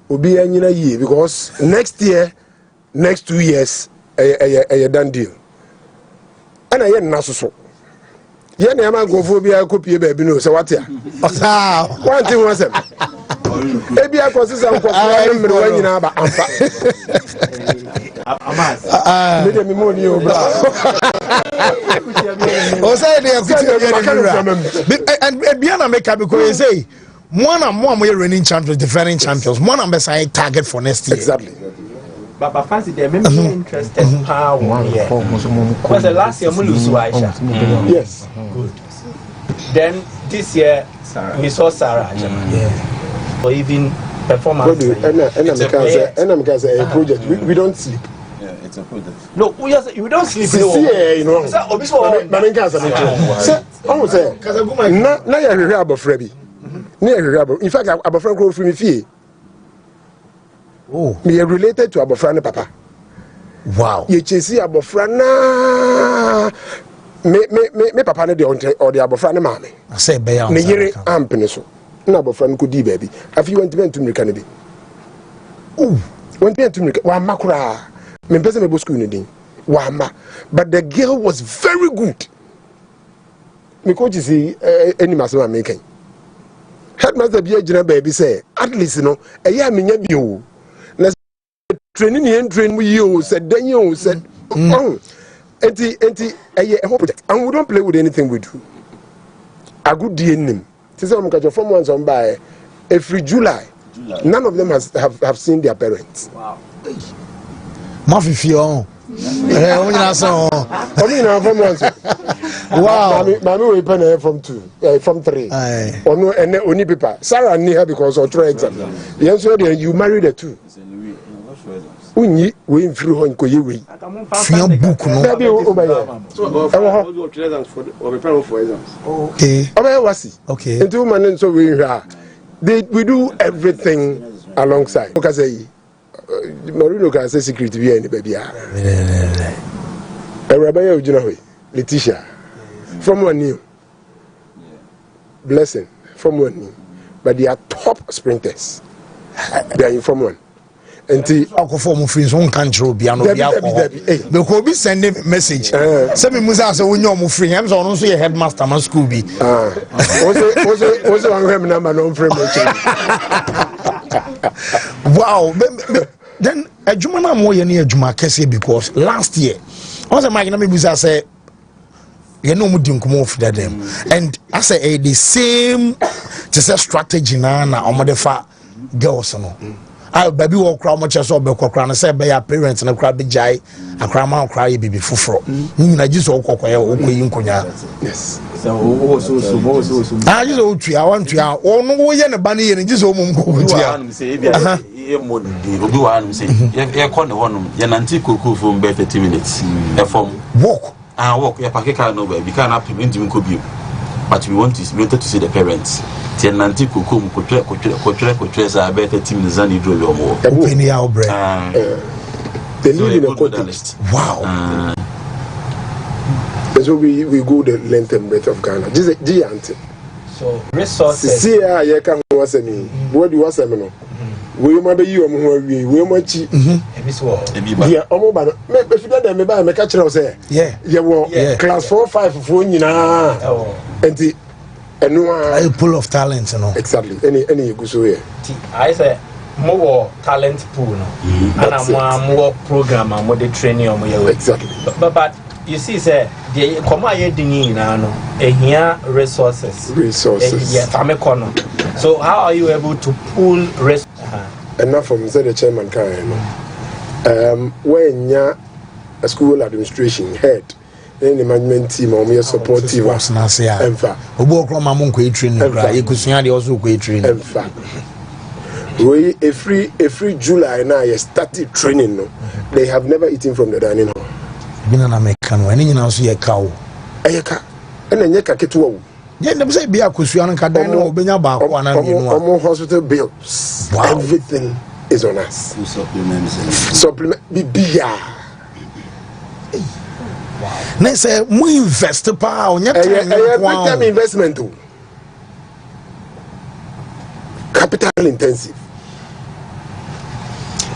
will be a year because next year, next 2 years, a done deal. And I am not so. Yeah, I'm going to be a copy of baby. No, so what here? One thing was it. Maybe I was some when you know about Ampa. Me money, and Biana make up because you say one and more reigning champions, defending champions. One and beside target for next year. Exactly. But fancy them interested power. Because the last year we lose Aisha. Yes. Good. Then this year we saw Sarah. Or even performance. And I'm say a project. We don't sleep. Yeah, it's a project. No, we don't sleep. You know. Almost say. Na ya hwehwe abofra bi. Na ya hwehwe abofra. In fact, abofra go free me fie. Oh, me related to abofra ne papa. Wow. Ye chesi abofra na me papa ne de or the abofra ne maame. I say be ya. Ne yere amp ne so. Na abofra no kodi baby. Afi went to America ne bi. Oh, went to America. Wa makura. Me pese me bo school ne din. Wa ma. But the girl was very good. Me coach see any maso making. Headmaster bi agina baby say at least no eya menya bi o. Training and train we you said then you said enti a whole project and we don't play with anything we do. A good DNA. Say I'm catch from ones on by every July. None of them have seen their parents. Wow. Mafi fio. Wow. Mommy we pen from 2 from 3. Or no and only paper. Sarah near because of try exam. Yes, you married the two. Unyi we free hon ko yewe fian book no na bi o ba ye for exams for exams. Okay. Okay. Into man so we do everything alongside. Because say Marino can say security be any baby ah. Rabaya ojina hoy Letitia from one new blessing from one new but they are top sprinters. They are in from one. Enti akofo mo free so nkan kire obi ano bia ko be ko bi send message say me musa say wonyo mo free am so no so ye headmaster man school bi was one him number no free me. Wow. Then adwuma na mo ye na adwuma kese because last year on the mic na me musa say you know mo di nkomo of them and I say the same just a strategy na omodefa girls no baby will cry much as well because say by your parents and cry big jai a cry man cry baby fufro I just all yes so I just all three I want to oh no we na bani and just obi wa say e call the one ya nanti koku for 30 minutes e form walk ya pack car no baby can up into ko bi but we wanted to see the parents Tian Nanti Kukum, Kotre, I bet a team is Zani Drew or more. They live in a cottage. Wow. So we go the length and breadth of Ghana. This is giant. So resources. See, I can was a me. What you was a man. We might be you we much. Yeah, almost. If you don't remember, I catch us there. Yeah. Class 4, 5 for you now. And no a pool of talents, you know. Exactly. Any go so here. I say more talent pool, and I'm more program and more the training on my way. Exactly. But you see, sir, the come here dinging now, here resources. Yeah, family corner. So how are you able to pull resources? Enough from the chairman can when you're a school administration head. The management team or me supportive in fact we every July now you started training no they have never eaten from the dining hall been an American when you know so ye cow ayeka and then yeka keto yeah them say bia kosuan ka dan no obenya ba ko anan you know hospital bills everything is on us supplement bibia na say mu invest pa onya time investment too. Capital intensive.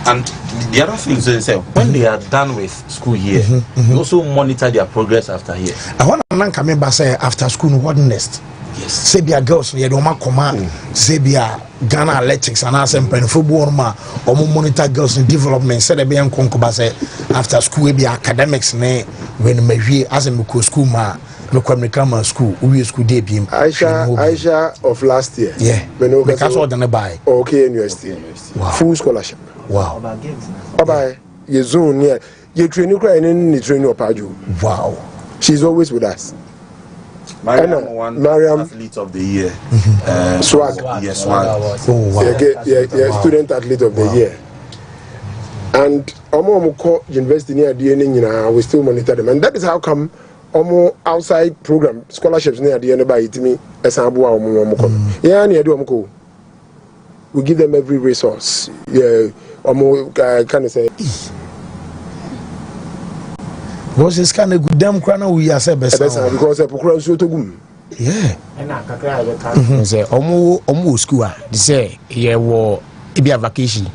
And the other thing is say when they are done with school here, you also monitor their progress after here. I want to come back say after school what next? Yes. Say be a girls you don't want command. Say be a Ghana Athletics and as and football ma or monitor girls in development. Say they be en konko say after school be academics ne when me as a school ma no come school we school day be Aisha of last year. Yeah. Because all done buy. Okay, university. Wow. Full scholarship. Wow. Bye. You zone here. You training cry and you train your paju. Wow. She's always with us. Mariam athlete of the year. Swag. Yes, swag. Oh wow. Yeah, student athlete of the year. And university near DNA, we still monitor them. And that is how come outside program scholarships near the end by it me as we give them every resource. Yeah, kind of say was this kind of good damn crana we are say best because a program so to gum. Yeah. Say omo school they say yeah wo e be a vacation.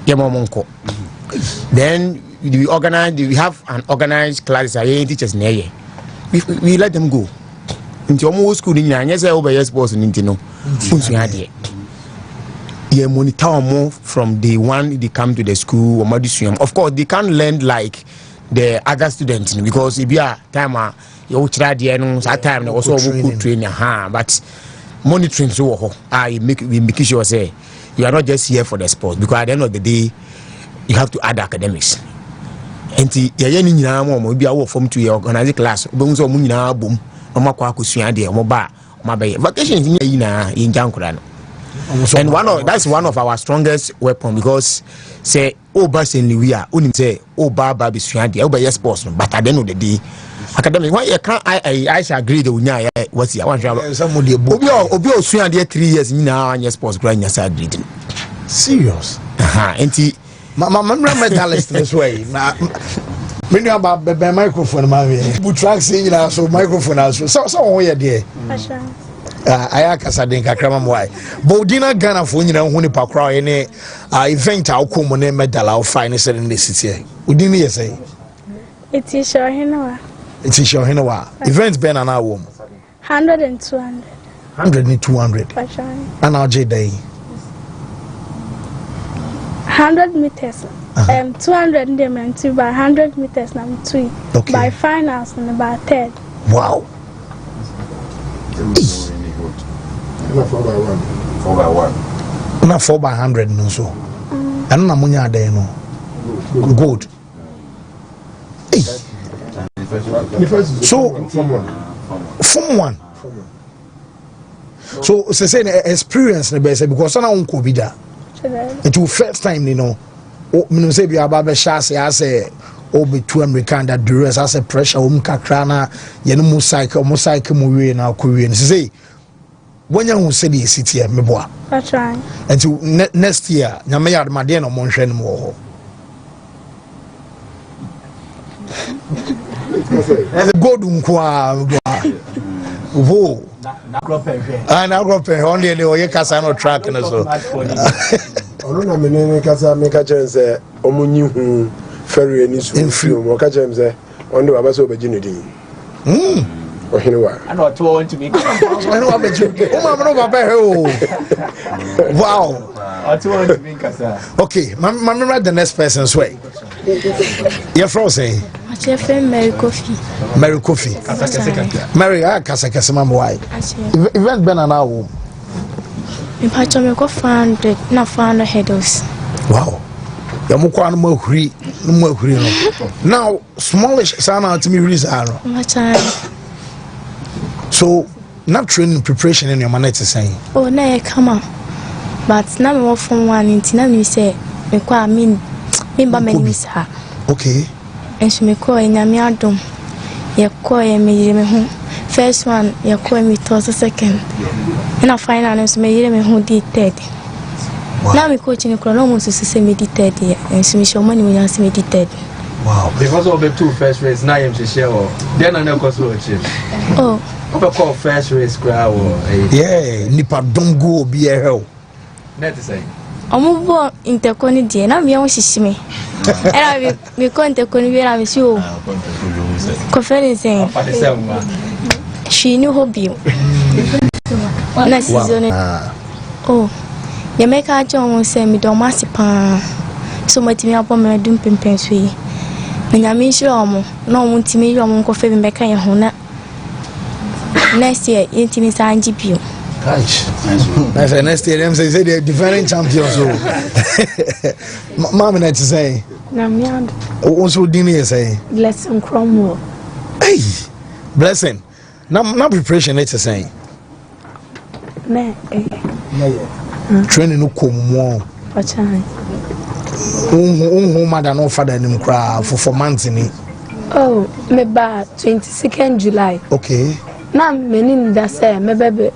Yeah monko. Then we have an organized class teachers near. We let them go. Into almost school in Yan, yes, over sports in Intino. Yeah, monitor more from the one they come to the school or Madison. Of course, they can't learn like the other students because if you are time, you try the time also good training, but monitoring so we make sure say you are not just here for the sport because at the end of the day, you have to add academics. Enti ye nyina mo bia wo form to your organize class obo so mo nyina bom o makwa akosua de mo ba ma be vacation yi na yin jankura no and that's one of our strongest weapon because say o ba senli we are onim say o ba bisua de o ba yes sports no but at the end of the day academic why you can I shall agree the unya what's ya wan some of the obi osua de 3 years nyina yes sports grad nya sa agree serious enti my medalist this way. Many about the microphone, my track singing so microphone so we are there. I casadinka cramam why. Bodina Ghana for you know when pa crowd any event our common medal our finest in the city. Udini you say? It is sure hinowa. It is sure hinowa. Events ben an hour 100 and 200. 100 and 200. And our J day. 100 meters, 200 in them and 2 by 100 meters number 3 by finals and about 10. Wow. 4 by 1. 4 by 1. Not 4 by 100 no so. And na munya there no. Good. So from one. So say experience because na unko bi da. It was first time, you know. Oh, say be about chassis. I say, oh, be 2 American that duress. I say pressure. Kakrana, cycle, mosaike, movie now Korean. Say, when you say the city me boa That's right. until next year nyame yard ma de no mo nhwe no mo as a good nkwa wo na group only the oye kasa no track no so ono na menene kasa me ka chense omunyi hu ferry ni su film o ka chense onde baba so beji no din Ohinewa. I know to want to be. I know about you. Wow. I to want to be kasa. Okay, remember the next person's way. Your friend say. My friend Mary Coffee. Mary Coffee. Mary, I kasa kasa mama why? Event ben na wo. In patch me go find na find headers. Wow. Ya mo kwa no mahuri no. Now smallish sana to me release aro. So, not training preparation in your manner to say. Oh, no, come on. But now I'm off from one in Tina, you say, me qua mean by miss her. Okay. And she may call in Yamiadum. You call me home. First one, you call me towards the second. And I find out me who did third. Now me coaching a chronometer to say me did third, and so me show money when you ask me did third. Wow. Because of the 2 first race, now I'm to share. Then I never go to Oh. Call first race crowd. Yeah, Nipa don't go be a hell. Net to say. I'm born in the corner, dear. Now we almost see me. And I will come to convey with you. Conference saying she knew hobby. Next season. Oh, you make our John will send me to Massipan. So much me upon my dumping pensui. When I mean sure, no one to me, you won't go favor back in Hona. Next year, intimate GPU. Nice. Next year, them say they're defending champions. So, Mama, to say, Namiad. Also, Dini say, Blessing Cromwell. Hey, blessing. Now preparation, let's say. Training no come more. What's I? Mother, no father, and cry for 4 months in it. Oh, me ba 22nd July. Okay. Na menin da say me bebe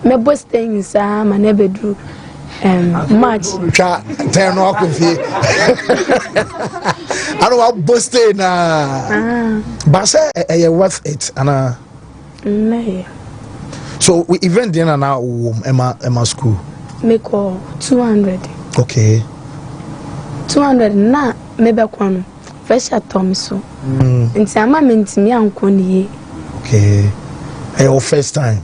me bo staying sa ma na bedru March. Cha turn off with you. I don't want bo stay na. But say you worth it ana. No. So we event dinner now Emma school. Me call 200. Okay. 200 na me be kwano. Fresh atom so. Nti ama mentimi anko ne. Okay. Your first time.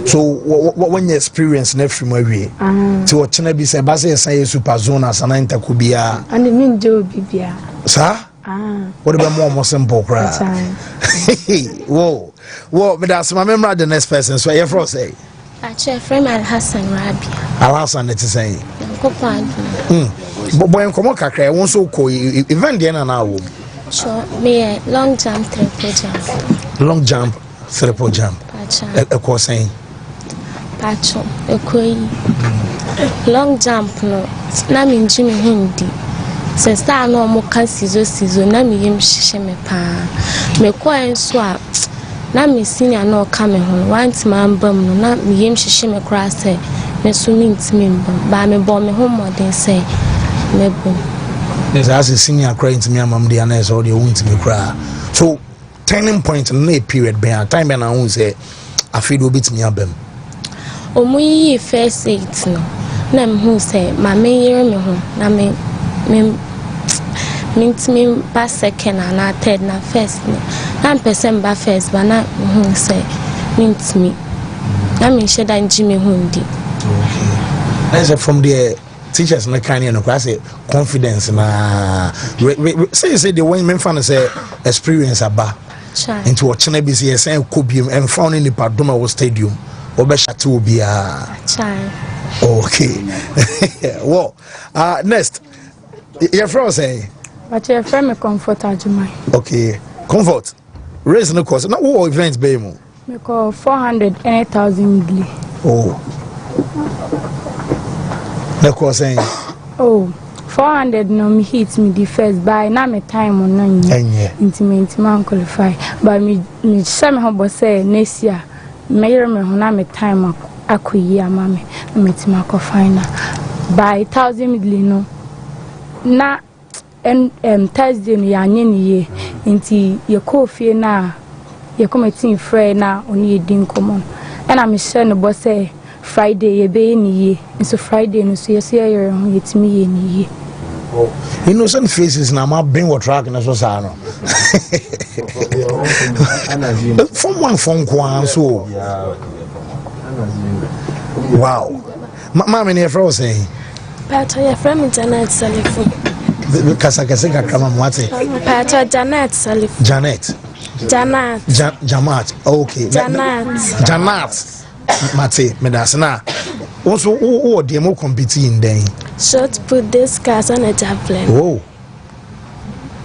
So when you experience next from away. So what can be say base say super zone as an intercubia. And me do bibia. Sir? What about more simple cry? Whoa. Whoa, but that's my memory the next person. So you for say. Actually, friend Al Hassan Rabi. Al Hassan it is saying. But boy come on kakra won so ko event there na wo. So me long jump triple jump. Long jump triple jump. A course saying. Pacho ekoi. Long jump no. Na me Jimmy Hindi. Since that no mo kan sizo na me yim hihye me pa. Me ko enso a na me senior no ka me ho. Want man bam no na me yim hihye me kra say me so me ntimi mbam. Ba me bo me ho modern say me bo. There's as a senior crying to me amam the anes or the won't me cry. So turning point in a period be time and I won't say I feel will beat me abem. Omuyi first 8 no. Na me hu say ma me yere me ho na me ntimi ba second and third na first no. Na person ba first but na hu say me ntimi. Na me share dan Jimmy Hundi. That's from the teachers na kind of class confidence na say the one men fan say experience aba into what channel be say say kobium and found in the Padoma stadium obeshate obi a okay. Well, next your friend say but your friend me comfort ajumai. Okay, comfort raise no cost na what events be mo me call 400,000 igli. Oh, the course saying oh 400 no me hit me the first by na me time on none intimate man qualify but me say me ho say next year me yere me ho na me time akɔyi ama me na metima akɔ final by 1000 million no na Thursday no yanye ne ye nti ye kɔ fie na ye committee friend na oni ye din komo na me share no bo say Friday ye be ne ye nso Friday no so ye so ye yetimi ye ne ye innocent faces na ma bring what track na so sa no from one phone kwan so wow mama ne fro say Pato ye from internet salifo kasa kakama mwate Pato Janet salifo Jamat okay Janat mate medasna also who dey mo competing then short put this cars on a javelin oh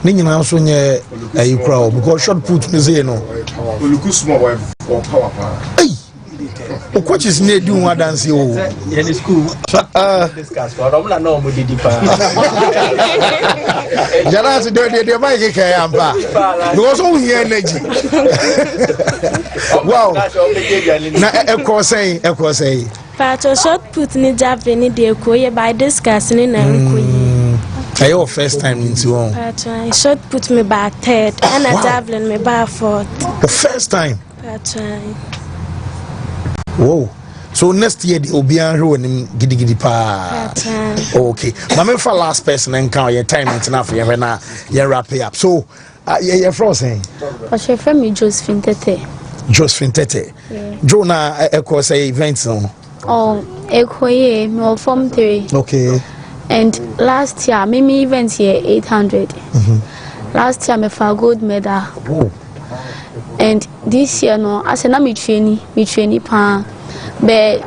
ni nyina so nye ayi kura because short put no say no oluku small for power hey o coaches need do one dance o in the school discuss for am na no mo didi pa jara se de mic ke ampa because we hear energy wow na e ko say Pato short put ni javelin ni de ko ye by discuss ni na nko your first time into one Pato short put me by third and a javelin me by fourth the first time Pato whoa so next year the obian ro nim gidigidi pa okay mama for last person and count your time into for you na you wrap it up so you from saying o she from me Josephine Tete Jo na e ko say events no oh ekoye me form 3 okay and last year me event here 800 last year me for gold medal and this year no I say na me training pa but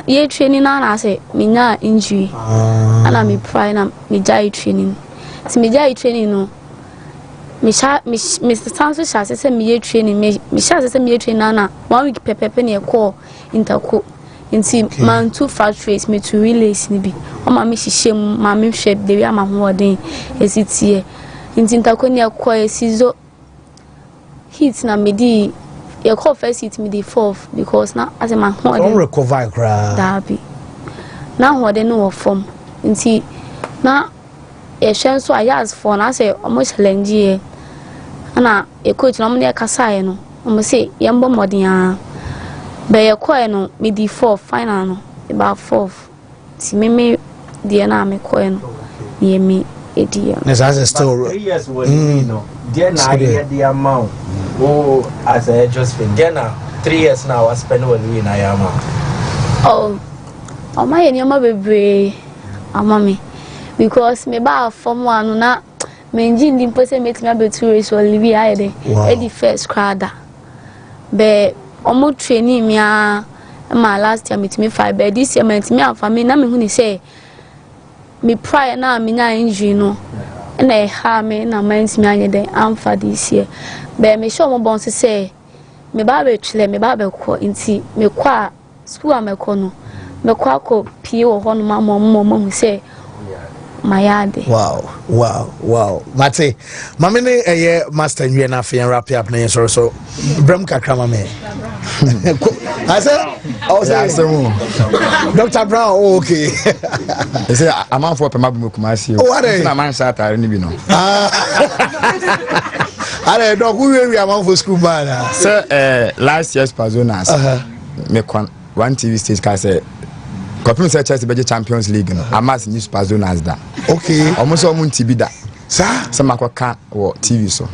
ye training na say me na injury and me pride na me jai training si me jai training no me stanso sha say me ye training me sha say me ye training na 1 week pepepe na e call interco nti man too fast race me to relays ni bi o ma me hihye ma me hwe de wi ama ho odin esitie nti interco na e call esizo hit na me di your call first hit me the fourth because now as a man don't recover cry dabi now what they know from nti na e hwen so ayas for na say almost challenge here na e coach na mo ne kasa no mo say yembo modern a be ye call no me the fourth final no about fourth ti me the na me call no ye me edia as still 3 years was no then I get the amount oh as a Josephine then 3 years now I spend when we na yama oh my nyama bebre amami because me ba form one na me engine din pose make me abetu race Olivia ede e the first crowd be omo training me ma last year meet me 5 but this year meet me afa me na me hu ni say me prior na me na injury no na e ha me na mind me anye den amfa this year be me show mo bon say me ba be twele me ba be ko nti me kwa school am ko no me kwa ko pie wo ho no ma mo hu say mayade wow mate mame ne eye master nwie na afi wrap up na so bram kakra mame I said Dr. Brown okay I say I'm on for pemabu kumasi na man sa atare ni bi no ale dog we am for school man say last year's Pazonas me kon one TV stage ka say Kopim say Chelsea be Champions League no amas news Pazonas da okay almost all TV da sa sama kwa ka wo TV so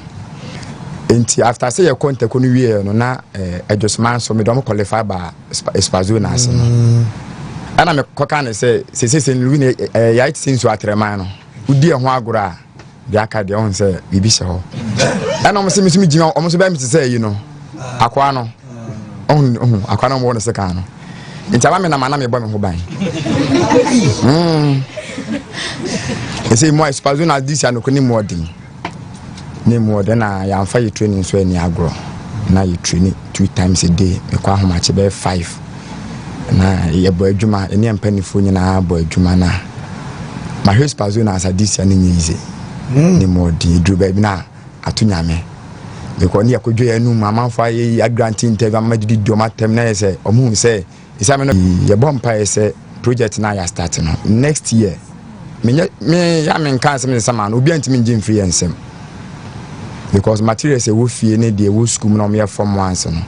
enti after say your contact no wie no na adjustment so me don qualify ba Pazonas no ana me kwaka na say Louis ya it since you atreman no udi e ho agora dia ka de on say bibi se ho ana mo se mi jima o mo so ba mi say you know akwa no akwa no mo no se kan no ntaba me na mana me bo me ho ban say mo Pazonas this year no ko ni modern ne more than I am for training so any agro. Now you train it 2 times a day. Me kwa how much be 5. Na ye boy juma any penny phone na boy juma na. My house Pazonas as this year ni easy. Ne more di do baby na atunya me. because near could you know mamma for a granting take a magic domatem na say or moon say is I mean your bumpire say project now you're starting next year. Me I mean cancer some man will be anti Jim free and some because materials a wolf any day will school no mere from once no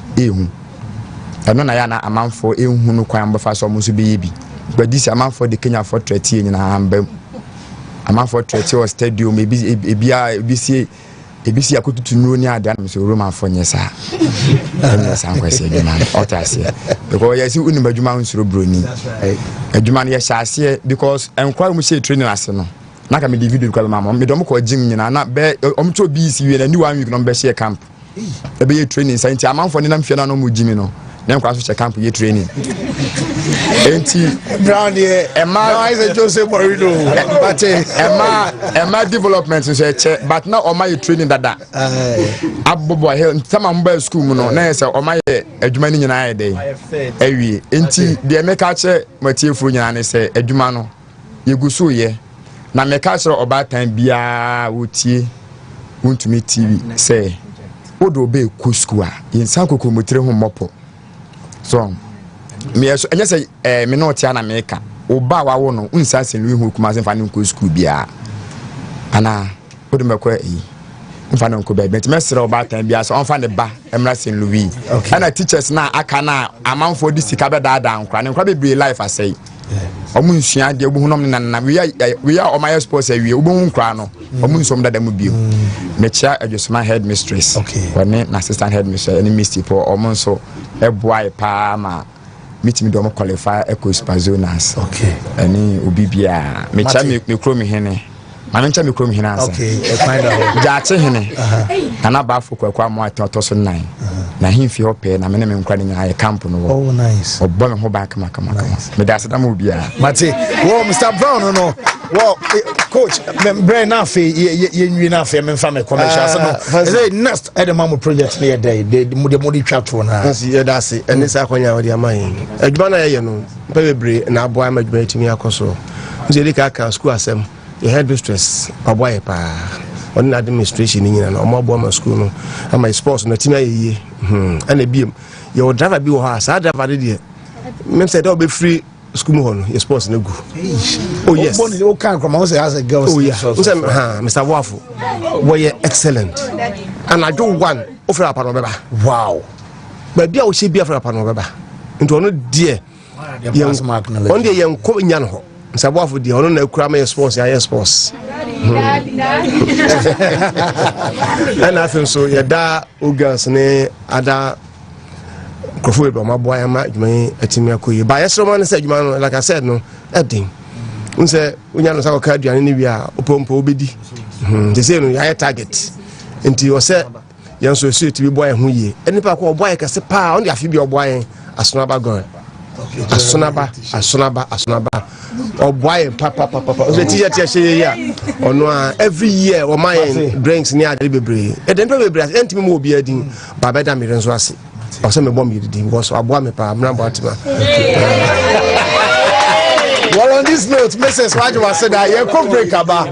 I know na a man for who kwam be fast almost be but this amount for the Kenya for 30 in a amount for 30 or stadium maybe ABC akutu to know near that so Roman for yesa some question man otas because you see unu badwuma nsuro broni adwuma no ye because enkwa mu say training ase no na ka me video kwa mama me dom ko gym nyina na be omcho BC we na ni 1 week no be share camp e be training science amount for ni na mfia na no mu gym no na kwa so share camp ye training enti Brown here now is a Joseph Morido but Emma development so che but now o my training dada abobo here sama mba school mu no na say o my adwuma ni nyina ye dey awie enti de meka che matiefuru nyina ne say adwuma no yeguso ye na meka che obatan bia wotie Wontumi TV say odo be ku school a yensan kokomotire ho mopo so me so enya say me no tia na meka oba wa wo no unsa sen wi hu kuma sen fa ne ko school bia ana odo mekwa mfa no ko be bet mesere oba tan bia so on fa ne ba emra sen Louis ana teachers na aka na amanfo di sika be daada nkra ne nkra be bre life asai omu nsua de obu hunom na we are o my sports awie obu hu nkra no omu nsom dada mu bio me chia adjustment head mistress one na assistant head mistress any misty for omu so eboy pa ma meet do mo qualify eco spazonas any obibia me cha me kro me hene ma me cha me kro me hene asa find out jache hene kana ba fo kwa mo atoto so 9 na himfi hope na me nkwa ne nya camp no oh nice obo me ho ba kama me da sada mo bia mate wo Mr Brown no well coach me na fe ye nwi na fe me fa me commercial so no say next edema project na day de modi twa to na ye da se eni sa kwanya wodi amayin adwuma na ye no bebre na abo am adwuma timi akoso nze de ka school asem ye head mistress oboy pa on administration nyina na omo abo am school no ama sports na timi ayeye ana biem ye driver bi wo ha sa driver de me say do be free school mo no your sports na gu oh yes bonny o kan come say as a girl oh yeah Mr Wafo we excellent and I do one offer up no beba wow but dia o she bia offer up no beba nti ono die on die yen ko nya no Mr Wafo die ono na kura ma sports ya sports and I think so ya da o girls ne ada Kofu be ma boy ma adwuma atimi akoyi ba yesro man say adwuma no like I said no edin unse unya no sa ka aduane ni wi a opompo obedi they say no ya target nti o say yan so suit bi boy ho yie enipa ko boy ka se pa on dia fi bi boy asonaba go asonaba o boy papa o say tia she ya ono every year o my drinks ni ade bebre e den bebre entimi mo obi adin ba beda mi renso ase o se me bom yidi because aboa me pa mna boatima well on this note Mrs. Waju was said that you come break aba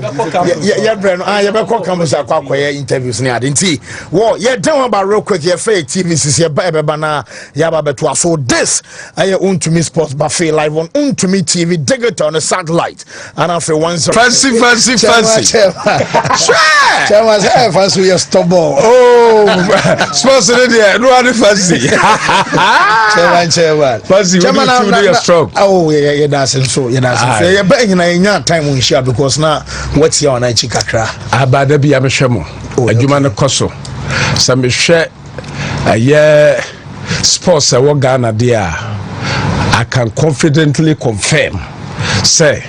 ye brand you be come campus akwa interviews ni ade nti wo ye den about real quick ye fake team Mrs. ye ba na ya ba beto so this aye Wontumi sports buffet live on Wontumi TV digital on a satellite and after one fancy Chairman say fancy we stubborn sports there no any fancy chairman fancy we strong oh yeah that's so you know say be nya time we share because now what's your na chi kakra abada bia me hwemo adwuma ne koso sa me hwe aye sports e wo Ghana there I can confidently confirm say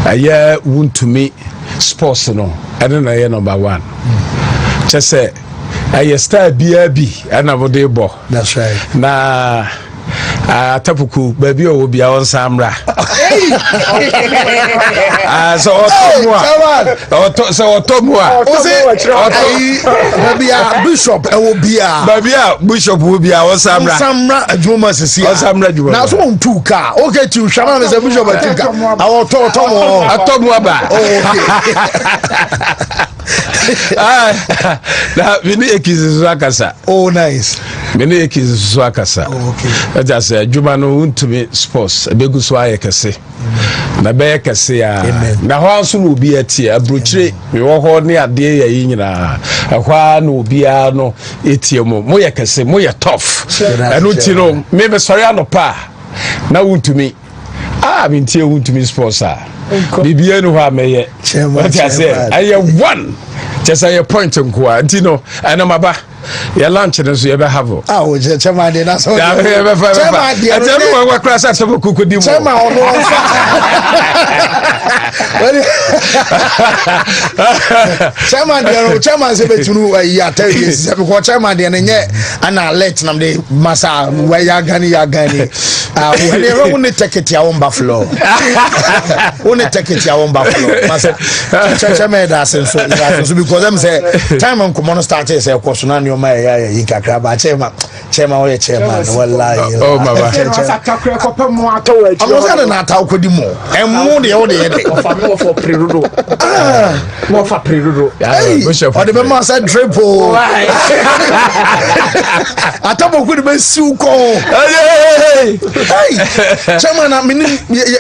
aye Wontumi sports no ene na ye number 1 che say aye star bia bi ana wo dey bo that's right na tapuku baby o bia on samra so otomua baby bishop e wo bia bishop wo bia on samra adwuma sisi on samra adwuma na so on tuka okay ti hwama me say bishop atuka awotomo ba Na mini ekizizo akasa. Oh nice. Mini ekizizo akasa. Okay. That just Juma no Wontumi sports ebegu so ayekese. Na be kese ya. Na ho anso no obi atie abrochire me wo ho ne ade ya yi nyina. Ahwa no obi a no etie mo ye kese mo ye tough. Eno ti no me be sori anopa na Wontumi. Mintie Wontumi sports a. Bibia no ha meye. What I say? I one. Just a point nko a ntino ana maba ya lunch no so ye be have o je chairman dey na so chairman dey no wa class at some kokodi mo chairman ono chairman se betunu ya tell you say because chairman dey nye ana alert nam dey masa wa ya gani we dey run the ticket ya on buffalo one ticket ya on buffalo masa chairman da so because them say time on come on start say course na no my ya kakra ba chairman we chairman wallahi oh baba atakre kopem mo atawo achi o say na atawo kodi mo emu de o de of for prerodo more for prerodo o de be ma say triple atabo kodi be siuko chairman na me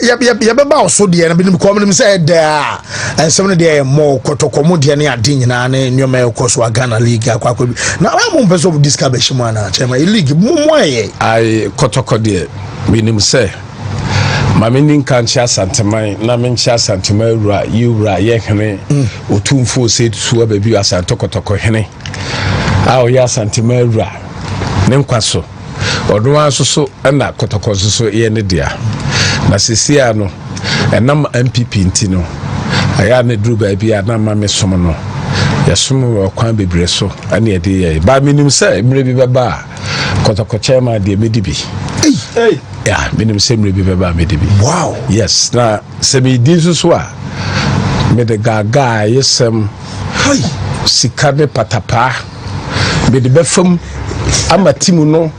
ya be ba oso de na be ko me say da ensem ne de mo kotokomo de ne ade nyina ne nyoma e koso Ghana Liga akwa bi na am person of this cabbage man chairman league mo aye I kotoko de minim say mamini kancha santeman na mencha santeman ura yura ye hene otumfo se suwa baby asanto kotoko hene a o ya santeman ura ne nkwaso odo anso na kotoko so ye ne dia na sesia no enam MPP ntino aya ne dru baby na mame som no yasum kwan bebre so ane ye de ba minim say mre bi baba kotoko chairman de medibi yeah minim say mre bi baba medibi wow yes na se me di so a me de gaga yesem sikade patapa me de befam amatimu no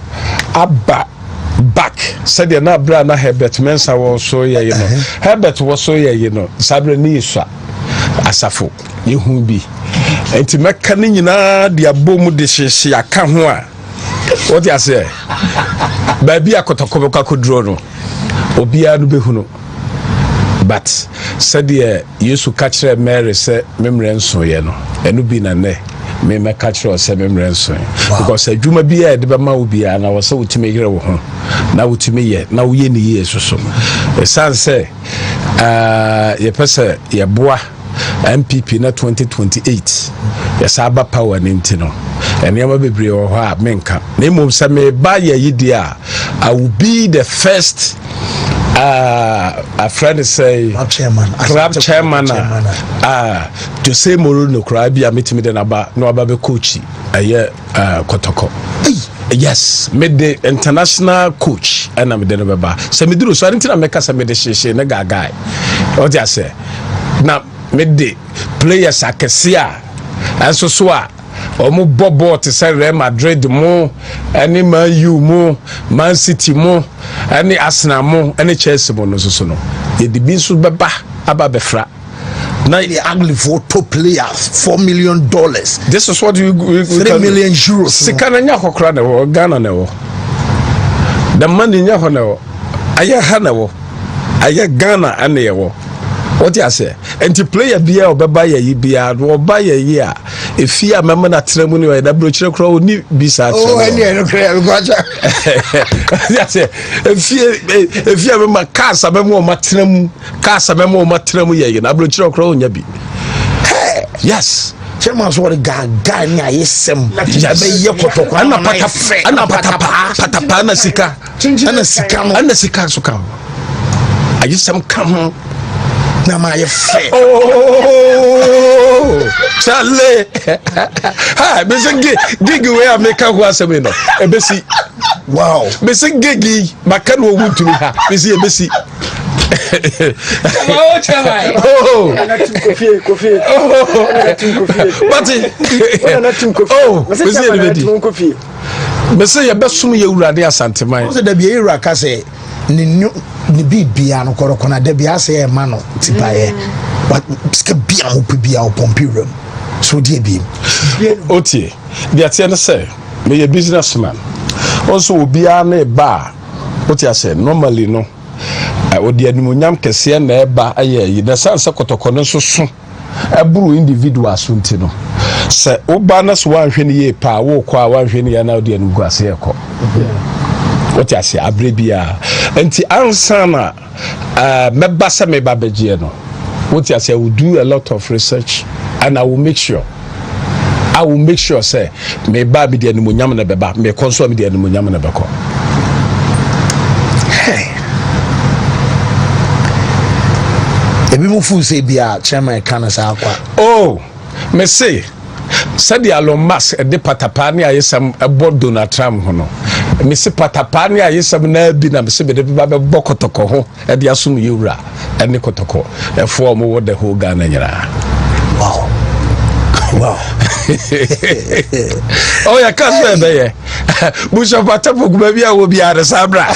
aba back said the na bra na Herbert Mensa was so ye no Herbert was so ye no sabre ni iswa asafo yehu bi enti meka ni nyina de abomu de hyehye aka ho a what you say baby akotoko kodro no obia no behu no but said the Yesu kachre Mary say memre nso ye no enu bi na ne me catch or say memre nso because adwuma bia e de be ma obia na wo say utime yere wo ho na utime ye na wo ye ni ye soso e san say ye pese ye boa MPP na 2028 yes aba power nintino enema bebre wo ho a menka na mum say me ba ye yidia I will be the first a friend say club chairman Jose Mourinho crabia metimi de naba no aba be coach aye kotoko yes made the international coach and I'm the baba so me duru so antina meka say me de sheshe na gaga what you say na made the players akesia enso so a omo bobo te say Real Madrid mo any Man U mo Man City mo any Arsenal mo any Chelsea mo no so no ye di bin so beba aba befra now the ugly for top players $4 million this is what we 3 million euros sikana nya kokra na wo Ghana na wo the money nya ho na wo aye ha na wo aye Ghana ane ye wo what you say enti player bia obeba ye yi bia oba ye yi a efia mema na tremu ni da brochire kro oni bisa tremu oh eni no kre gwacha ya say efia mema kasa mema o matremu kasa mema o matremu ye na brochire kro onya bi yes chairman so the guy ni ayesem be ye kotoko ana patapa na sika ana sika so ka ayesem kam na my fair oh Charlie ha be say gig we America who asem no e be si wow be say gig maka no Wontumi ha be si e be si oh chama oh kofi but oh be say e be di be say e be sum ye urade asanteman so da bi e ura ka say ni bibia no koroko na da bia say e ma no tipaye but ska bia mo pe bia o pompirum so dear beam. Otie, the attendant say, be a businessman. Also, will be a bar. What I said, normally, no. I would the animunyam kese na eba aye the sense kotokone so so eburu individual sunti no se oba na so wan hwe ne ye pa wo kwa wan hwe ne ya na de anugu ase ekọ what I say abrebia enti ansa na meba se me babeje no what I say I will do a lot of research and I will make sure say me ba bi de animunyam na beba me konso me de animunyam na beko. Ebi mu fu say bia chairman kan sa akwa. Oh, me say said the Elon Musk de patapani ayesam ebo Donald Trump ho no. Me say patapani ayesam na bi na me say be de ba be bokotoko ho e de asum yewura ene kotoko. E fo mo wo the whole Ghana nyara. Wow. Oh ya ka say be ye. Busha patapo gba bia wo bia de sabra.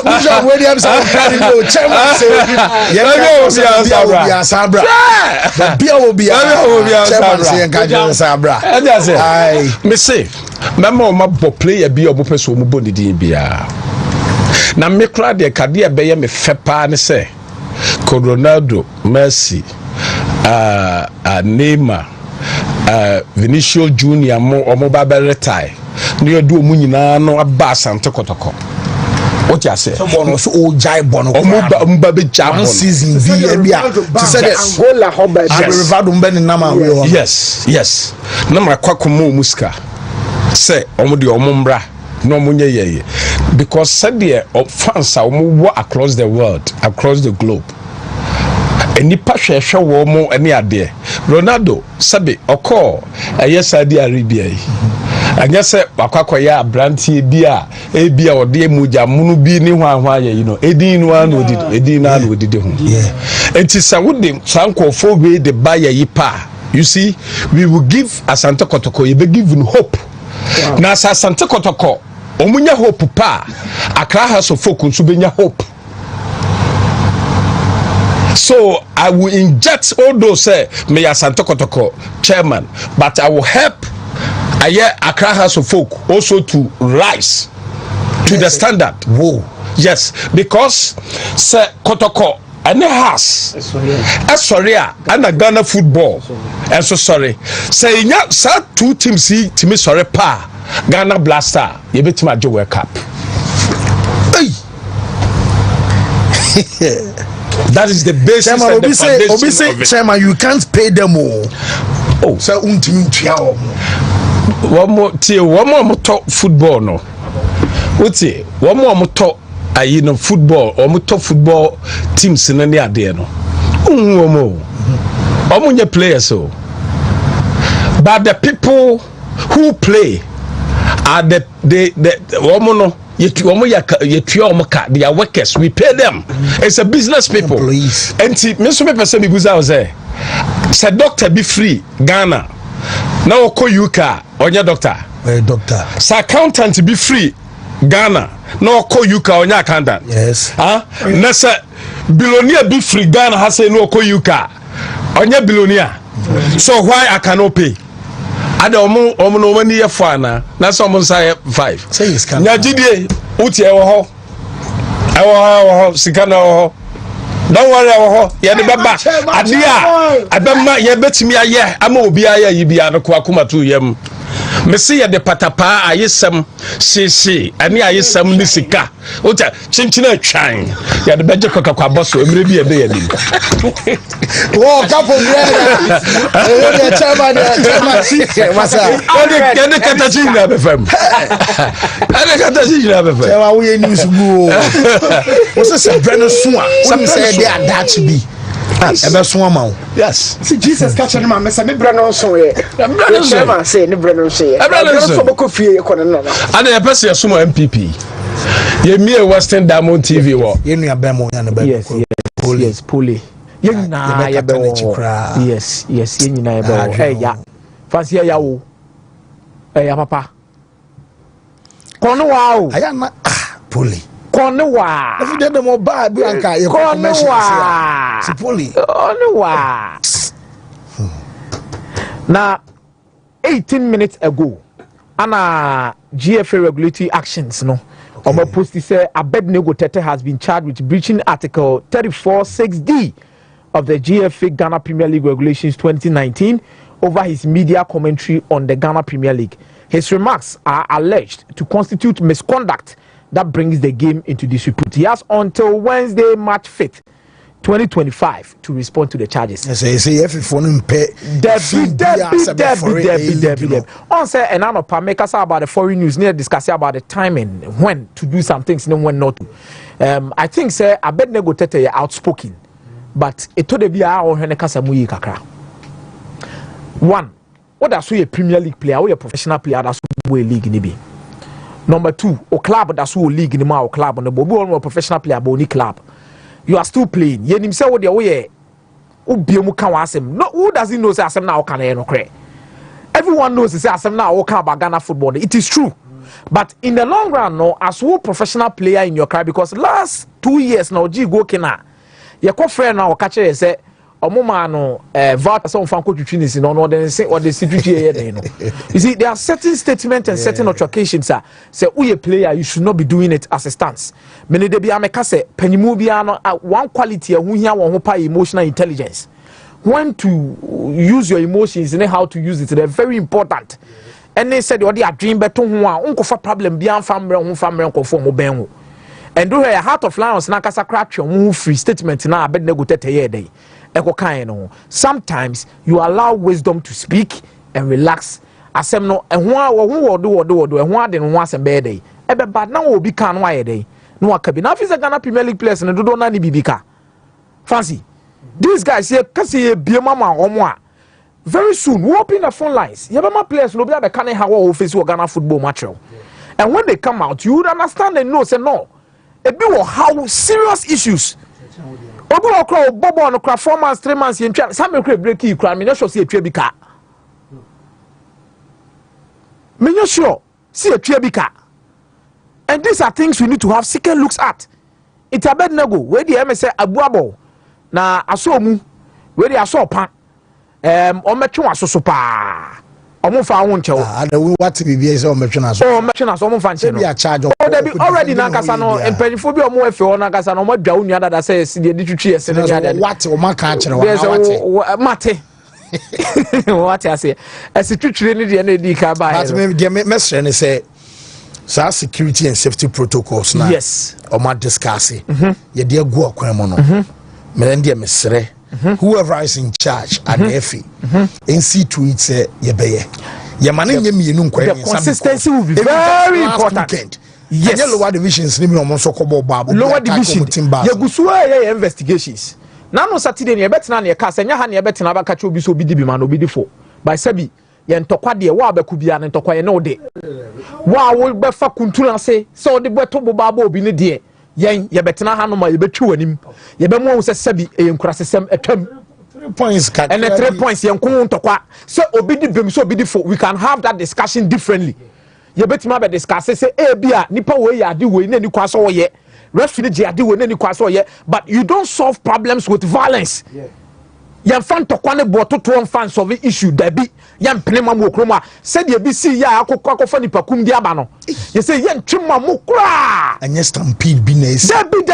Busha Williams chairman say ya sabra. Bia wo bia chairman say kan sabra. Ai me say memo ma bo player bia obo peso mo bo didin bia. Na me kra de kade be ye me fepa ne say Ronaldo, Messi, Neymar, Vinicius Junior mo ba retire. No you do mu nyina no aba Asante Kotoko. What you say? Someone also jai bono. Omba be jai bono. Season bia. To say Angola hoba. Rivado mbeni nama we. Yes. Na makwa mo muska. Say omo de omo mbra. No munye ye. Because said there fans are across the world, across the globe. Any passion show womo any ade. Ronaldo sabi oko yes Saudi Arabia. Anya say akwakoya abrantie bia ebia ode muja munu bi ni hwan ye edin no an odidi ho. Enti sa wode sankofo we the buy yi pa. You see, we will give Asante Kotoko, you be given hope. Na Asante Kotoko omunya hope pa Accra has of folk nso benya hope. So I will inject all those me Asante Kotoko chairman, but I will help Accra House of Folk also to rise to the standard. Whoa. Yes, because Kotoko and it has sorry and a Ghana football and so sorry say two teams see to me sorry pa Ghana Blaster you bet my Joe World Cup. That is the basis chairman, and the foundation Obi say, chairman, you can't pay them all. Oh, so one more top football no. What's it? One more top football or top football teams in any idea no. Omunye players so. But the people who play are the woman they are workers. We pay them. It's a business people. Employees. And Mr. Person Bibuza say doctor be free Ghana. Now call you car on your doctor. Doctor. So accountant be free Ghana. Now call you car on your accountant. Yes. Nasa billionaire be free Ghana has say no call you car on your billionaire. So why I cannot pay? Ada omo no mani ye fana na so omo say 5 say is can nya gidie uti e wo ho sika na wo ho don't worry wo ho ye de beba ade a abema ye betimi aye ama obi aye yi bia no ko akoma tu yam me see ye de patapa ayesam sisi ani ayesam ni sika uta chinchina twan ye de beje kokakwa boso emre bi e be ye dim oh kapo brother the chairman masa ode katachina be fam ade katachina be fam chairman we news go what's say brother so some say they are that to be ebe so ama yes see Jesus catch him man say me brother so ye chairman say ne brother so ye brother so boko fie ye kono no ade ye pese so MPP ye mi Western Diamond TV wo ye nua be mo ya ne be yes Poli ye nyina ye be wo yes ye nyina ye be wo ya fancy ya wo ya papa kono wa o aya na Poli Konewa. If you did the more bad, Konewa. Sipoli. Konewa. Now, 18 minutes ago, Anna GFA regulatory actions, no. Omo post say Abednego Tete has been charged with breaching Article 34(6)(d) of the GFA Ghana Premier League Regulations 2019 over his media commentary on the Ghana Premier League. His remarks are alleged to constitute misconduct that brings the game into disrepute. He has until Wednesday, March 5th, 2025 to respond to the charges. Say if phone pay Debbie. On say and anopa make us about the foreign news near discuss about the timing when to do some things and when not to. I think say Abednego Tete outspoken, but it told be our when kasamuyi kakra. One, what that's a Premier League player or a professional player that's a league in the Number two, a club that's a league in the club on the bobo or professional player but only club. You are still playing. You himself with the way Ubiemu can asem. No, who doesn't know say asem now can no cre. Everyone knows say asem now can about Ghana football. It is true. But in the long run, no, as a professional player in your career, because last 2 years now, G go kena. Your co-friend now catch you say Omoma no voucher some fan coach trainings in on the say or the situation. You see, there are certain statements and certain occasions say we a player, you should not be doing it as a stance. Many de be ameka say penimu bia no one quality who here won pa emotional intelligence. When to use your emotions and how to use it, they're very important. And they said they are dream beto ho a unko fa problem bia famre ho famre ko fo mo ben ho. And do her heart of lions na kasa crack your free statement na Abednego Tete ye dey. Sometimes you allow wisdom to speak and relax. Asem no ehwa do ehwa de no asem be dey. Ebe bad na obi kan wa ye dey. No akabi. Na fisa Ghana Premier League players no do na ni bibika. Fancy. These guys here kasi bie mama omo a. Very soon we open the phone lines. Yebema players no be able can how we face Ghana football match. And when they come out, you would understand and know say no. Ebi wo how serious issues. Obi okra bobo on okra 4 months 3 months yen twa some ekra break you kra me no sure see etwa bi ka me no sure see etwa bi ka. And these are things we need to have second looks at. It's Abednego where the M say abuabo na aso mu where the aso pan o metwe asoso pa omo fa won chewo what be be say o metwe na so o metwe na so omo fa nche no there be already na kasa no empanifo bi omo efe na kasa no omo dwa unia dada say si de twitwi ese no ya dada what o maka kire wa mate what I say as twitwi ni de na di ka ba but me mesre ne say sa security and safety protocols na yes o ma discuss ye de agu akwan mo no me ndie mesre whoever is in charge at the FA and see to it say yebeye the consistency will be very important. Yes, lower divisions lower division ye investigations na no Saturday ne betina ne ka senya ha ne betina ba ka che obi so obi di bi ma no obi di fo by sabi ye ntokwa de wa ba ku bia ne ntokwa ye ne ode wa wo be fa kuntura se so de beto boba ba obi ne de yen ye betina ha no ma ye betwi wanim ye be mo se sabi e nkura sesem atwam 3 points can and the 3 points yen ko ntokwa so obi di bem so obi di fo we can have that discussion differently. Ye betima be discuss say e bia nipa we ya de we na ni kwa so wo ye referee je ade we na ni kwa so wo ye but you don't solve problems with violence. Yan fan tokwa ne bo toto fan solve issue da bi yan pnema mo kroma said ye bi si ya akokwa nipa kum di aba no ye say yan twema mo kra anya stampede bi na esi debi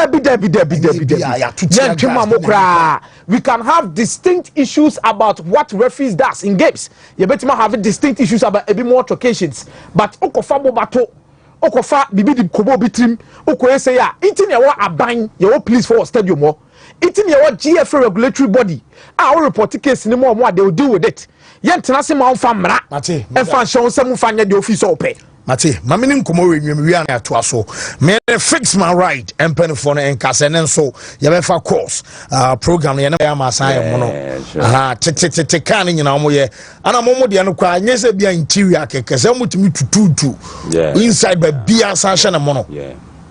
yan twema mo kra. We can have distinct issues about what referees does in games. You better have distinct issues about a bit more occasions. But okofa bobato, okofa bibi di kobo bitrim, okoye say ya. Itin ya wa aban, ya wa police for stadium mo. Itin ya wa GFA regulatory body. Our report case ni mo they will deal with it. Yen tenase ma onfa mra. Mate. Enfa shon se mu fanya the office ope. Mate, mamini nkomo renwem wi an ato aso. Me fix my right empany for en kase nen so ye be fa course program ye na ya ma san mo no. Aha, te kan nyina mo ye. Ana mo de no kwa nyese bia interior keke se mutumi tututu. Inside ba bia san hye na mo no.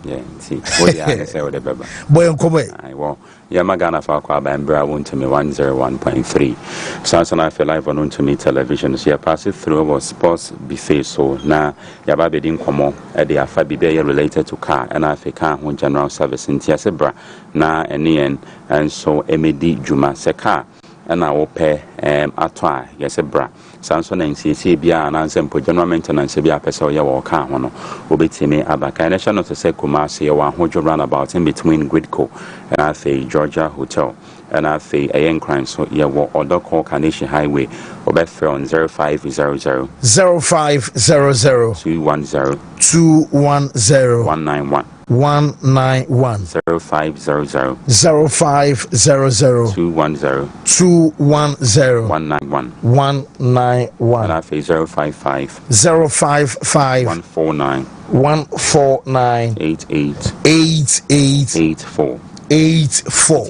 Yeah, see. What you say with the baba? Boy and come. Well, Yamagana Falqua Bambra Wontumi 101.3. Samson I feel live on Wontumi television. So you pass it through our sports buffet. So now Yababe didn't come on at the Afabi related to car and Africa when general service in Tiasebra na and so Emedi Juma Seka and I will pay atwa Yasebra. Samson and CCBA and Ansempo general maintenance be a person or car one obetime abaka and I shall not say Kumasi or 100 roundabout in between Gridco and I say Georgia Hotel and I say a crime so yeah what other call Carnation Highway or better on 0500 210 191 191 0500 210 191 191 and I say 055 149 88 84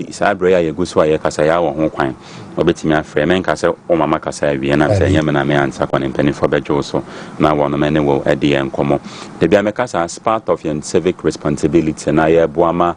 Sabrea Yaguswa Yakasaya or Hong Obetimi afre men kase o mama kasa wie na se nyame na me ansa kwa penny for bejo so na wono mene wo ade enkomo de bia me kasa as part of your civic responsibility na ye boama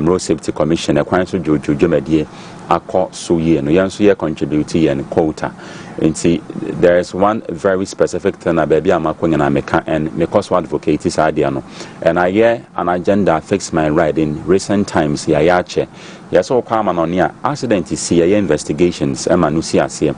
road safety commission e kwan so jojojomadie akọ so ye no yan so ye contribute ye en quota nti there is one very specific thing about bia makonya na meka and me cause advocate is idea no and I hear an agenda fix my ride in recent times ya yache yes o kwa manonia accident is here investigations ema no si ase ya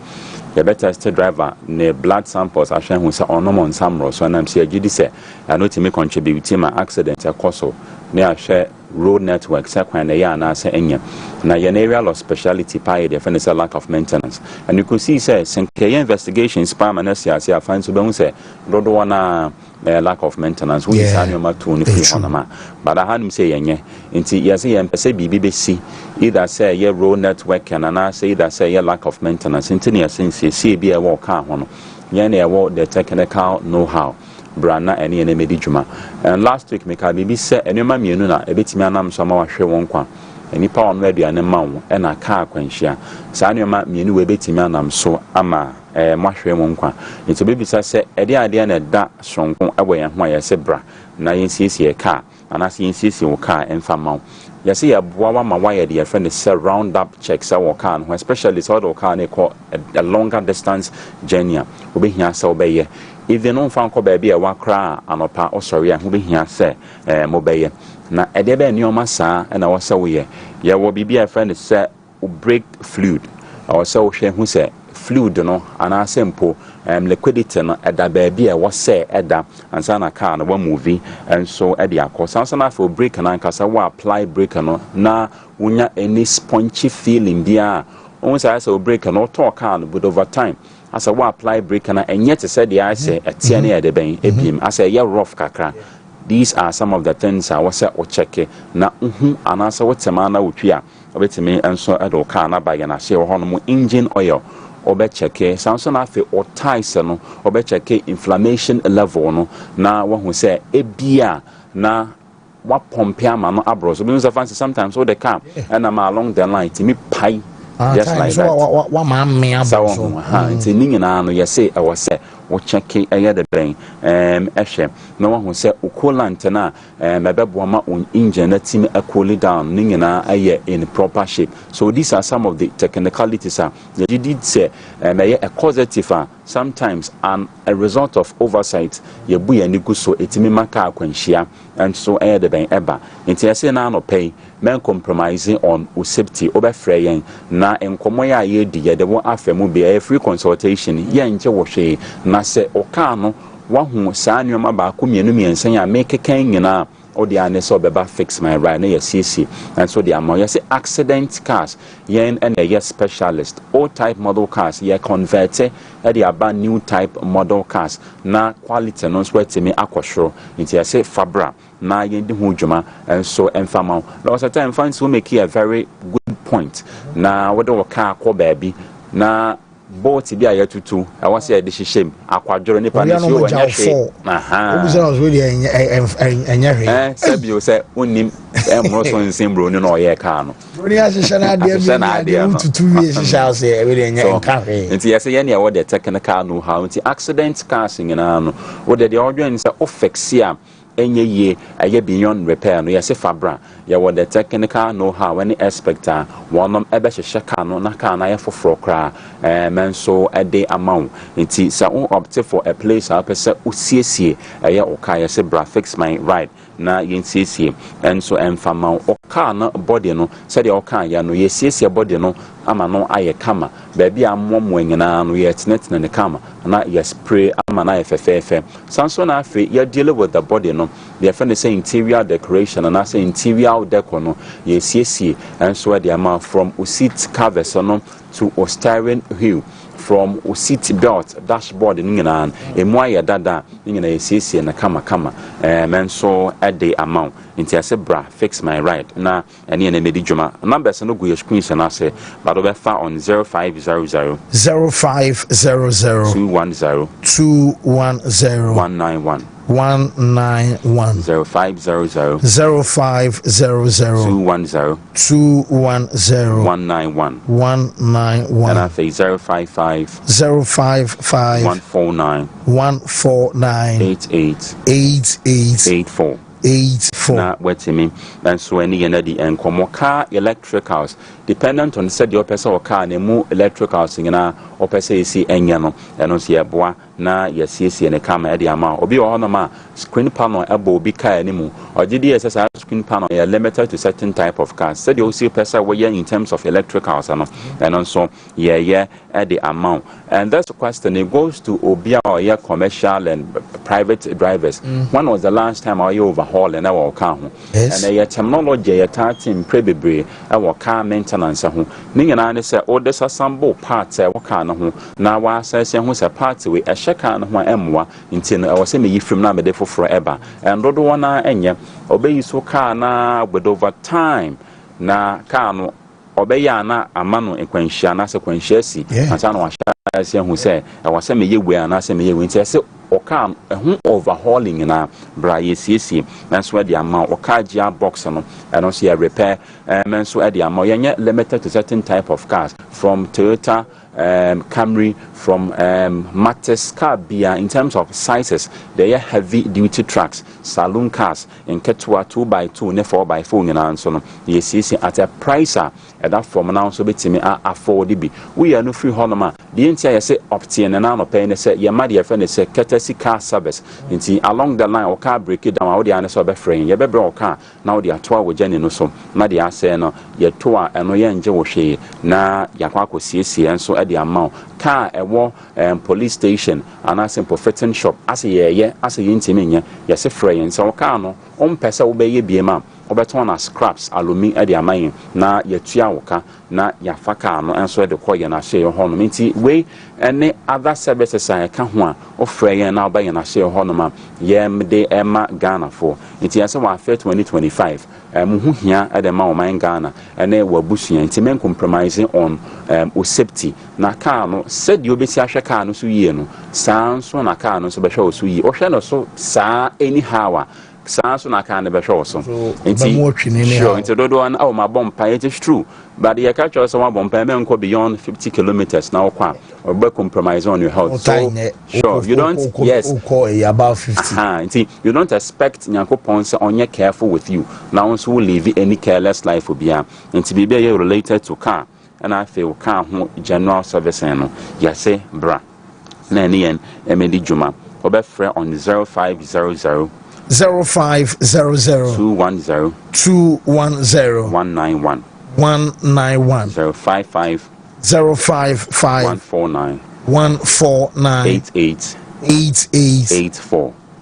better test driver ne blood samples ahwe hu se onomon samro so na mse agidi se ya no timi contribute ma accident ekoso ne ahwe road network sekwan na ya na se enya na your area of speciality pie the friend is a lack of maintenance and you could see say investigations spam and I find so be say dodo wana lack of maintenance we is annual to ni free honama but I had him say yenye nti yes ye mpese bibi be see either say your road network and na say either say your lack of maintenance nti ne sense see be a work car hono ye na e the technical know how brana ene ene medi djuma and last week me ka bibi say enema mienu na ebetimi anam so ma wahwe won kwa enipa onu aduane ma wo e na ka akwanhia saa enema mienu we betimi anam so ama mahwe won kwa nti bebi say ede ade na da sonko abo ye ho aye se bra na yensiesie ka anase yensiesie wo ka emfa ma wo yase ya boa ma wire the friend is round up checks our car especially so the car call a longer distance journey obe hia se obeye even on fan ko baby e wa kra anopa osori a obe hia se mobeye na ede be nioma saa na wo se wo ye wo bibia friend say break fluid or so hwe hu se fluid no ana sempo liquidity no eda baby e wo se eda ansa na car no wa movie and so e dia course ansa na for break na nkasa wa apply break no na wonya any spongy feeling bia on say so break no talk car no but over time as a wa apply break na enye te say dia say etie na e de ben ebiem as a rough kakra. These are some of the things I was at or check na and answer what semana utwia obetimi enso edo car na ba na share hono engine oil obe check Samson afi or ties no obe check inflammation level no na wo hu say ebia na wa pompe ama no abro so means fancy sometimes so the car and I'm along the line to me pie just like that wa ma me abro so nti ni nyina no yese e wo say wo check eye the brain ehwe no one who say coolant na mebebo ma on engine na team cool down ni nyina aye in proper shape. So these are some of the technicalities you did say a causative sometimes and a result of oversight ye bu ya ni gu so etimi maka akwanhia and so the ben eba nti yese na no pay men compromising on safety obefre yen na enkomo ya ye di ye de wo afemu be a free consultation ye nje wo hwe na se oka no wahu saa nneoma ba ko mienu miensan ya mekekan nyina odi ane so beba fix my ride na ya CC and so the amount you say accident cars yen and a specialist all type model cars ye convert e the aba new type model cars na quality no so etimi akosho nti ya say fabra na yen di ho dwuma and so enfama na was a time find so make a very good point na what the car ko baby na boat bi ayatutu I want say de hyehyem akwadworo nipa ne so wanya hwe obuso was really enya hwe sabio say onim emro so nsembro ni no ye ka no oni ahyehyɛ na ade bi tutu wie hyehyɛ say really enya enka hwe nti yes ye ne what the technical know how nti accident cars nyina no what the odwen say o fix ya enye ye aye beyond repair no yesi fabra ye wo the technical know how any aspect wonom ebe hye car no na car na ye foforo kra menso ede amount nti sa on opt for a place a pese osiesie aye oka yesi bra fix my ride na yensiesie enso emfama oka na body no se de oka ya no yesiesie body no ama no aye kama baby ammo nyina no ye tenetene ne kama na ye spray ama na efefefe sanso na afi ye deal with the body no the friend say interior decoration and say interior decor no ye siesie enso de ama from seat covers no to steering wheel from seat belt dashboard nyina emu aye dada nyina ye siesie na kama menso at the amount nti ase bra fix my ride na ene na medi dwuma numbers no go your screen na say but over on 0500 210 191 191 0500 210 191 191 and I say 055 149 88 84 na wetimi and so any energy and car electricals dependent on said your person or car nemu electricals ngina or person see enya no and on see boa na yesiesi and camera the amount obi o ma screen panel abo bi car anymore or GDS screen panel are limited to certain type of cars said you see person where in terms of electricals and also at the amount and that's the question it goes to obia or commercial and private drivers when was the last time are you overhaul and our car and a technology team prebebre our car maintenance ho ninga say all this assemble parts e car no ho na wa say ho say parts we e sheka no ho emwa nti no e wo say me yifrim na me de forever and dodo wana enye obeyi so car na with over time na car no obeya na amano ekwanhia na se kwanhia si asa na wa hia se hu say e wo say me yewe na se me yewe nti say oka overhauling na bra yesiesie nanso de ama oka gia box no and also ya repair nanso de ama yenye limited to certain type of cars from Toyota Camry from Matis car bia in terms of sizes they are heavy duty trucks saloon cars in ketwa 2x2 ne 4x4 nyina nso no yesiesie at a price that from now so betimi afford bi we are no free honoma the entire say option na no pay ne say ye ma de friend say courtesy car service nti along the line o car break it down o de an so be free ye be bro car na o de atoa wo jani no so na de ase no ye to a eno ye nje wo hwe na yakwa akosiesie enso e de amount car ewo police station and as simple fitting shop as ye ntimi nye ye se free enso o car no on pese wo be ye biema obeton na scraps alumi e de amayin na yatua woka na yafaka no enso de koye na hye ho no nti we any other services I ka ho a ofreye na obaye na hye ho no ma ye mde ema Ghana for nti yase wa afet 2025 muhu hia e de ma o man Ghana ene wabusuan nti men compromising on safety na car no said you obesi ahwe car no so yie no sanso na car no so be hwe o so yie o hwe no so saa anyhow sanso na car no be hwe o so nti sure nti dodo an o ma bompa it is true but you catch us one bompa men go beyond 50 kilometers now kwa or be compromise on your health so sure you don't about 50 nti you don't expect nyankopon say onye careful with you now so will live any careless life obia nti bibia you related to car and I feel car ho general service no yase bra na ene yen emedi djuma obefre on 0500 0500 210 191 055 149 88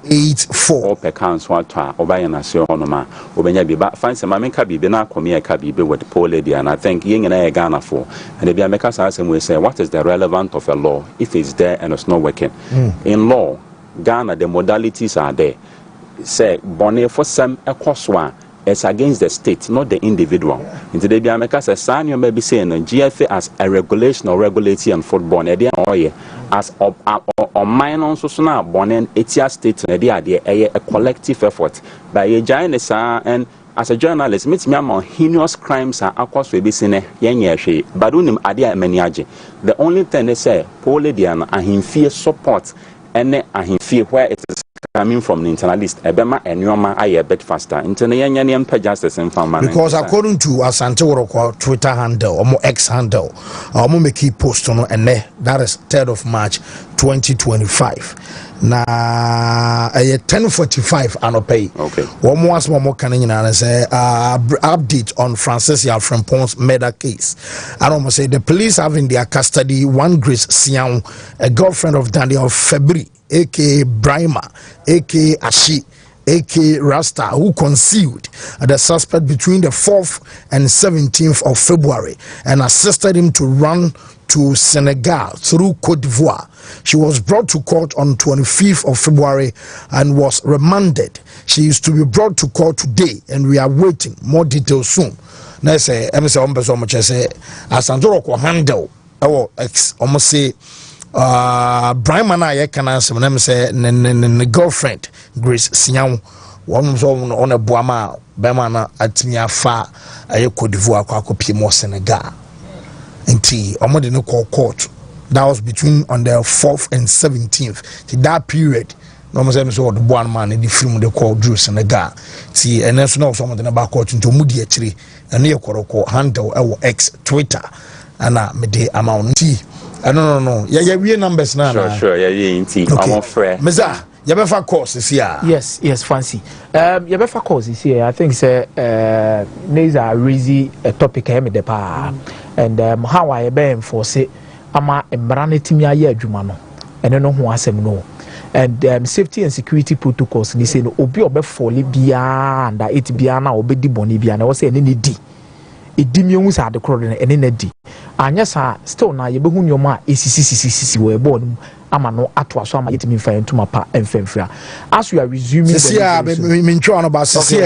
84 per count what obaya na se honoma obenya bi ba fancy ma menka bi na akomi e ka bi with poor lady and I think yin na e Ghana for and be make us ask we say what is the relevance of a law if it's there and it's not working in law Ghana the modalities are there say bonne for some ekoswa it's against the state not the individual into the Biameka says sanyo may be saying GFA as a regulation or regulatory and football as or minor so now born etia state a collective effort by a giant and as a journalist meet me among heinous crimes are across we be seen yenye but unim adia meniaje the only thing they say poledian and him fear support and him fear where it is coming from the internalist ebema enyoma aye a bit faster into the yan justice in farm because according to Asante Worokwa Twitter handle or X handle make key post on and that is 3rd of March 2025 na 10:45 anopay. Okay. One more can say update on Francis Yalfrempon's murder case. I don't say the police have in their custody one Grace Sian, a girlfriend of Daniel Febri, aka Brima, aka Ashi, aka Rasta, who concealed the suspect between the 4th and 17th of February and assisted him to run to Senegal through Cote d'Ivoire. She was brought to court on 25th of February and was remanded. She is to be brought to court today and we are waiting more details soon. Now say Asantoro ko handle ex almost say Brian Mana ye can say ne girlfriend Grace Sian one on a boama bemana atimi afa aye Cote d'Ivoire kwa mo Senegal. Until Omodi no call court. That was between on the 4th and 17th. To that period, no one said so the one man in the film they call Drew Senegal. See, and then so something about court into Moody actually, and near Koroko handle our X Twitter, and me de amount. I no. Yeah, we numbers now. Sure, yeah, I'm on fair. Meza. Yabefa course is here. Yes, fancy. Yabefa course is here. I think these are really a topic I the pa. And how I be enforce it. Ama embrane timi aye adwuma no. Eno no ho asem no. And safety and security protocols ni say no obi obefole bia and it bia na obedi boni bia na wo say ene ne di. Edi mi hu sa de kro de ene na di. Anya sa still na ye behu nyoma esisi we board ama no ato aso ama yetimi fa entuma pa emfemfra. As we are resuming the me ntwa no ba sisi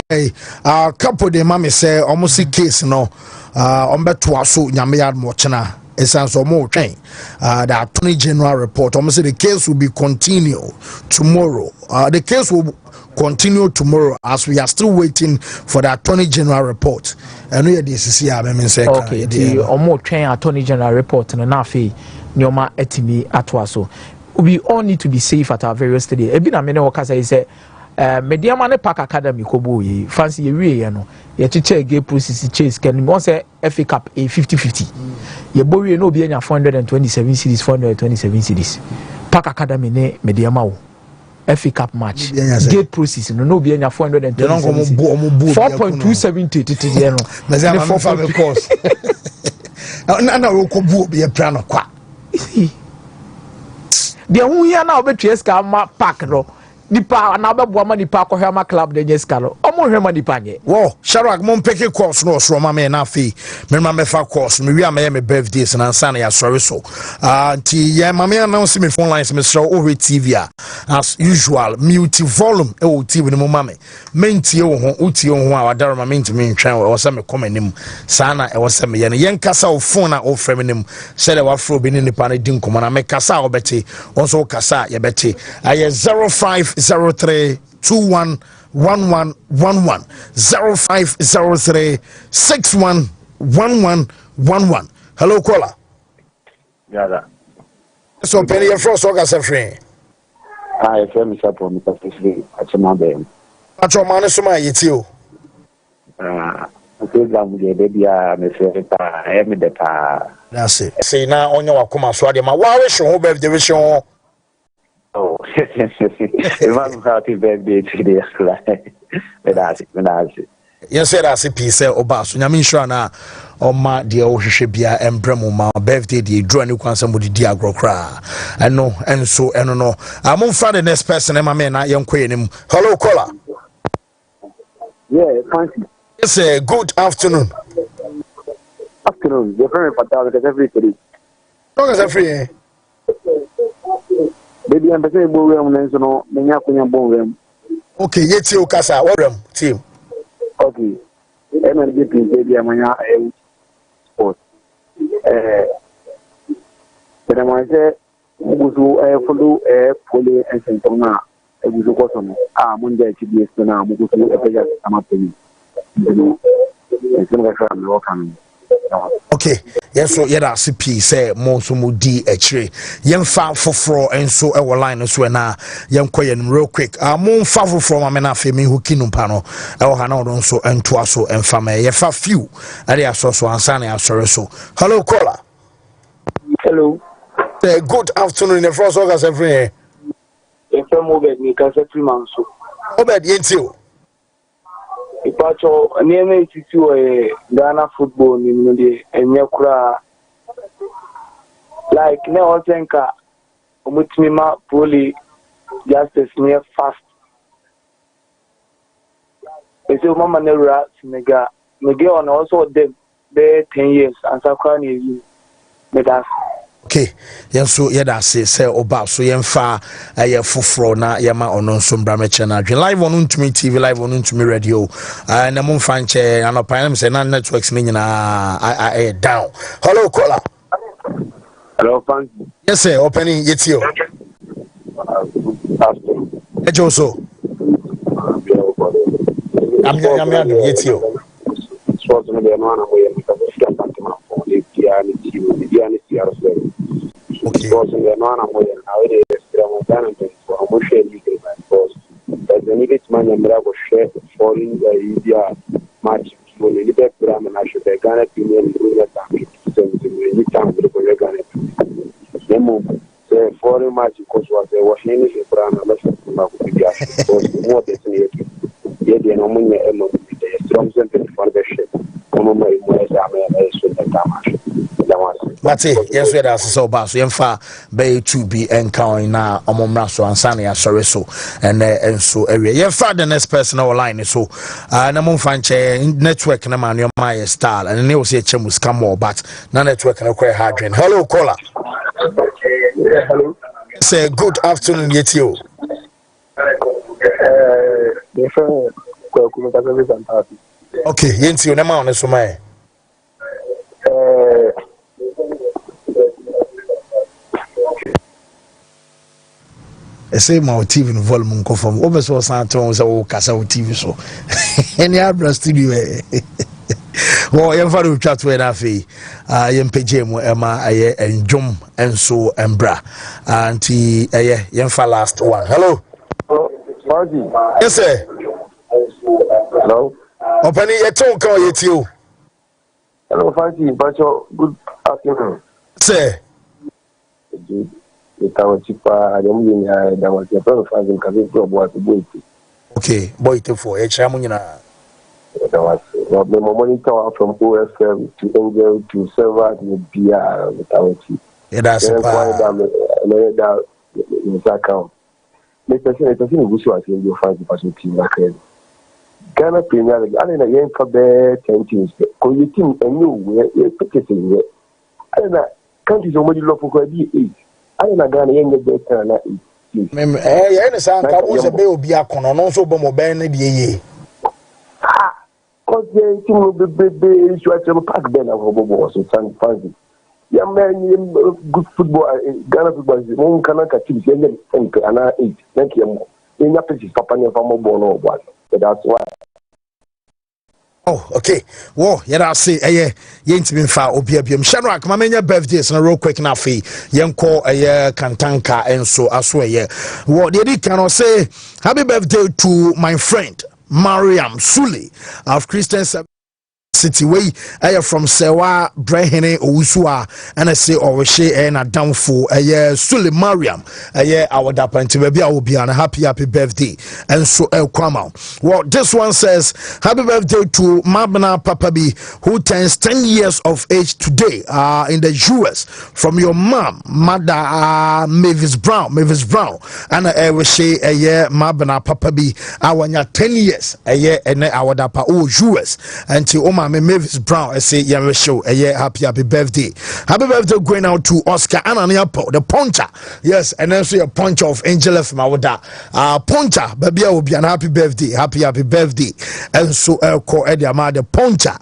couple de mama say almost case no ombeto aso nyame ya mo chena esanso mo twen the attorney general report almost say the case will be continued tomorrow. The case will continue tomorrow as we are still waiting for the attorney general report. And we this is here say okay the omo twen attorney general report no na fe nyoma etimi atwa so. We all need to be safe at our various studies. Ebi na me ne waka say Mediama ne Park Academy kobo yi fancy ye wie ye no ye cheche game process chase can won say FA Cup a 50-50 ye bo wie no obi anya 427 series 427 series Park Academy ne Mediama wo FA Cup match gate process no obi anya 427 4.270 titi ye no me say am for the course na wo ko bu obi e plan kwa de hu ya na obetue ska ma park no nipa na bebo ma nipa ko hema club de nyeska no omo hema nipa nye wo Sharak mon peke course no so ma me na fi me ma me fa course me wi am me birthdays na nsa na ya sorry so ti ya ma me announce me phone lines me show over TV as usual mute volume e o TV no ma me mentie wo ho utie wo ho a wadaro ma menti me ntwan wo se me come anim sana e wo se me ye no yen kasa wo phone na o frame nim se de wa fro bi ni nipa na din komo na me kasa wo beti wonso kasa ye beti aye 0503 21 1111 0503 61 1111. Hello, caller. Yeah. So, Penny, your first August free. I feel up on the free at some other. At your man, so my it's you. I feel that baby, I am the pa. That's it. See now on your come so my wow, show birthday wish you. Oh, man, happy birthday to the class. Yes, sir, as a piece of Bass. Yamin Shana or my dear Oshabia and Bremo, birthday, the draw new consent with the Diagro cry. I know, and so, and no. I'm on Friday, next person, and my man, I am quitting him. Hello, caller. Yeah, thank you. Yes, good afternoon. Afternoon, you're very fantastic everybody. Long as I'm free. Baby, I'm saying, no, okay, yet you casa, what team? Okay, MLB, baby, I'm a sport. But I'm going to say, follow a poly and Santona, a good custom. Monday to be a now, I'm up to you. Okay, yes so yɛda ase pii sɛ mo nso mo di akyire yɛmfa foforɔ nso ɛwɔ line so na yɛnkɔ yɛn real quick mo mfa foforɔ ma me na afei me hoki no mpa no ɛwɔ ha na ɔno nso ntoa so ɛmfa ma yɛfa few ɛde asɔ so ansa na asɔre so. Hello caller. Hello. Good afternoon. The first August every year. If I'm over, me can say 3 months. Over the NTO. If I show a name to Ghana football in the Nyakura, like now, I think Wontumi fully justice near fast. It's a mama never mega on also them 10 years and so can you make us. Okay, so yɛda se sɛ oba so yɛmfa ɛyɛ foforɔ na yɛma ɔno nso mbra mɛkyɛ no adwe live on Wontumi TV live on Wontumi radio na momfa nkyɛ anɔpa nam sɛ na networks no nyinaa ɛyɛ down. Hello caller. Hello fans. Yes sir, opening yɛtio ɛgye so amyɛ yɛtio sports no be no ana moyɛ because of that sentiment for the piano team the piano CR7 okay sports no ana moyɛ na we dey experiment and for mo share league because there's a need to man mra go share foreign India match for the league program na should the Ghana team in the time so we time we go Ghana demo say foreign match because was a washing in program na so ma go be because more than yɛ no mo nyɛ ɛmo the strong center for the ship mo mo so the damage Mate, yes, we are so bad. So, yemfa bay to be encountering na omomra so ansani ya sorry so and so area. Yemfa the next person on line so na mo fanche network na man your my style and they will say chemu scam more but na network na quite hard drain. Hello caller. Yeah, hello. Say good afternoon yet you. Okay, yenti you na ma on so my say my TV no volume go from over so santon so kasa TV so any abra studio well yemfa do chat we na fe yempege mu ema aye enjom enso embra anti aye yemfa last one. Hello. Yes sir. Hello. Opani yeton kan yetio. Hello Fancy, Bacho, good afternoon. Sir. Okay, boy to for Chamuna. The monitor from OFM to Angel to Server to PR without you. That's a account. It's a thing which was in your fancy person team like Ghana Premier League. I didn't know for better 10 teams. Because you think and you were picketing it. I don't know. Countries are only local for 8. I don't know Ghana ain't better than 8. I understand. I was a baby be a corner, no so bomb ben ye. Because the team will be short pack then of Bobo so fancy. Young man, good football, Ghana football is one cannot achieve any and 8. Thank you. In your pitch, Papa never more born or what. That's why. Oh, okay. Well, yeah, I say, yentimi fa obiabiam. Shadrack, my many birthdays, and real quick now, Yanko, Kantanka, and so as well. What they cannot say, happy birthday to my friend, Mariam Suli of Christian City way from Sewa Brehene Owusua and I say Oweshe and a downfall Suli Mariam our dapanti baby I will be on a happy birthday and so El Kwama. Well, this one says happy birthday to Mabna Papabi who turns 10 years of age today in the US from your mom Mother Mavis Brown and Oweshe Mabna Papabi our 10 years and our dapa US until Mavis Brown, I say, yeah, show a happy birthday. Happy birthday going out to Oscar Ananiapo, the puncher. Yes, and then a puncher of Angela from our puncher, baby, will be an happy birthday. Happy birthday. And so, call Eddie Amar, the puncher.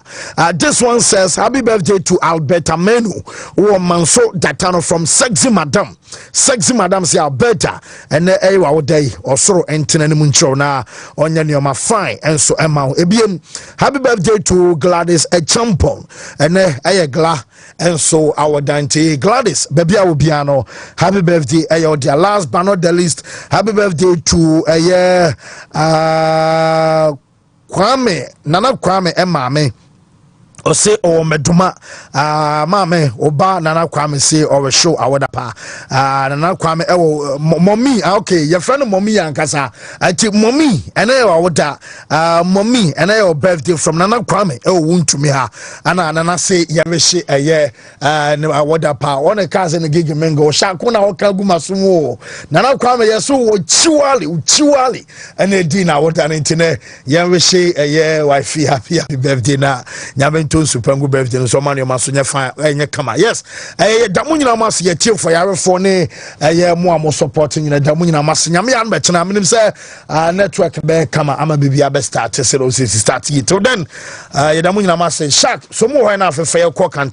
This one says, happy birthday to Alberta Menu, who Manso Datano from Sexy Madam. Sexy Madam say Alberta, and the Ewa day or so entering Muncho na on your fine. And so, Emma, happy birthday to Glass. Gladys Echampon ene gla enso our Dante Gladys baby Obiano happy birthday their last but not the least happy birthday to Kwame Nana Kwame Mame o say o meduma mame oba Nana Kwame say or show awada pa Nana Kwame mommy okay your friend mommy ankasa ati mommy ene awada mommy ene your birthday from Nana Kwame Wontumi ha ana Nana say yemehye awada pa one cars in the gig mengo shako na oka gumaso Nana Kwame yeso wo chiwali ene di na awada ntine yemehye wife happy birthday na nyame to supangu birthday so man your so nya fa enye kama yes damu nyina mas ye tie for yare for ne mo am supporting nyina damu nyina mas nyame ya be chena menim say network be kama ama bibia be start say start it till then damu nyina mas shark so mo ho na afefa ye ko kanta